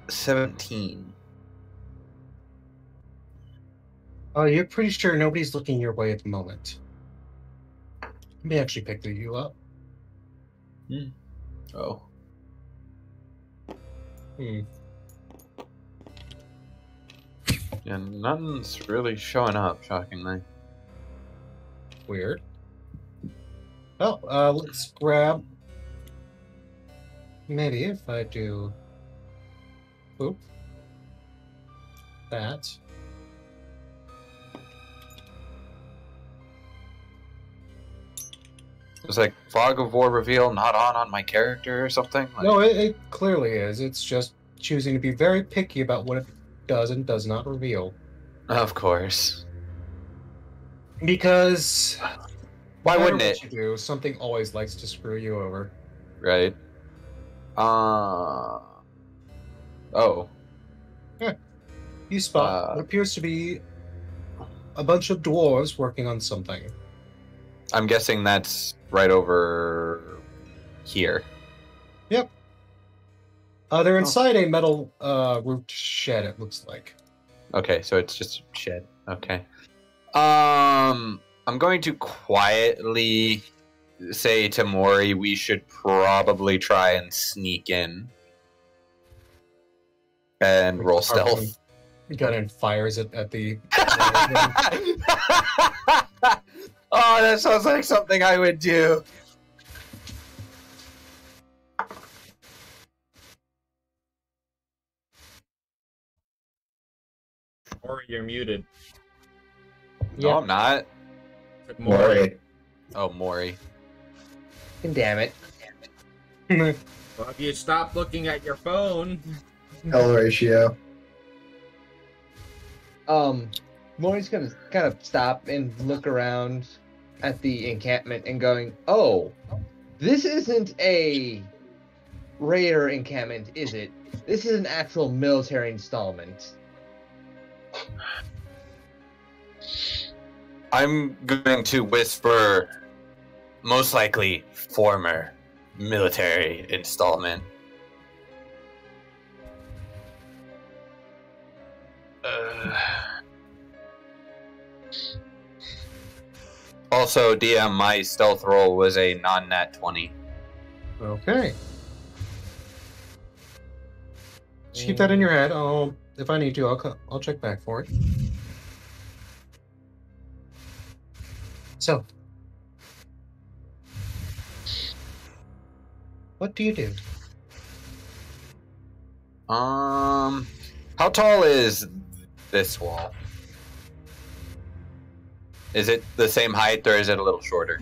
17. Oh, you're pretty sure nobody's looking your way at the moment. Let me actually pick you up. Oh. Yeah, nothing's really showing up, shockingly. Weird. Well, let's grab. Maybe if I do. Oop. That. It's like fog of war reveal not on my character or something. Like, No, it clearly is. It's just choosing to be very picky about what it does and does not reveal. of course. Because Why no matter wouldn't what it? you do, something always likes to screw you over. Right. Oh. You spot what appears to be a bunch of dwarves working on something. I'm guessing that's right over here. Yep. They're inside a metal roofed shed, it looks like. Okay, so it's just a shed. Okay. I'm going to quietly say to Mori we should probably try and sneak in and roll stealth. Gun and fires it at the. Oh, that sounds like something I would do. Or you're muted. No, I'm not. Mori. Oh, Mori. Damn it. Well, if you stop looking at your phone. L ratio. Maury's gonna kind of stop and look around at the encampment and going, "Oh, this isn't a raider encampment, is it? This is an actual military installment." I'm going to whisper, most likely former military installment. Also, DM, my stealth roll was a non-nat 20. Okay. Just keep that in your head. If I need to, I'll check back for it. So, what do you do? How tall is this wall? Is it the same height or is it a little shorter?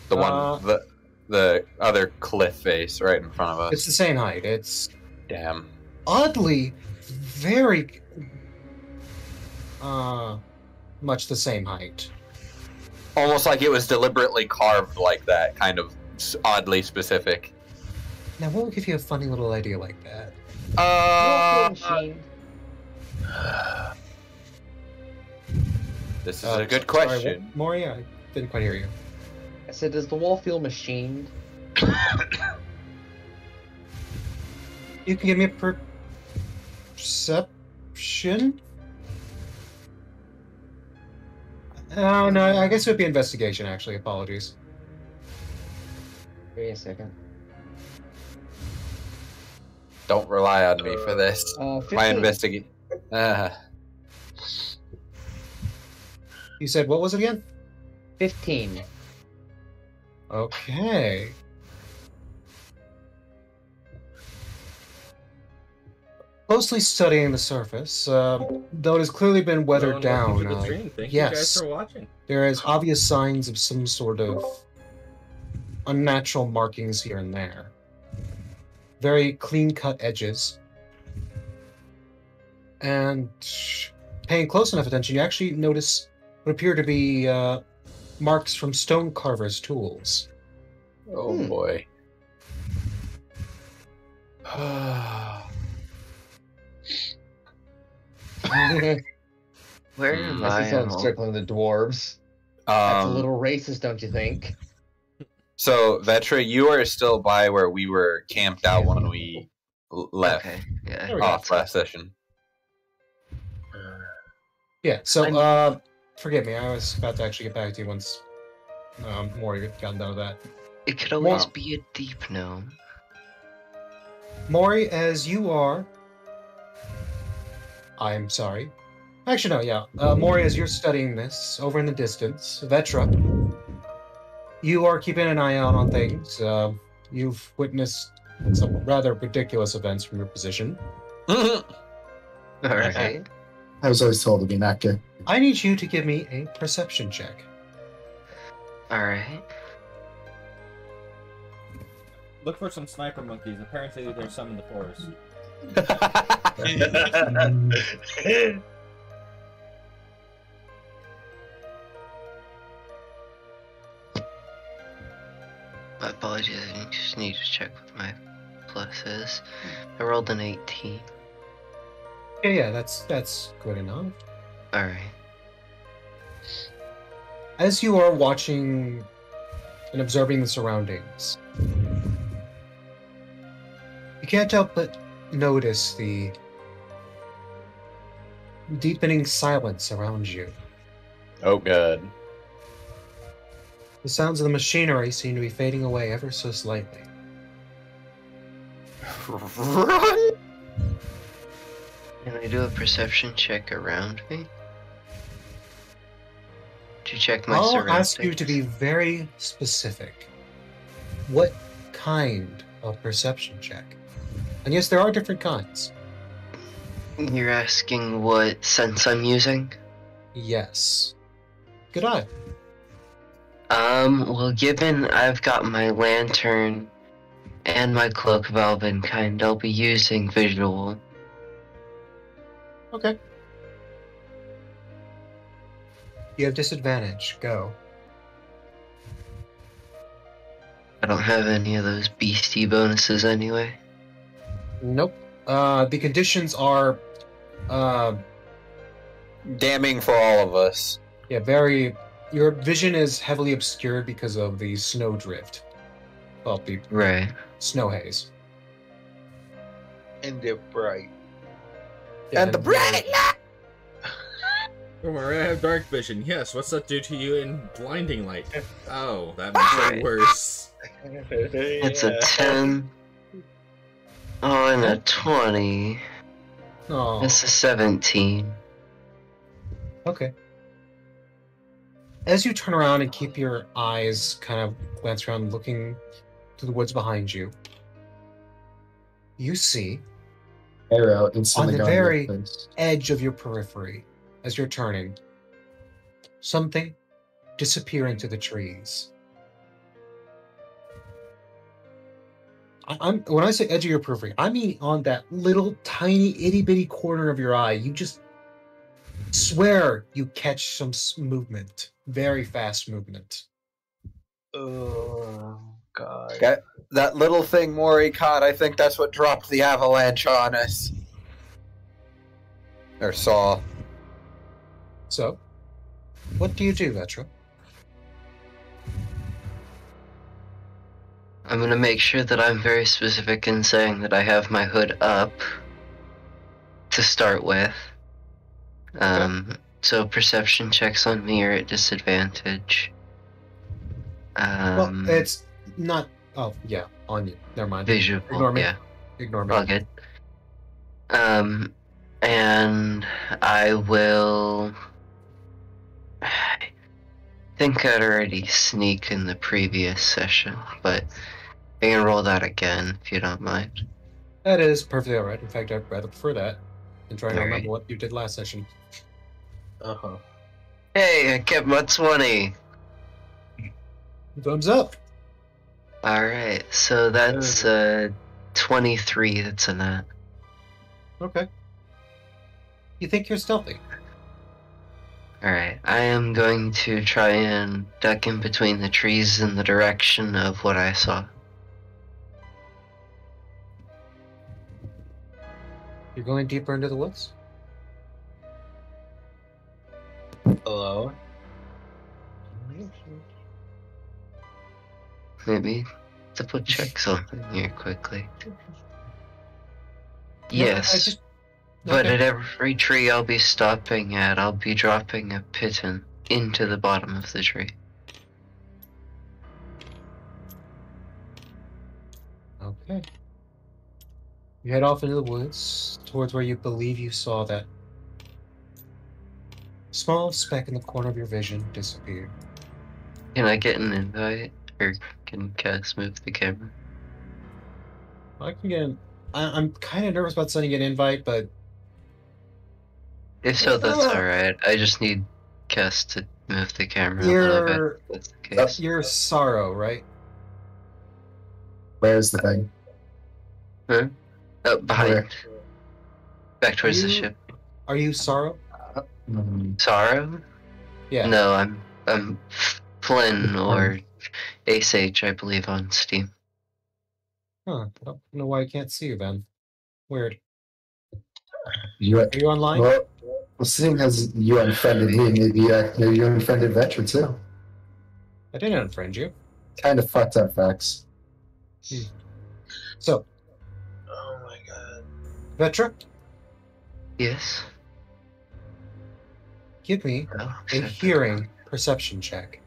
The one, the other cliff face right in front of us. It's the same height. It's Damn. oddly very much the same height. Almost like it was deliberately carved like that, kind of oddly specific. Now, what would give you a funny little idea like that? This is a good Sorry, question. what? Maury, I didn't quite hear you. I said, does the wall feel machined? You can give me a perception? Oh, no, I guess it would be investigation, actually. Apologies. Wait a second. Don't rely on me for this. 15. My investigate. You said, what was it again? 15. Okay. Closely studying the surface, though it has clearly been weathered down. Thank you guys for watching. There is obvious signs of some sort of unnatural markings here and there. Very clean-cut edges. And paying close enough attention, you actually notice what appear to be marks from stone carvers' tools. Oh boy. Where am I see I? someone circling the dwarves. That's a little racist, don't you think? So, Vetra, you are still by where we were camped out when we left Okay, yeah. off last session. Yeah, so, forgive me, I was about to actually get back to you once Maury got done with that. It could always be a deep gnome. Maury, as you are... I'm sorry. Actually, no, yeah. Maury, as you're studying this, over in the distance, Vetra, you are keeping an eye out on things. You've witnessed some rather ridiculous events from your position. Alright. I was always told to be an actor. I need you to give me a perception check. Alright. Look for some sniper monkeys. Apparently, there's some in the forest. My apologies, I just need to check what my plus is. I rolled an 18. Yeah, that's good enough. Alright. As you are watching and observing the surroundings, you can't help but notice the deepening silence around you. Oh, God. The sounds of the machinery seem to be fading away ever so slightly. Run! Can I do a perception check around me? To check my I'll surroundings? ask you to be very specific. What kind of perception check? And yes, there are different kinds. You're asking what sense I'm using? Yes. Good eye. Well, given I've got my lantern and my cloak of Elvenkind, I'll be using visual. Okay. You have disadvantage. Go. I don't have any of those beastie bonuses anyway. Nope. The conditions are, Damning for all of us. yeah, very... Your vision is heavily obscured because of the snowdrift. Well, the Right. snow haze. And they're bright. Yeah, And the bright light! Don't worry, I have dark vision. Yes, what's that do to you in blinding light? Oh, that makes it worse. It's a 10. Oh, and a 20. Oh, It's a 17. okay. As you turn around and keep your eyes kind of glance around, looking to the woods behind you, you see Arrow on instantly the got in very your face. edge of your periphery, as you're turning, something disappear into the trees. I'm when I say edge of your periphery, I mean on that little tiny itty bitty corner of your eye. You just swear you catch some movement, very fast movement. Oh god. That little thing Mori caught, I think that's what dropped the avalanche on us. Or saw. So, what do you do, Vetra? I'm gonna make sure that I'm very specific in saying that I have my hood up to start with. So perception checks on me are at disadvantage. Well, it's not. Oh, yeah, on you. Never mind. Visual, Ignore me. yeah. Ignore me. All good. And I will. I think I'd already sneak in the previous session, but I can roll that again if you don't mind. That is perfectly alright. In fact, I'd rather prefer that than trying to Alright. remember what you did last session. Uh-huh. Hey, I kept my 20. Thumbs up. Alright, so that's 23. That's a nat. Okay. You think you're stealthy? Alright, I am going to try and duck in between the trees in the direction of what I saw. You're going deeper into the woods? Hello? Maybe double check something here quickly. No, Yes, but okay. at every tree I'll be stopping at, I'll be dropping a piton into the bottom of the tree. Okay. You head off into the woods towards where you believe you saw that small speck in the corner of your vision disappear. Can I get an invite? Or can Cass move the camera? I can get an, I'm kind of nervous about sending an invite, but If so, that's alright. I just need Cass to move the camera a little bit. If that's the case. you're Sorrow, right? Where's the thing? Huh? Oh, behind. Where? Back towards the You- ship. Are you Sorrow? Sorrow? Yeah. No, I'm Flynn or Ace H, I believe, on Steam. Huh. I don't know why I can't see you, Ben. Weird. You, Are you online? well, seeing as you unfriended me, maybe you unfriended Vetra too. I didn't unfriend you. Kind of fucked up facts. So, Oh my god. Vetra, Yes? give me Oh, a shit. hearing perception check.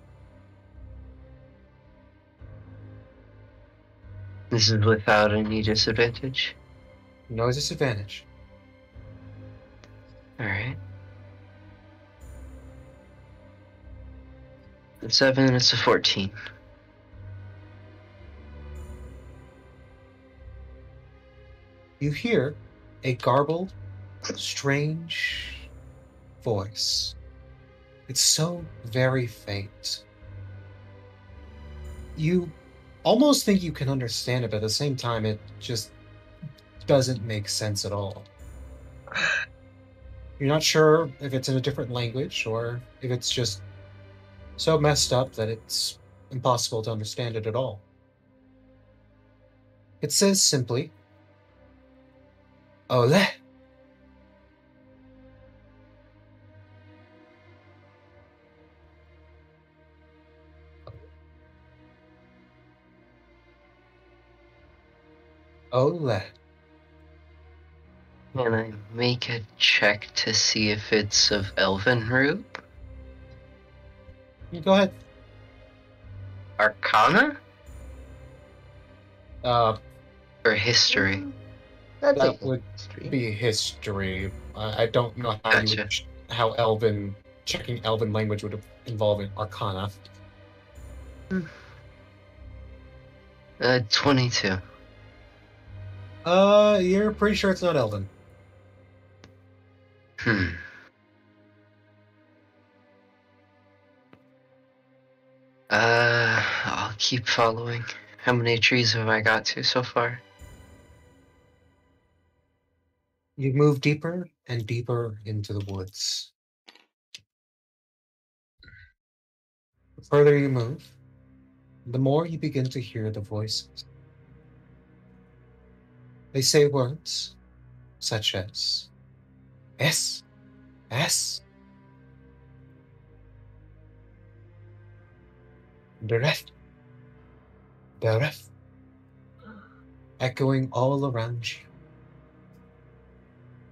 This is without any disadvantage? No disadvantage. Alright. A 7, it's a 14. You hear a garbled, strange voice. It's so very faint. You almost think you can understand it, but at the same time, it just doesn't make sense at all. You're not sure if it's in a different language or if it's just so messed up that it's impossible to understand it at all. It says simply, Ole. Ole. Can I make a check to see if it's of elven root? Go ahead. Arcana? Uh, Or history? That's that a would history. be history. I don't know how you Gotcha. would, how checking Elven language would involve an Arcana. 22. You're pretty sure it's not Elven. I'll keep following. How many trees have I got to so far? You move deeper and deeper into the woods. The further you move, the more you begin to hear the voices. They say words such as S, S, Deref, Deref, echoing all around you.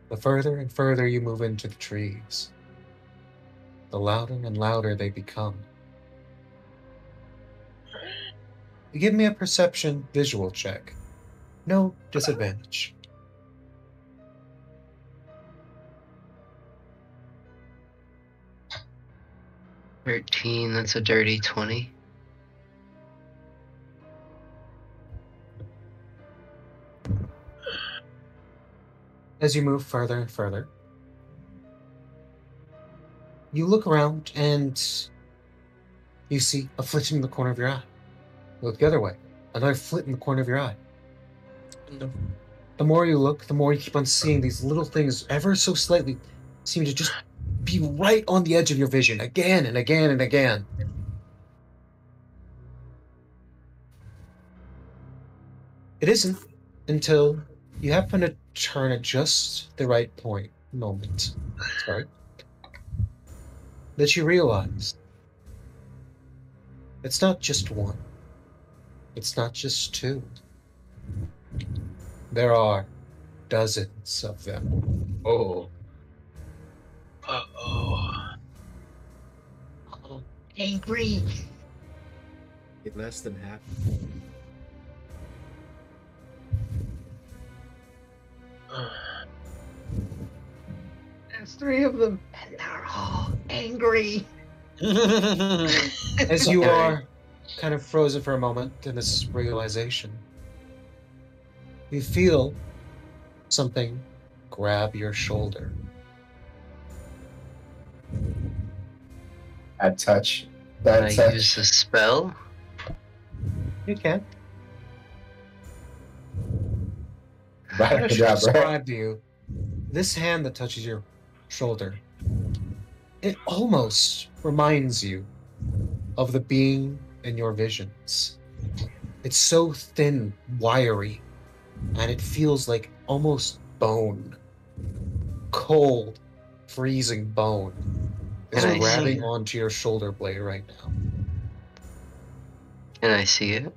The further and further you move into the trees, the louder and louder they become. You give me a perception visual check. No disadvantage. 13, that's a dirty 20. As you move further and further, you look around and you see a flit in the corner of your eye. You look the other way, another flit in the corner of your eye. No. The more you look, the more you keep on seeing these little things ever so slightly seem to just be right on the edge of your vision again and again and again. It isn't until you happen to turn at just the right moment, that you realize it's not just one. It's not just two. There are dozens of them. Oh. Uh-oh. Oh, angry. Less than half. There's 3 of them, and they're all angry. As you are kind of frozen for a moment in this realization, you feel something grab your shoulder. Bad touch. Can Bad I touch. use a spell? You can. Right, I good should job, right? describe to you this hand that touches your shoulder. It almost reminds you of the being in your visions. It's so thin, wiry, and it feels like almost bone. Cold, freezing bone is Can I grabbing see? onto your shoulder blade right now. Can I see it?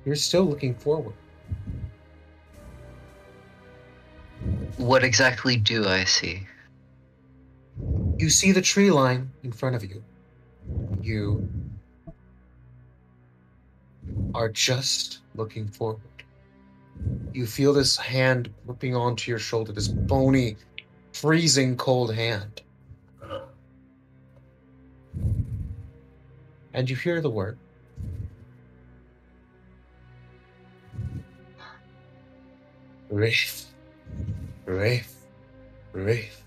You're still looking forward. What exactly do I see? You see the tree line in front of you. You are just looking forward. You feel this hand gripping onto your shoulder, this bony, freezing cold hand. And you hear the word. Wraith, Wraith, Wraith,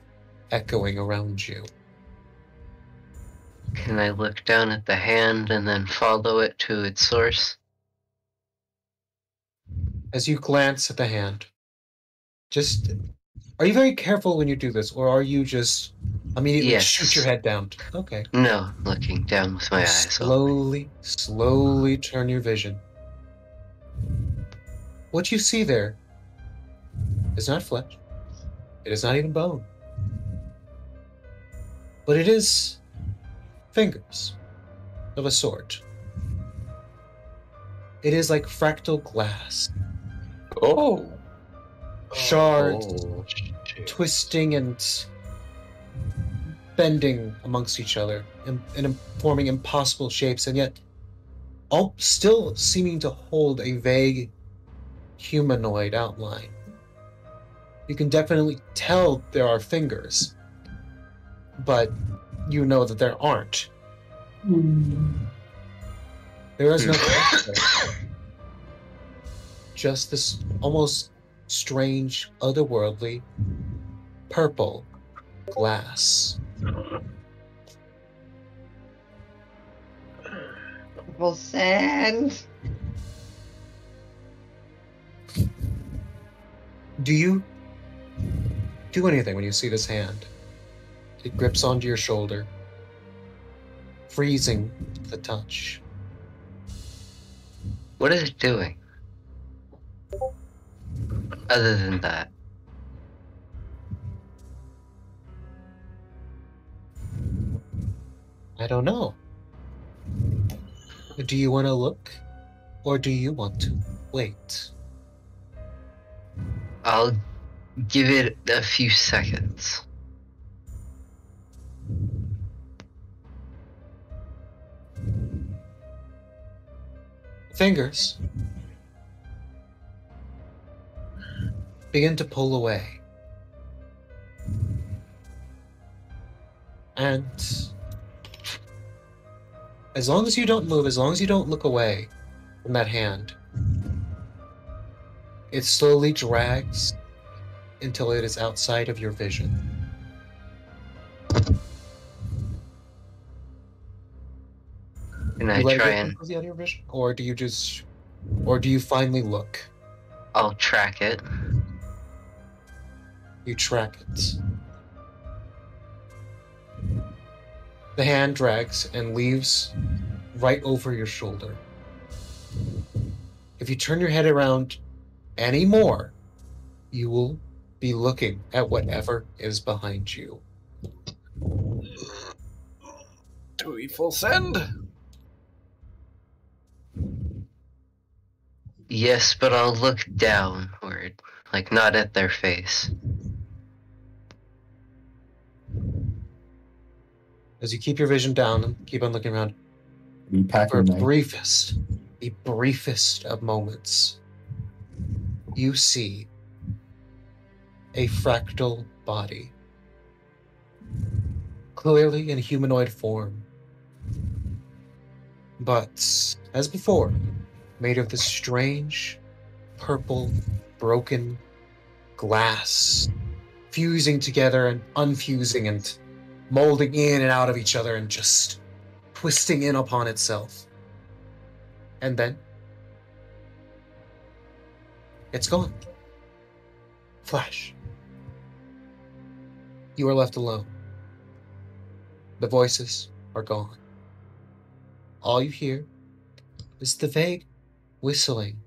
echoing around you. Can I look down at the hand and then follow it to its source? As you glance at the hand, are you very careful when you do this, or are you just immediately Yes. shoot your head down? Okay. No, looking down with my eyes open. Slowly turn your vision. What you see there is not flesh. It is not even bone. But it is fingers of a sort. It is like fractal glass. Oh. shards Oh, shit. twisting and bending amongst each other and forming impossible shapes, and yet all still seeming to hold a vague humanoid outline. You can definitely tell there are fingers, but you know that there aren't. There is no just this almost strange, otherworldly purple glass. Purple sand. Do you do anything when you see this hand? It grips onto your shoulder, freezing the touch. What is it doing? Other than that. I don't know. Do you want to look, or do you want to wait? I'll give it a few seconds. Fingers begin to pull away. And as long as you don't move, as long as you don't look away from that hand, it slowly drags until it is outside of your vision. And I You let it try get and completely out of your vision, or do you finally look? I'll track it. You track it. The hand drags and leaves right over your shoulder. If you turn your head around any more, you will be looking at whatever is behind you. Do we full send? Yes, but I'll look downward, like not at their face. As you keep your vision down and keep on looking around, We pack for a the knife. briefest of moments, you see a fractal body, clearly in humanoid form, but as before, made of this strange, purple, broken glass, fusing together and unfusing and molding in and out of each other and just twisting in upon itself. And then it's gone. Flash. You are left alone. The voices are gone. All you hear is the vague whistling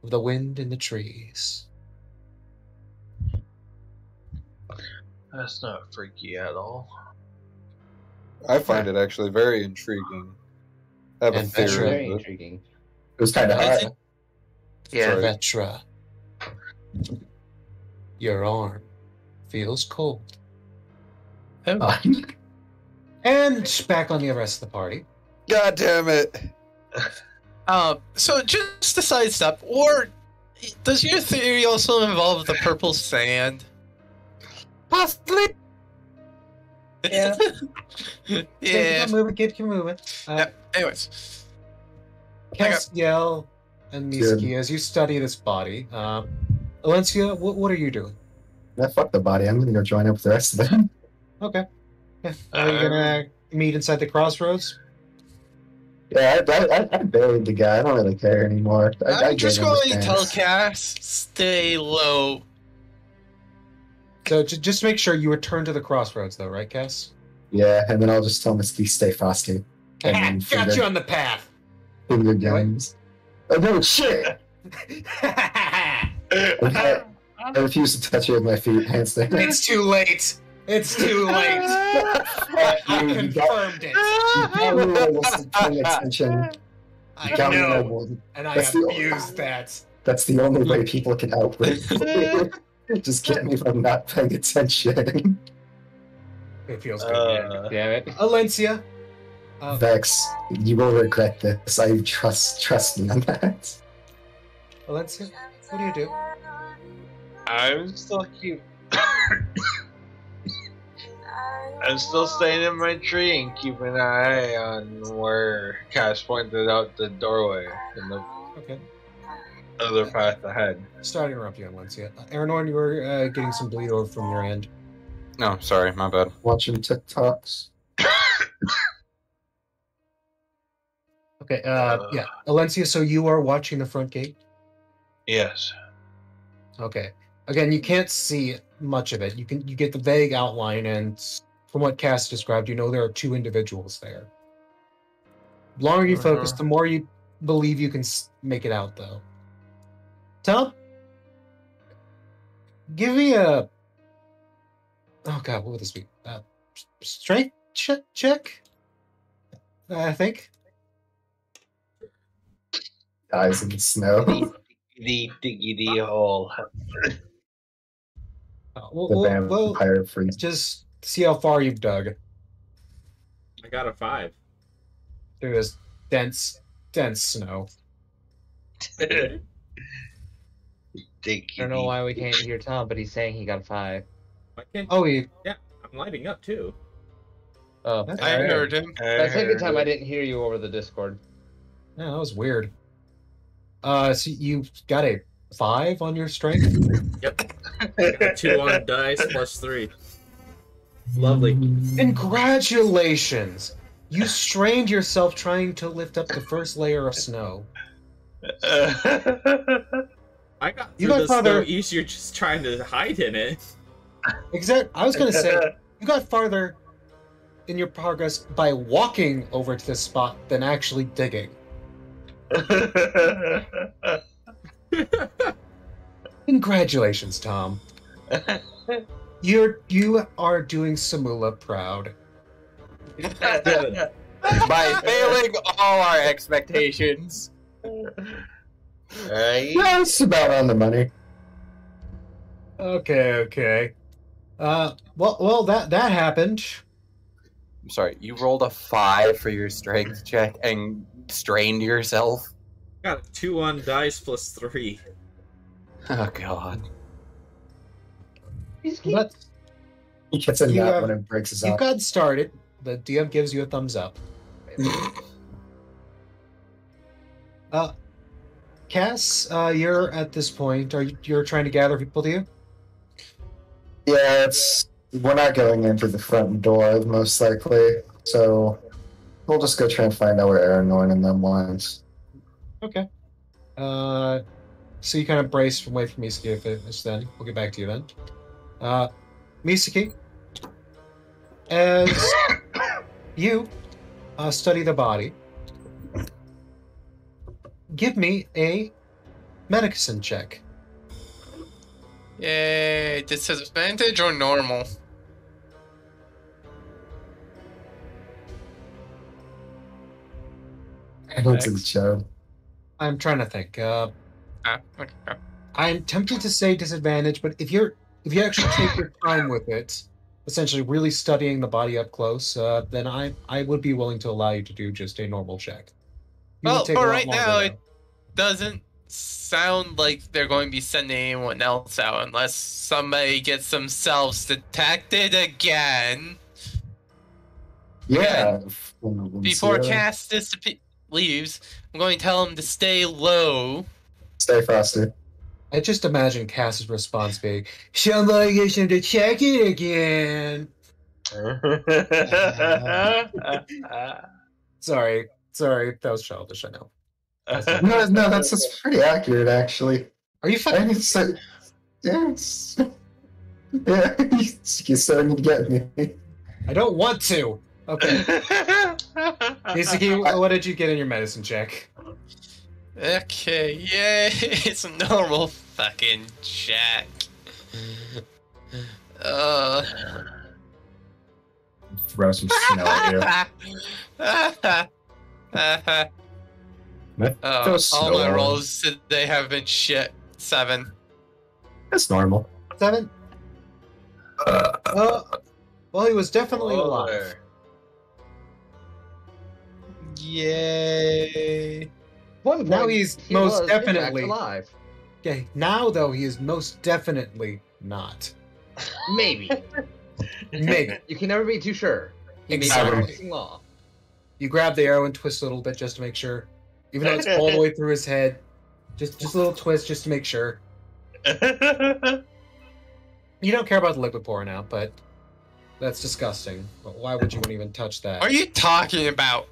of the wind in the trees. That's not freaky at all. I find it actually very intriguing. I have a And theory. Very of it. intriguing. It was kind of I hot. think- Yeah. Sorry. Vetra, your arm feels cold. Oh. And back on the rest of the party. God damn it! So just a sidestep, or does your theory also involve the purple sand? Possibly. Yeah. Yeah. Keep moving, keep moving. Anyways, Castiel and Misaki, as you study this body, Alencia, what are you doing? Yeah, fuck the body. I'm gonna go join up with the rest of them. Okay. Yeah. Are you gonna meet inside the crossroads? Yeah, I buried the guy. I don't really care anymore. I I'm just gave him going his to chance. telecast, stay low. So just make sure you return to the crossroads, though, right, Cass? Yeah, and then I'll just tell him to stay frosty. And then Got you on the path. finger games. Oh no, shit! I refuse to touch it with my feet, handstand. It's too late. It's too late. I confirmed it. I wasn't paying attention. I Got me know, one. and I That's the- abused that. That's the only way people can outwit. Just get me from not paying attention. It feels good. Damn it. Alencia. Vex, you will regret this. I trust me on that. Alencia, what do you do? I'm still keep. I'm still staying in my tree and keeping an eye on where Cass pointed out the doorway and the Okay. other path ahead. Sorry to interrupt you, Alencia. Aranorn, you were getting some bleed over from your end. No, sorry, my bad. Watching TikToks. Okay, yeah. Alencia, so you are watching the front gate? Yes. Okay. Again, you can't see much of it. You get the vague outline, and from what Cass described, you know there are two individuals there. The longer you focus, the more you believe you can make it out, though. Tom? Give me a... Oh god, what would this be? Strength check? I think. Eyes in the snow. Diggity hole. The vampire freeze. Just see how far you've dug I got a 5. through this dense snow. I don't know why we can't hear Tom, but he's saying he got a 5. Why can't Oh, yeah, I'm lighting up too. Oh, That's I heard him. that's the second time I didn't hear you over the Discord. yeah, that was weird. So you got a 5 on your strength? Yep. I got 2 on dice plus 3. Lovely. Congratulations! You strained yourself trying to lift up the first layer of snow. I got You through got the snow farther- easier just trying to hide in it. I was gonna say, you got farther in your progress by walking over to this spot than actually digging. Congratulations, Tom. You are doing Samula proud. By failing all our expectations. Right? Yeah, it's about on the money. Okay. Well, that happened. I'm sorry, you rolled a 5 for your strength check and strained yourself? Got a 2 on dice plus 3. Oh god. But He gets a You nut have- when it breaks his you've arm. gotten started. The DM gives you a thumbs up. Cass, you're at this point. You're trying to gather people to you? Yeah, we're not going into the front door, most likely. So we'll just go try and find out where Aranorn and them went. Okay. So you kind of brace from wait for Misaki to finish then. We'll get back to you then. Misaki, as you study the body, give me a medicine check. Yay, disadvantage or normal? It's a show. I'm trying to think. Okay. I'm tempted to say disadvantage, but if you actually take your time with it, essentially really studying the body up close, then I would be willing to allow you to do just a normal check. You would Well, take a for lot right longer, now, though. it doesn't sound like they're going to be sending anyone else out unless somebody gets themselves detected again. Yeah. Before Cass leaves, I'm going to tell him to stay low. Stay faster. I just imagine Cass's response being, "Somebody gets him to check it again." Sorry, that was childish. I know. No, that's pretty accurate, actually. Are you I fucking? think it's yes. Yeah, you're starting to get me. I don't want to. Okay, Misaki, what did you get in your medicine check? Okay, yay, it's a normal fucking check. Throw some snow at you. All snow my on. rolls today have been shit. 7. That's normal. 7? Well, he was definitely Whoa alive. there. Yay! One Now point, he's he most was, in fact, definitely- alive. Okay, now though he is most definitely not. Maybe. Maybe. You can never be too sure. He may be Exactly. practicing law. You grab the arrow and twist a little bit just to make sure. Even though it's all the way through his head. Just a little twist just to make sure. You don't care about the liquid pour now, but that's disgusting. But why would you even touch that? What are you talking about?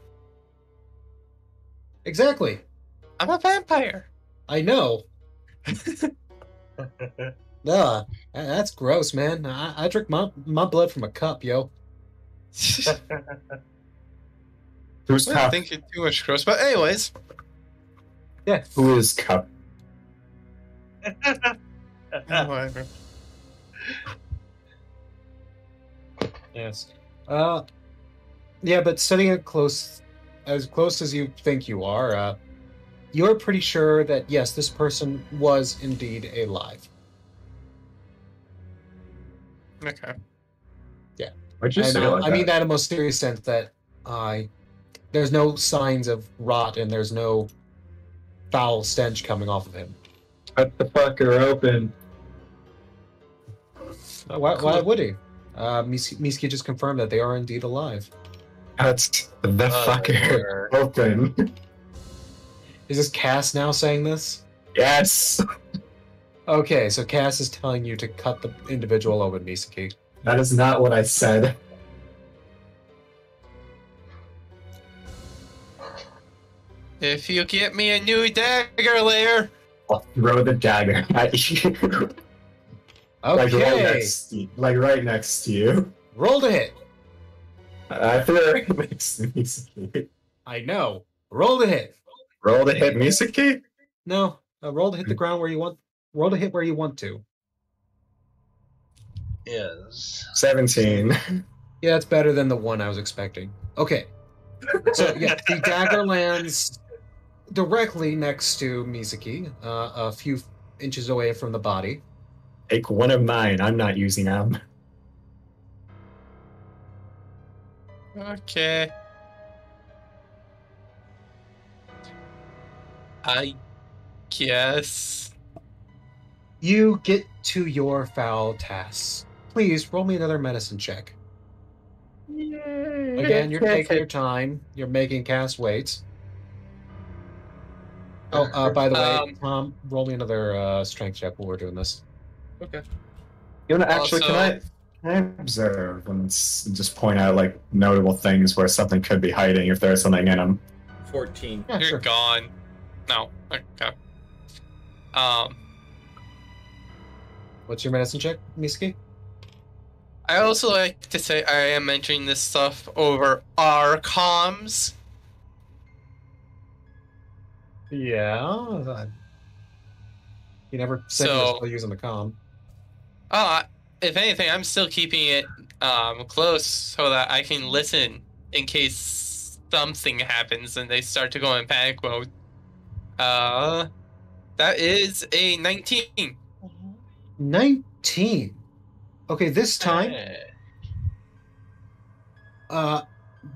Exactly. I'm a vampire. I know. That's gross, man. I drink my blood from a cup, yo. Who's I Cup? think you're too much gross. But anyways, Who is Cup? whatever. Yes. Yeah, but sitting it close as you think you are, you're pretty sure that yes, this person was indeed alive. Okay. Why'd you And, say it like I mean that? that in the most serious sense that there's no signs of rot and there's no foul stench coming off of him. Cut the fucker open. Why would he? Miski just confirmed that they are indeed alive. Cut the fucker open. Is this Cass now saying this? Yes. Okay, so Cass is telling you to cut the individual open, Misaki. That is not what I said. If you get me a new dagger layer, I'll throw the dagger at you. Okay, Like right next to you. roll to hit. I threw it right next to Misaki. I know. Roll to hit. Roll to hit Misaki? No, roll to hit the ground where you want. Roll to hit where you want to. Yes. 17. Yeah, that's better than the one I was expecting. Okay, so yeah, the dagger lands directly next to Misaki, a few inches away from the body. Take one of mine. I'm not using them. okay. I guess. You get to your foul tasks. Please roll me another medicine check. Again, you're taking your time. You're making Cass wait. Oh, by the way, Tom, roll me another strength check while we're doing this. Okay. You wanna actually Also- can I observe and just point out like notable things where something could be hiding if there's something in them? 14. Yeah, You're sure. gone. No. Okay. What's your medicine check, Misaki? I also like to say I am entering this stuff over our comms. Yeah. You never said you were So- still using the comm. If anything, I'm still keeping it close so that I can listen in case something happens and they start to go in panic mode. That is a 19. 19. Okay, this time,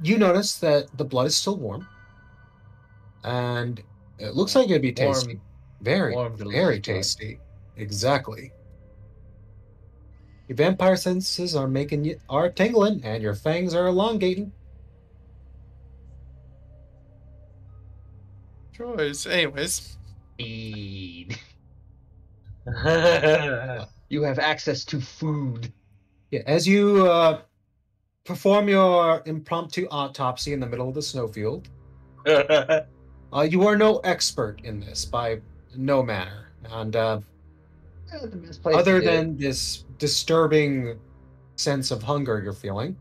you notice that the blood is still warm. And it looks like it'd be Warm. tasty. Very, Warm, delicious very blood. tasty. Exactly. Your vampire senses are tingling, and your fangs are elongating. Choice. Anyways. Feed. You have access to food. Yeah, as you perform your impromptu autopsy in the middle of the snowfield, you are no expert in this by no manner. And The best place other to do it. than this disturbing sense of hunger you're feeling,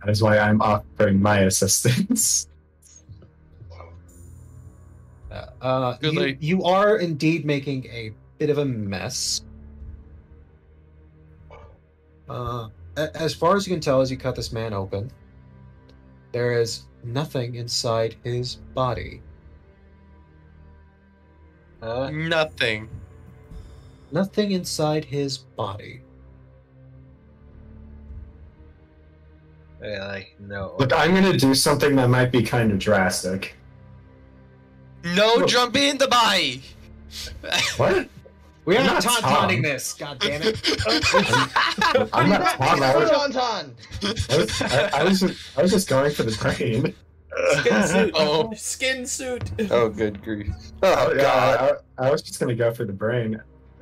That is why I'm offering my assistance. Good luck. you are indeed making a bit of a mess. As far as you can tell, as you cut this man open, there is nothing inside his body. Huh? Nothing. Nothing inside his body. Like, no. Look, I'm gonna do something that might be kind of drastic. No jumping in the body. What? We I'm are not taunting Tom. this. God damn it! I'm not Tom. Tauntaun! I was just going for the brain. Skin suit. Oh. Skin suit. Oh, good grief. Oh, Yeah, God. I was just gonna go for the brain.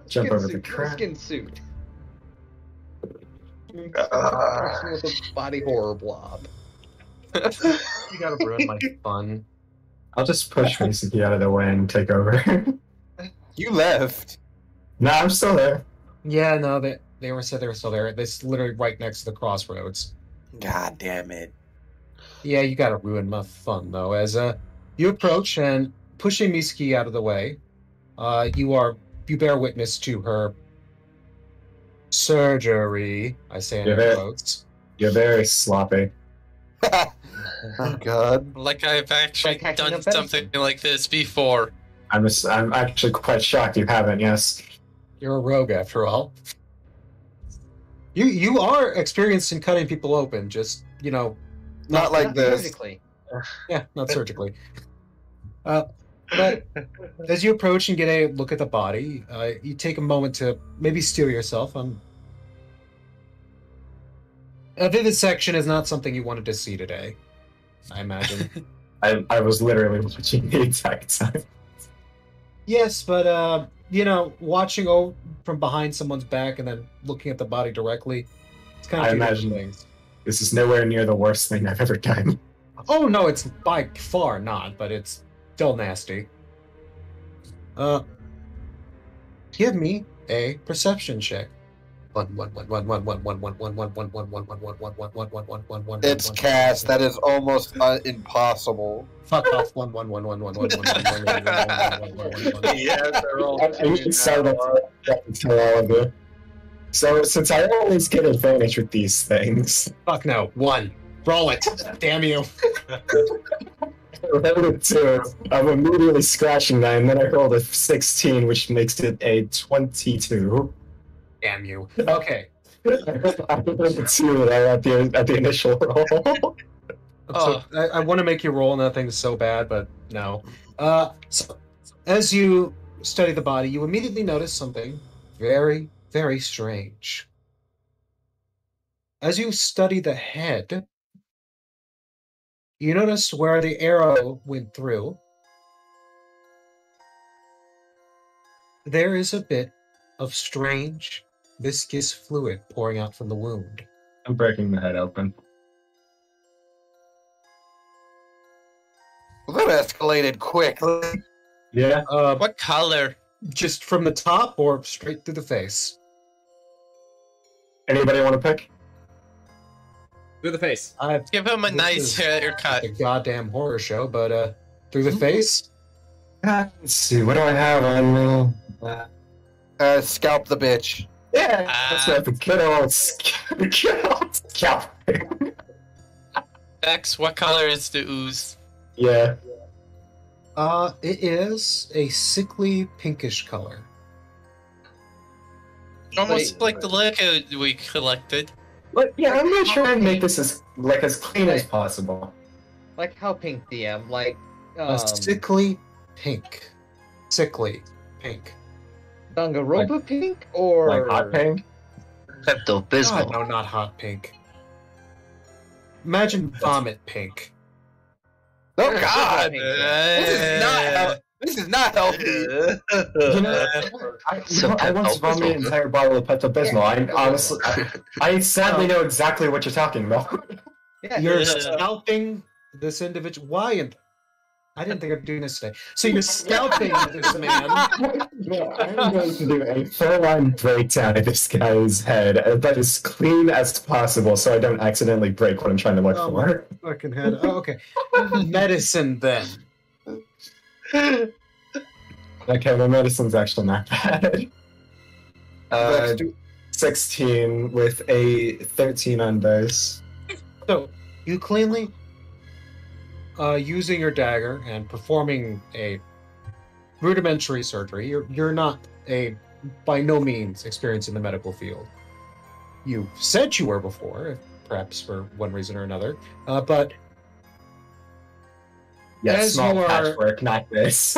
Jump over the crap. Skin suit. Uh, Person with a body horror blob. You gotta ruin my fun. I'll just push Misaki out of the way and take over. You left. No, I'm still there. Yeah, no, they were said they were still there. This literally right next to the crossroads. God damn it. Yeah, you gotta ruin my fun though. As you approach and pushing Misaki out of the way, you bear witness to her surgery. I say in Yeah, air that- quotes. You're very sloppy. Oh, God. Like I've actually Like hacking done a pencil. something like this before. I'm actually quite shocked you haven't. Yes. You're a rogue after all. You are experienced in cutting people open, just not Not this. Surgically. Yeah, not surgically. But as you approach and get a look at the body, you take a moment to maybe steel yourself. A vivisection is not something you wanted to see today, I imagine. I was literally watching the exact time. Yes, but watching from behind someone's back and then looking at the body directly, it's kind of I two different imagine- things. This is nowhere near the worst thing I've ever done. Oh no, it's by far not, but it's still nasty. Give me a perception check. It's cast. That is almost impossible. Fuck off. yes, I rolled I two can start now. off tell all of you. So since I always get advantage with these things, Fuck no. 1. Roll it. Damn you. I rolled a 2. I'm immediately scratching that, and then I rolled a 16, which makes it a 22. Damn you. Okay. I rolled a 2 at the initial roll. So I want to make you roll nothing so bad, but no. So as you study the body, you immediately notice something very, very strange. As you study the head, you notice where the arrow went through. There is a bit of strange, viscous fluid pouring out from the wound. I'm breaking the head open. Well, that escalated quickly. Yeah. What color? Just from the top or straight through the face? Anybody want to pick? Through the face. I've Give him a This nice is haircut. a goddamn horror show, but through the face? Let's see. What do I have on me? Scalp the bitch. Yeah. That's right. The good old scalp. X, what color is the ooze? Yeah. It is a sickly pinkish color. Almost like the liquid we collected. But yeah, I'm gonna try and make this as clean as possible. Like how pink DM? Like A sickly pink. Sickly pink. Danganronpa pink or Like hot pink. Pepto God, Bismol. no, not hot pink. Imagine vomit pink. Oh, God. Pink. This is not healthy. You know, So I once Pepto-Bismol. vomited an entire bottle of Pepto Bismol. I honestly, I sadly know exactly what you're talking about. Yeah, You're Yeah. scalping this individual. Why? And I didn't think I'd be doing this today. So you're scalping this man. Yeah, I'm going to do a full-on breakdown of this guy's head, but as clean as possible, so I don't accidentally break what I'm trying to look Oh, for. Fucking head. Oh, okay. Medicine then. Okay, my medicine's actually not bad. Let's do- 16 with a 13 on dice. So you cleanly, using your dagger and performing a rudimentary surgery. You're not by no means experienced in the medical field. You said you were before. perhaps for one reason or another. But Yeah, As small you are- patchwork, not this.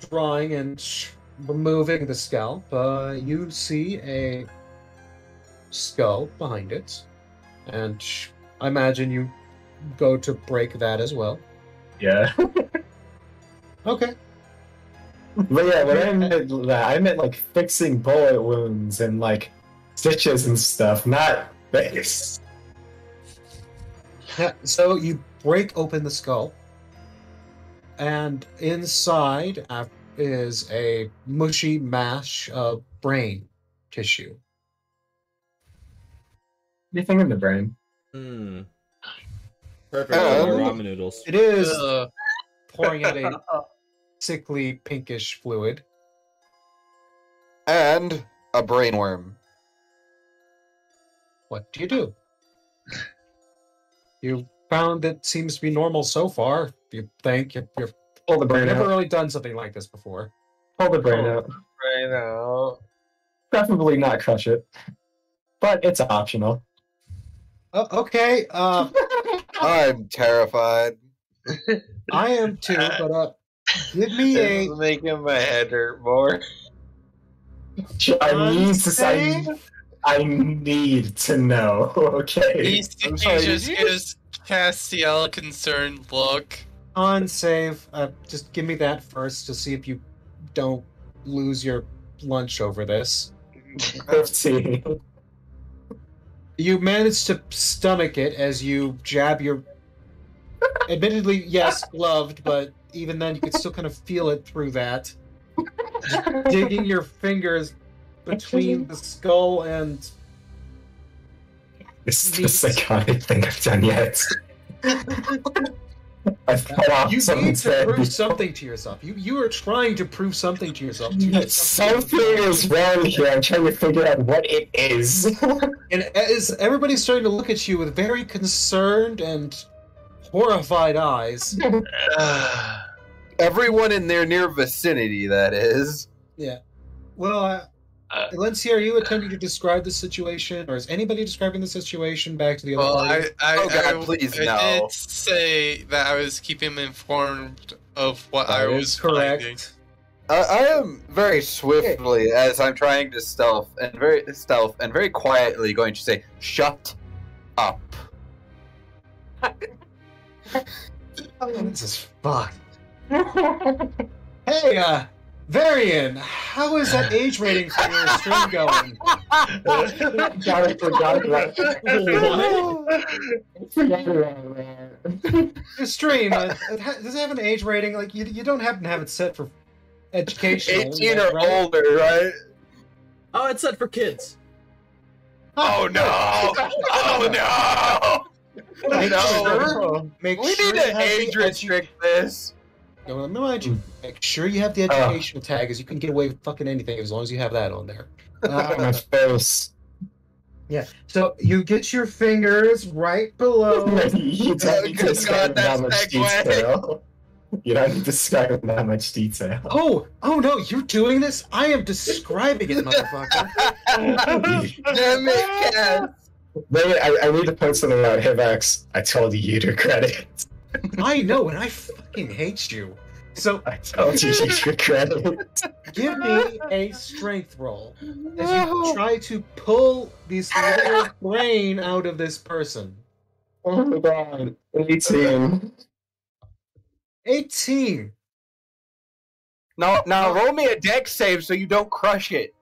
drawing and removing the scalp, you see a skull behind it, and I imagine you go to break that as well. Yeah. Okay. But yeah, when I meant that, I meant like fixing bullet wounds and like stitches and stuff, not this. Yeah, so you break open the skull, and inside is a mushy mash of brain tissue. Anything in the brain? Hmm. Perfect for my ramen noodles. It is Ugh. pouring out a sickly pinkish fluid. And a brainworm. What do you do? You found it seems to be normal so far. You think you've Pull the brain never out. really done something like this before. Pull the brain Oh. out. Right now. Preferably not crush it. But it's optional. Okay, I'm terrified. I am too, but give me This a is making my head hurt more. I need to know, okay? He just gives Castiel a concerned look. on save. Just give me that first to see if you don't lose your lunch over this. 15. You manage to stomach it as you jab your. Admittedly, yes, gloved, but even then, you can still kind of feel it through that. Digging your fingers between the skull and. This is the most psychotic thing I've done yet. I fell off You need someone's to head. prove something to yourself. You are trying to prove something to yourself. To get Something is wrong here. I'm trying to figure out what it is. And as everybody's starting to look at you with very concerned and horrified eyes. Everyone in their near vicinity, that is. Yeah. Well, Valencia, are you attempting to describe the situation, or is anybody describing the situation back to the other Well, party? Oh, God, please, I no. did say that I was keeping him informed of what I That was is correct. finding. I am very swiftly, as I'm trying to stealth and very quietly going to say, "Shut up." This is fucked. Hey, Varian, how is that age rating for your stream going? Your stream, does it have an age rating? Like, you don't happen to have it set for educational, 18 or right? older, right? Oh, it's set for kids. Oh no! Oh no! Make No. sure, make We sure need you to have the age restrict this. No, let me remind you. Make sure you have the educational tag, as you can get away with fucking anything as long as you have that on there. My face. Yeah. So you get your fingers right below. You don't need to Good describe God, that's that much segue. detail. You don't need to describe that much detail. Oh no! You're doing this. I am describing it, motherfucker. Damn it, Cass. Wait, I need to point something out. Hey, Vex, I told you to credit. I know, and I fucking hate you. So I told you to credit. give me a strength roll as you try to pull this little brain out of this person. Oh my god. 18. 18. Now roll me a dex save so you don't crush it.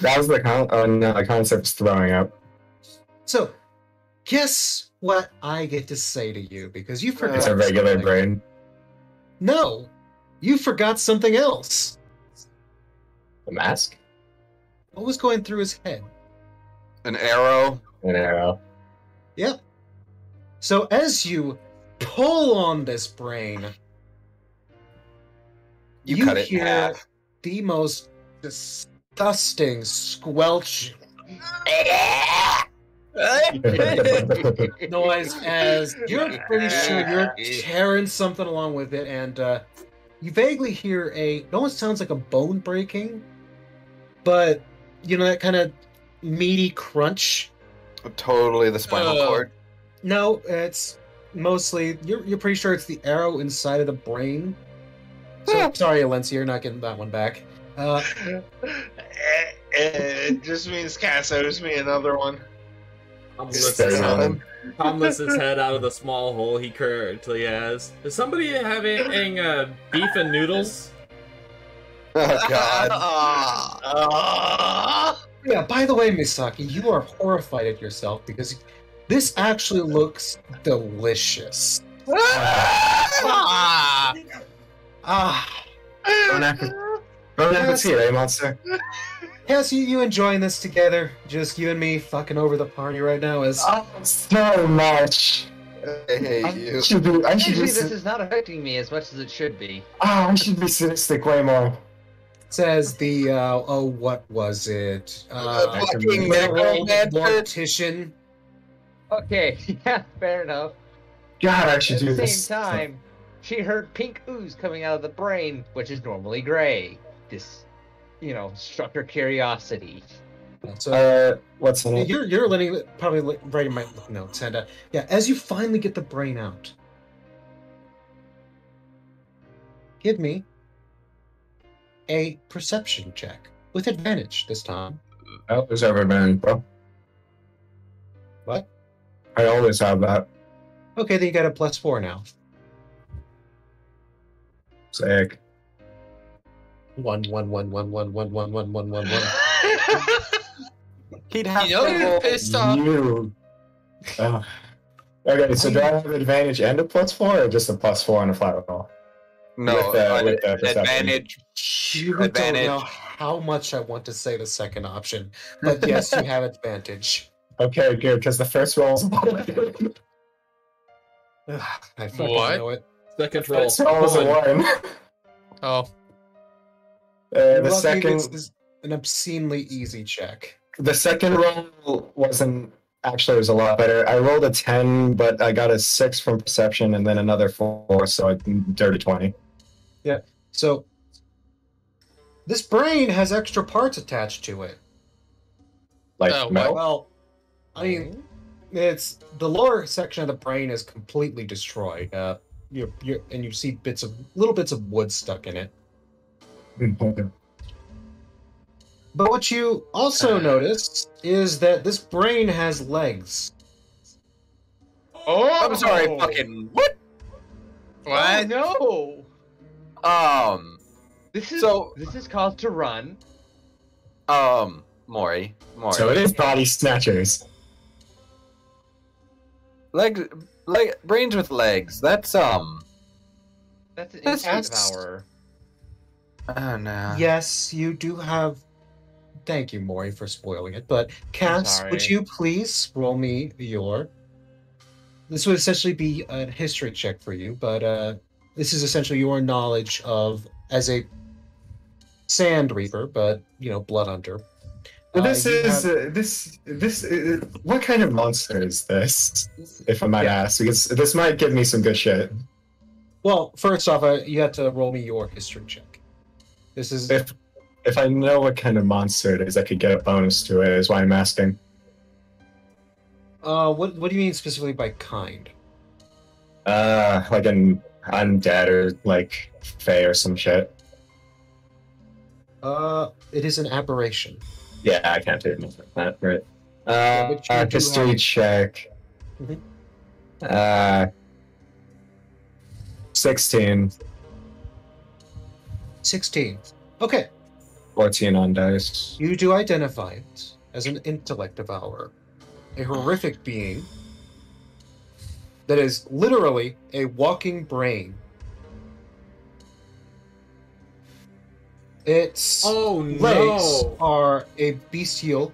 That was the the concept's throwing up. So, guess what I get to say to you because you forgot. It's a regular something. brain. No, you forgot something else. A mask? What was going through his head? An arrow. An arrow. Yep. So as you pull on this brain, You cut it in hear half. the most disgusting squelch noise as you're pretty sure you're tearing something along with it, and you vaguely hear it almost sounds like a bone breaking, but you know that kind of meaty crunch Totally the spinal cord. No, it's mostly you're pretty sure it's the arrow inside of the brain. So sorry, Alencia, you're not getting that one back. It just means Cass owes me another one. Tom lifts his head out of the small hole he currently has. Is somebody having beef and noodles? Oh God. Yeah, by the way, Misaki, you are horrified at yourself because this actually looks delicious. Bon appetit, eh, monster? Yes, you enjoying this together? Just you and me fucking over the party right now is. Oh, so much. I hate I you. should be. I should Actually, be. this is not affecting me as much as it should be. I should be sadistic way more. Says the what was it? Fucking mortician. Okay, yeah, fair enough. God, I should At do the this. same time, she heard pink ooze coming out of the brain, which is normally gray. This, struck her curiosity. So What's in it? you're letting probably writing my notes and yeah, as you finally get the brain out, give me a perception check with advantage this time. I always have advantage, bro. What? I always have that. Okay, then you got a +4 now. Sick. 1 1 1 1 1 1 1 1 1 1 1. He'd have you're to pissed off. You. Okay, so do I have advantage and a +4, or just a +4 on a flat roll? No, with the perception. advantage. You don't Advantage. know how much I want to say the second option, but yes, you have advantage. Okay, good, because the first roll's Ugh, I fucking What? know it. Second roll. first roll was a 1. Oh, You're The lucky second, this is an obscenely easy check. the second roll wasn't actually. It was a lot better. I rolled a 10, but I got a 6 from perception, and then another 4, so I dirty 20. So, this brain has extra parts attached to it. Like Oh, metal. Well, I mean, it's the lower section of the brain is completely destroyed. And you see little bits of wood stuck in it. But what you also notice is that this brain has legs. Oh, I'm sorry, fucking what? Oh, no! This is called to run. Mori. So it is body snatchers. Brains with legs. That's That's an That's- instinct devourer. Oh no. Yes, you do have. Thank you, Maury, for spoiling it. But Cass, would sorry. you please roll me your? This would essentially be a history check for you, but this is essentially your knowledge of as a Sand Reaper, but blood hunter. This you is have- this. What kind of monster is this? If I might ask, because this might give me some good shit. Well, first off, you have to roll me your history check. This is If I know what kind of monster it is, I could get a bonus to it. Is why I'm asking. what do you mean specifically by kind? Like an undead or like fae or some shit. It is an aberration. Yeah, I can't do anything like that. Right. but you do History have- check. Mhm. 16, 16. Okay. 14 on dice. You do identify it as an intellect devourer, a horrific being that is literally a walking brain. Its Oh legs no! are a bestial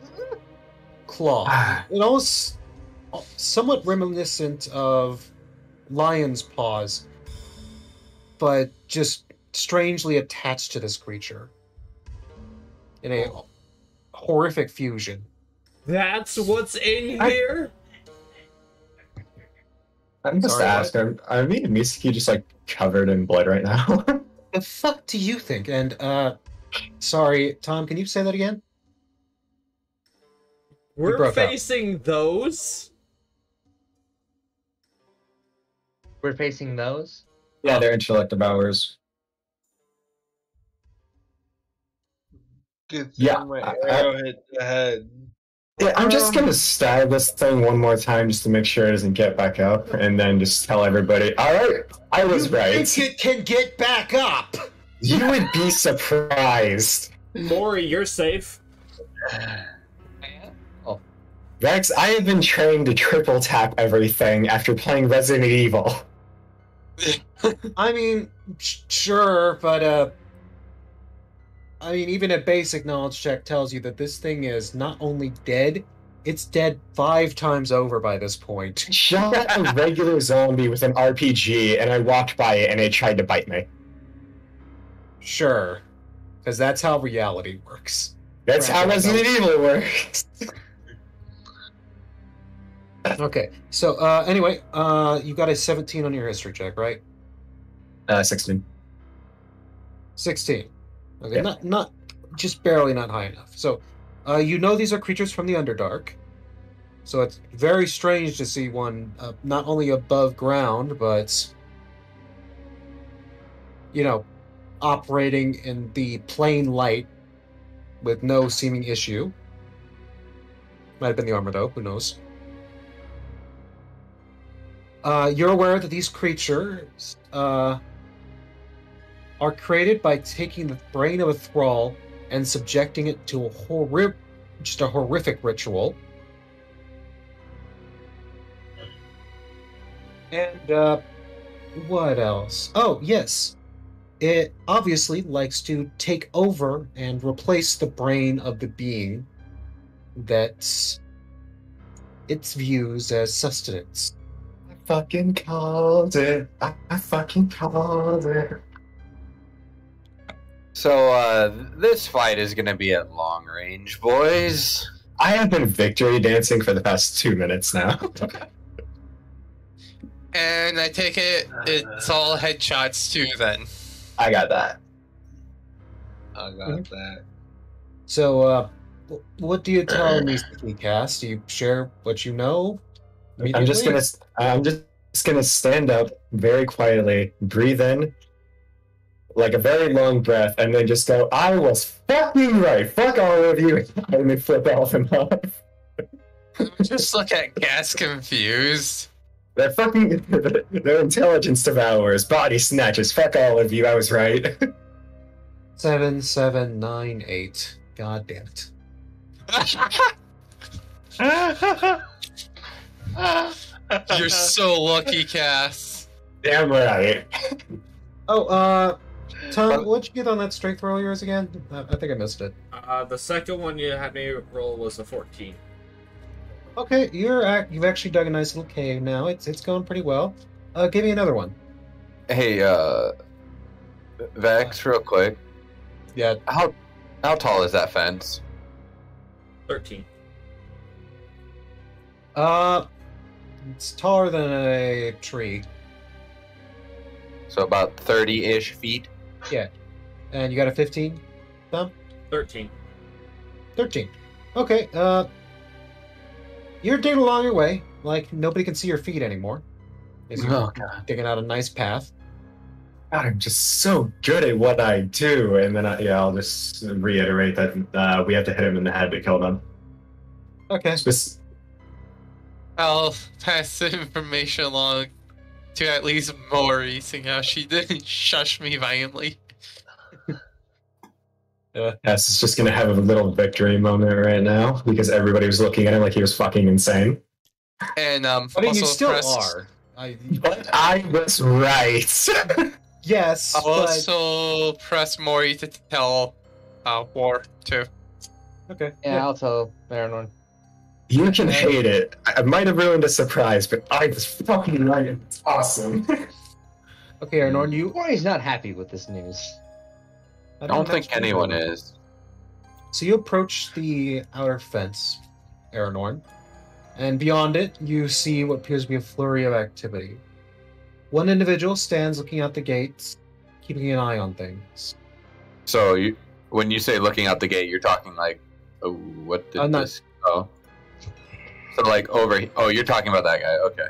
claw. It almost somewhat reminiscent of lion's paws, but just strangely attached to this creature in a horrific fusion. That's what's in here? I'm just Sorry, what? asking. I mean, Misaki just like covered in blood right now. The fuck do you think? And sorry, Tom, can you say that again? We're broke up. facing those? We're facing those. Yeah, they're intellect devourers. Good Yeah, thing my I- arrow hit the head. Yeah, I'm just gonna stab this thing one more time just to make sure it doesn't get back up, and then just tell everybody, alright, I was right. think it can get back up? You would be surprised. Maury, you're safe. Vex, I have been trained to triple tap everything after playing Resident Evil. I mean, sure, but I mean, even a basic knowledge check tells you that this thing is not only dead, it's dead 5 times over by this point. Shot a regular zombie with an RPG, and I walked by it and it tried to bite me. Sure, because that's how reality works. That's how Resident Evil works. Okay, so anyway, you got a 17 on your history check, right? 16. 16. Okay, Yeah. not just barely not high enough. So, you know these are creatures from the Underdark. So it's very strange to see one not only above ground, but operating in the plain light with no seeming issue. Might have been the armor though. Who knows? You're aware that these creatures are created by taking the brain of a thrall and subjecting it to a horrific ritual. And what else? Oh, yes. It obviously likes to take over and replace the brain of the being that it views as sustenance. I fucking called it. I fucking called it. So, this fight is gonna be at long range, boys. I have been victory dancing for the past 2 minutes now. And I take it's all headshots too then. I got that. I got that. So, what do you tell me, Cass? Do you share what you know? I'm just gonna stand up very quietly, breathe in, like a very long breath, and then just go, I was fucking right, fuck all of you, and then flip off and off. Just look at Gas confused. They're fucking, they're intelligence devourers, body snatchers, fuck all of you, I was right. 7798. God damn it. You're so lucky, Cass. Damn right. Oh, Tom, what'd you get on that strength roll of yours again? I think I missed it. The second one you had me roll was a 14. Okay, you've actually dug a nice little cave now. It's going pretty well. Give me another one. Hey, Vex, real quick. Yeah. How tall is that fence? 13. It's taller than a tree. So about 30-ish feet. Yeah. And you got a 15, Tom? 13. 13. Okay, you're digging along your way, like nobody can see your feet anymore. As you're Oh, God. digging out a nice path. God, I'm just so good at what I do, and then I'll just reiterate that we have to hit him in the head to kill them. Okay. I'll pass the information along to at least Maury, seeing how she didn't shush me violently. Hess is just gonna have a little victory moment right now because everybody was looking at him like he was fucking insane. And I mean, you also still press, are. But I was right. Yes, I'll but... also press Maury to tell War too. Okay. Yeah, I'll tell Baranor. You can hate it. I might have ruined a surprise, but I was fucking right. It's awesome. Okay, Arnorn, you... Maury's not happy with this news. I don't think anyone is. So you approach the outer fence, Aranorn, and beyond it, you see what appears to be a flurry of activity. One individual stands looking out the gates, keeping an eye on things. So when you say looking out the gate, you're talking like, oh, what did not- this? Oh, So like over. Oh, you're talking about that guy. Okay.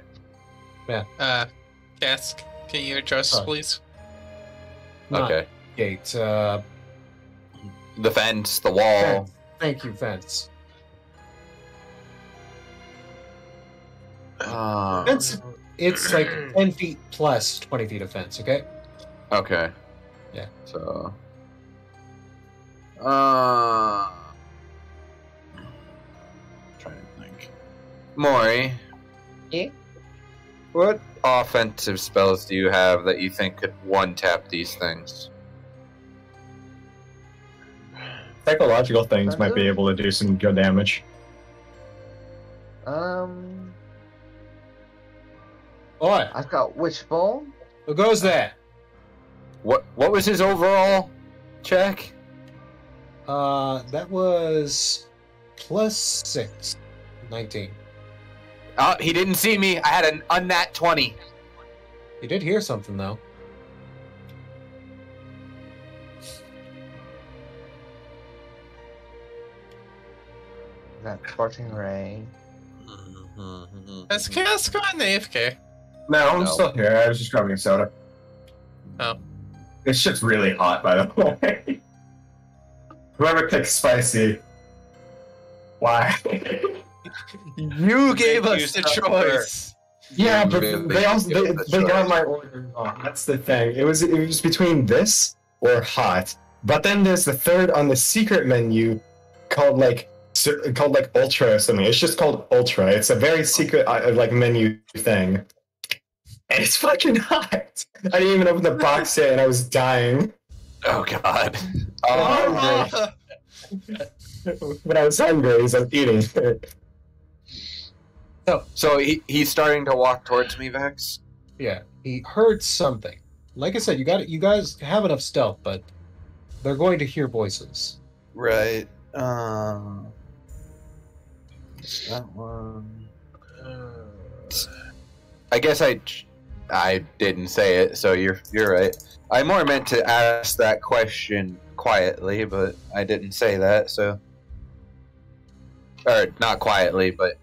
Cask, can you adjust, Sorry. please? Not Okay. Gate. The fence, the wall. Fence. Thank you, fence. Fence. It's like 10 feet plus 20 feet of fence. Okay. Okay. Yeah. So. Trying to think. Maury. Yeah? What offensive spells do you have that you think could one-tap these things? Psychological things might be able to do some good damage. What? I've got Wishbone. Who goes there? What was his overall check? That was +6. 19. He didn't see me. I had an unnat 20. You did hear something though. That Scorching Ray. Has Cask gone AFK? No, I'm No. still here. I was just grabbing a soda. Oh. This shit's really hot, by the way. Whoever picked spicy. Why? You gave Thank you, us the sir. choice. Yeah, You but really they also give it a they got choice. my order wrong. That's the thing. It was between this or hot. But then there's the third on the secret menu called like ultra or something. It's just called ultra. It's a very secret like menu thing. And it's fucking hot. I didn't even open the box yet, and I was dying. Oh God. Oh, When I was hungry, so I'm eating. So he's starting to walk towards me, Vex. Yeah, he heard something. Like I said, you guys have enough stealth, but they're going to hear voices. Right. That one. I guess I didn't say it, so you're right. I more meant to ask that question quietly, but I didn't say that, so. Or not quietly, but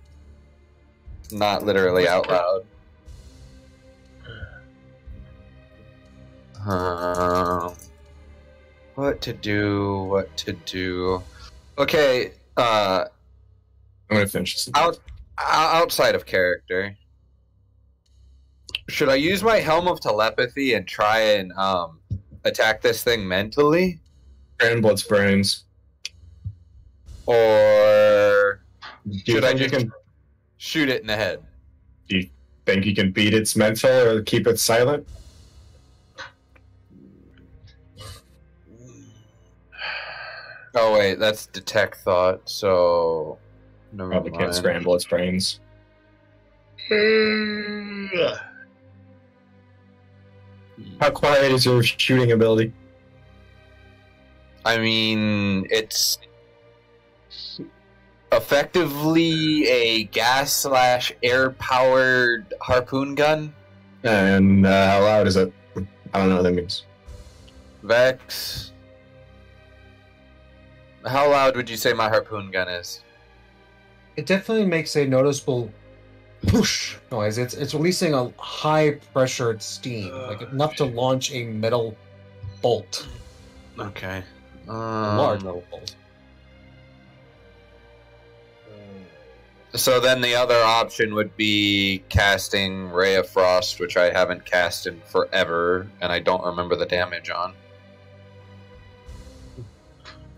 not literally out loud. What to do? Okay, I'm gonna finish this. outside of character, should I use my Helm of Telepathy and try and attack this thing mentally? Grand Blood's brains. Or Do you should I think you just can shoot it in the head? think you can beat its mental or keep it silent? Oh wait, that's detect thought, so never Probably can't mind. scramble its brains. How quiet is your shooting ability? I mean, it's effectively a gas/air powered harpoon gun. And how loud is it? I don't know what that means. Vex, how loud would you say my harpoon gun is? It definitely makes a noticeable whoosh noise. It's releasing a high pressured steam, like enough to launch a metal bolt, Okay. a large metal bolt. So then the other option would be casting Ray of Frost, which I haven't cast in forever, and I don't remember the damage on.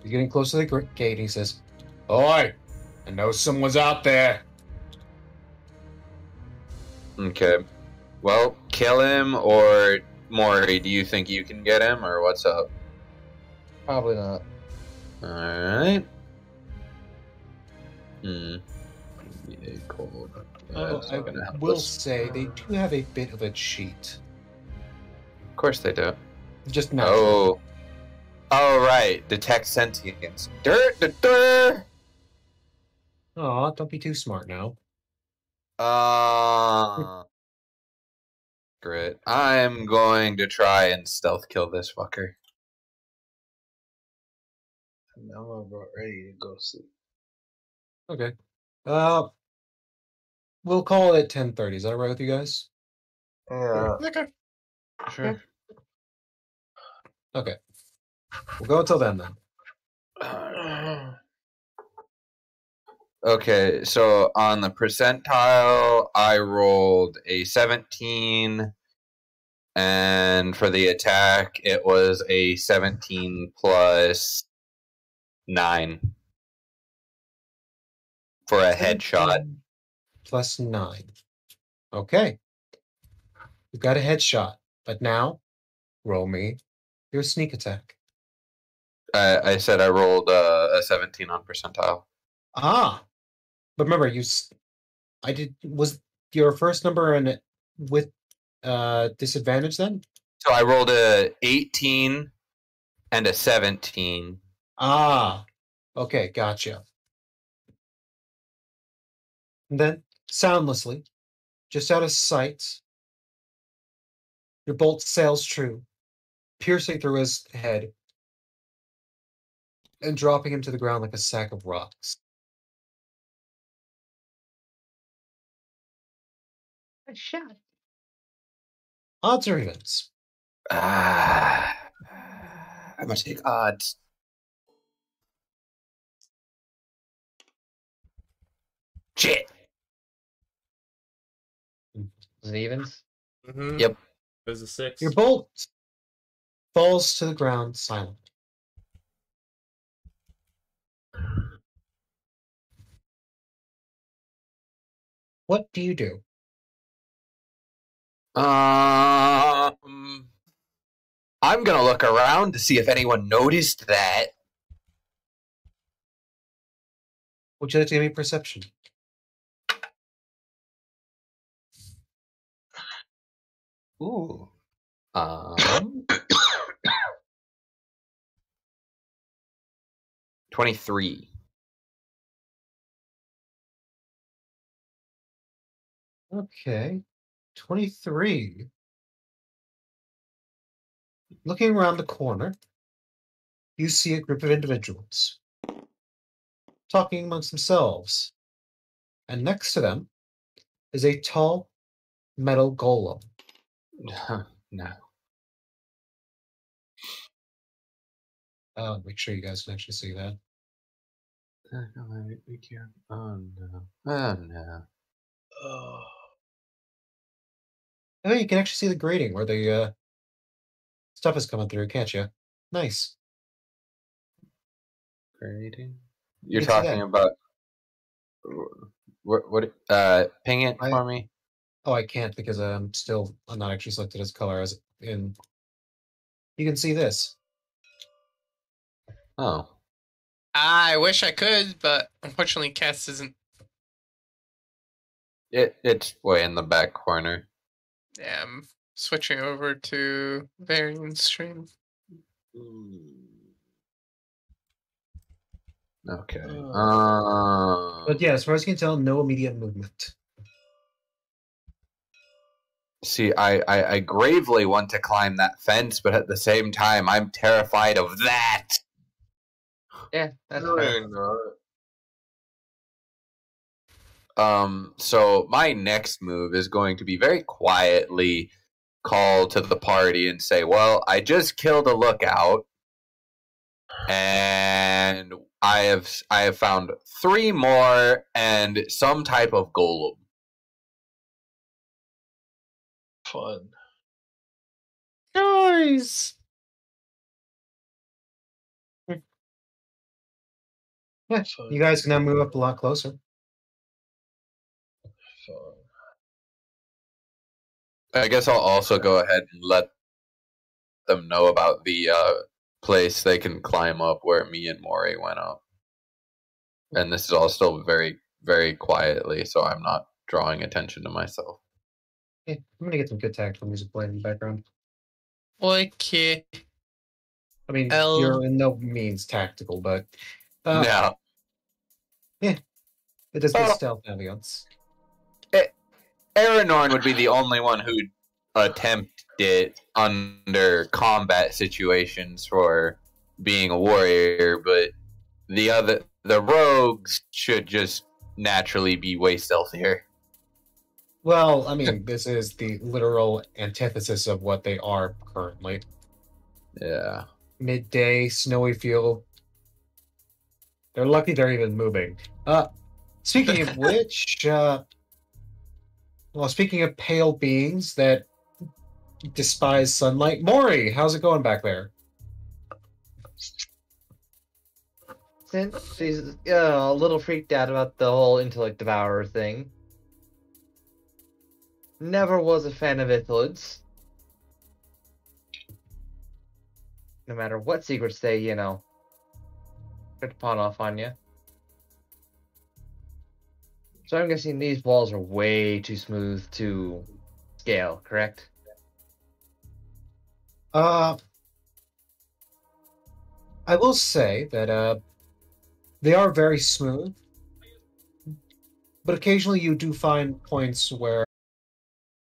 He's getting close to the gate. He says, "Oi, I know someone's out there." Okay. Well, kill him, or Maury, do you think you can get him, or what's up? Probably not. Alright. Yeah, cold. Although That's I not gonna help will us. say they do have a bit of a cheat. Of course they do. Just not. Oh. Oh, right. Detect sentience. Dirt. Aw, don't be too smart now. Grit. I'm going to try and stealth kill this fucker. And I'm about ready to go sleep. Okay. We'll call it 10:30. Is that all right with you guys? Yeah. Okay. Sure. Okay. We'll go until then. Okay, so on the percentile, I rolled a 17, and for the attack, it was a 17 plus 9 for a headshot. Plus 9. Okay. You've got a headshot, but now roll me your sneak attack. I said I rolled a 17 on percentile. Ah, but remember, I did. Was your first number with disadvantage then? So I rolled a 18 and a 17. Ah, okay, gotcha. And then, soundlessly, just out of sight, your bolt sails true, piercing through his head and dropping him to the ground like a sack of rocks. A shot. Odds or evens? I'm gonna take odds. Shit. Is it evens? Mm-hmm. Yep. There's a 6. Your bolt falls to the ground silent. What do you do? I'm gonna look around to see if anyone noticed that. Would you like to give me perception? Ooh. 23. Okay. 23. Looking around the corner, you see a group of individuals talking amongst themselves. And next to them is a tall metal golem. No. Make sure you guys can actually see that. We can't. Oh no. Oh no. Oh, you can actually see the grating where the stuff is coming through, can't you? Nice. Grading? You're can see talking that. about what ping it for me? Oh, I can't because I'm not actually selected as color as in. You can see this. Oh. I wish I could, but unfortunately, Cass isn't. It's way in the back corner. Yeah, I'm switching over to variant stream. Okay. But yeah, as far as you can tell, no immediate movement. See, I gravely want to climb that fence, but at the same time, I'm terrified of that. Yeah, that's No, fair. you're not. So my next move is going to be very quietly call to the party and say, well, I just killed a lookout, and I have found 3 more and some type of golem. Fun. Guys! Yeah, Fun. you guys can now move up a lot closer. Fun. I guess I'll also go ahead and let them know about the place they can climb up where me and Mori went up. And this is all still very, very quietly, so I'm not drawing attention to myself. Yeah, I'm gonna get some good tactical music playing in the background. Okay. I mean, L- you're in no means tactical, but Now, it does the Oh. stealth ambience. Aranorn would be the only one who'd attempt it under combat situations for being a warrior, but the rogues should just naturally be way stealthier. Well, I mean, this is the literal antithesis of what they are currently. Yeah. Midday, snowy field. They're lucky they're even moving. Speaking of which, well, speaking of pale beings that despise sunlight, Maury, how's it going back there? Since she's a little freaked out about the whole intellect devourer thing. Never was a fan of Ithlids. No matter what secrets they, try to pawn off on you. So I'm guessing these walls are way too smooth to scale, correct? I will say that they are very smooth, but occasionally you do find points where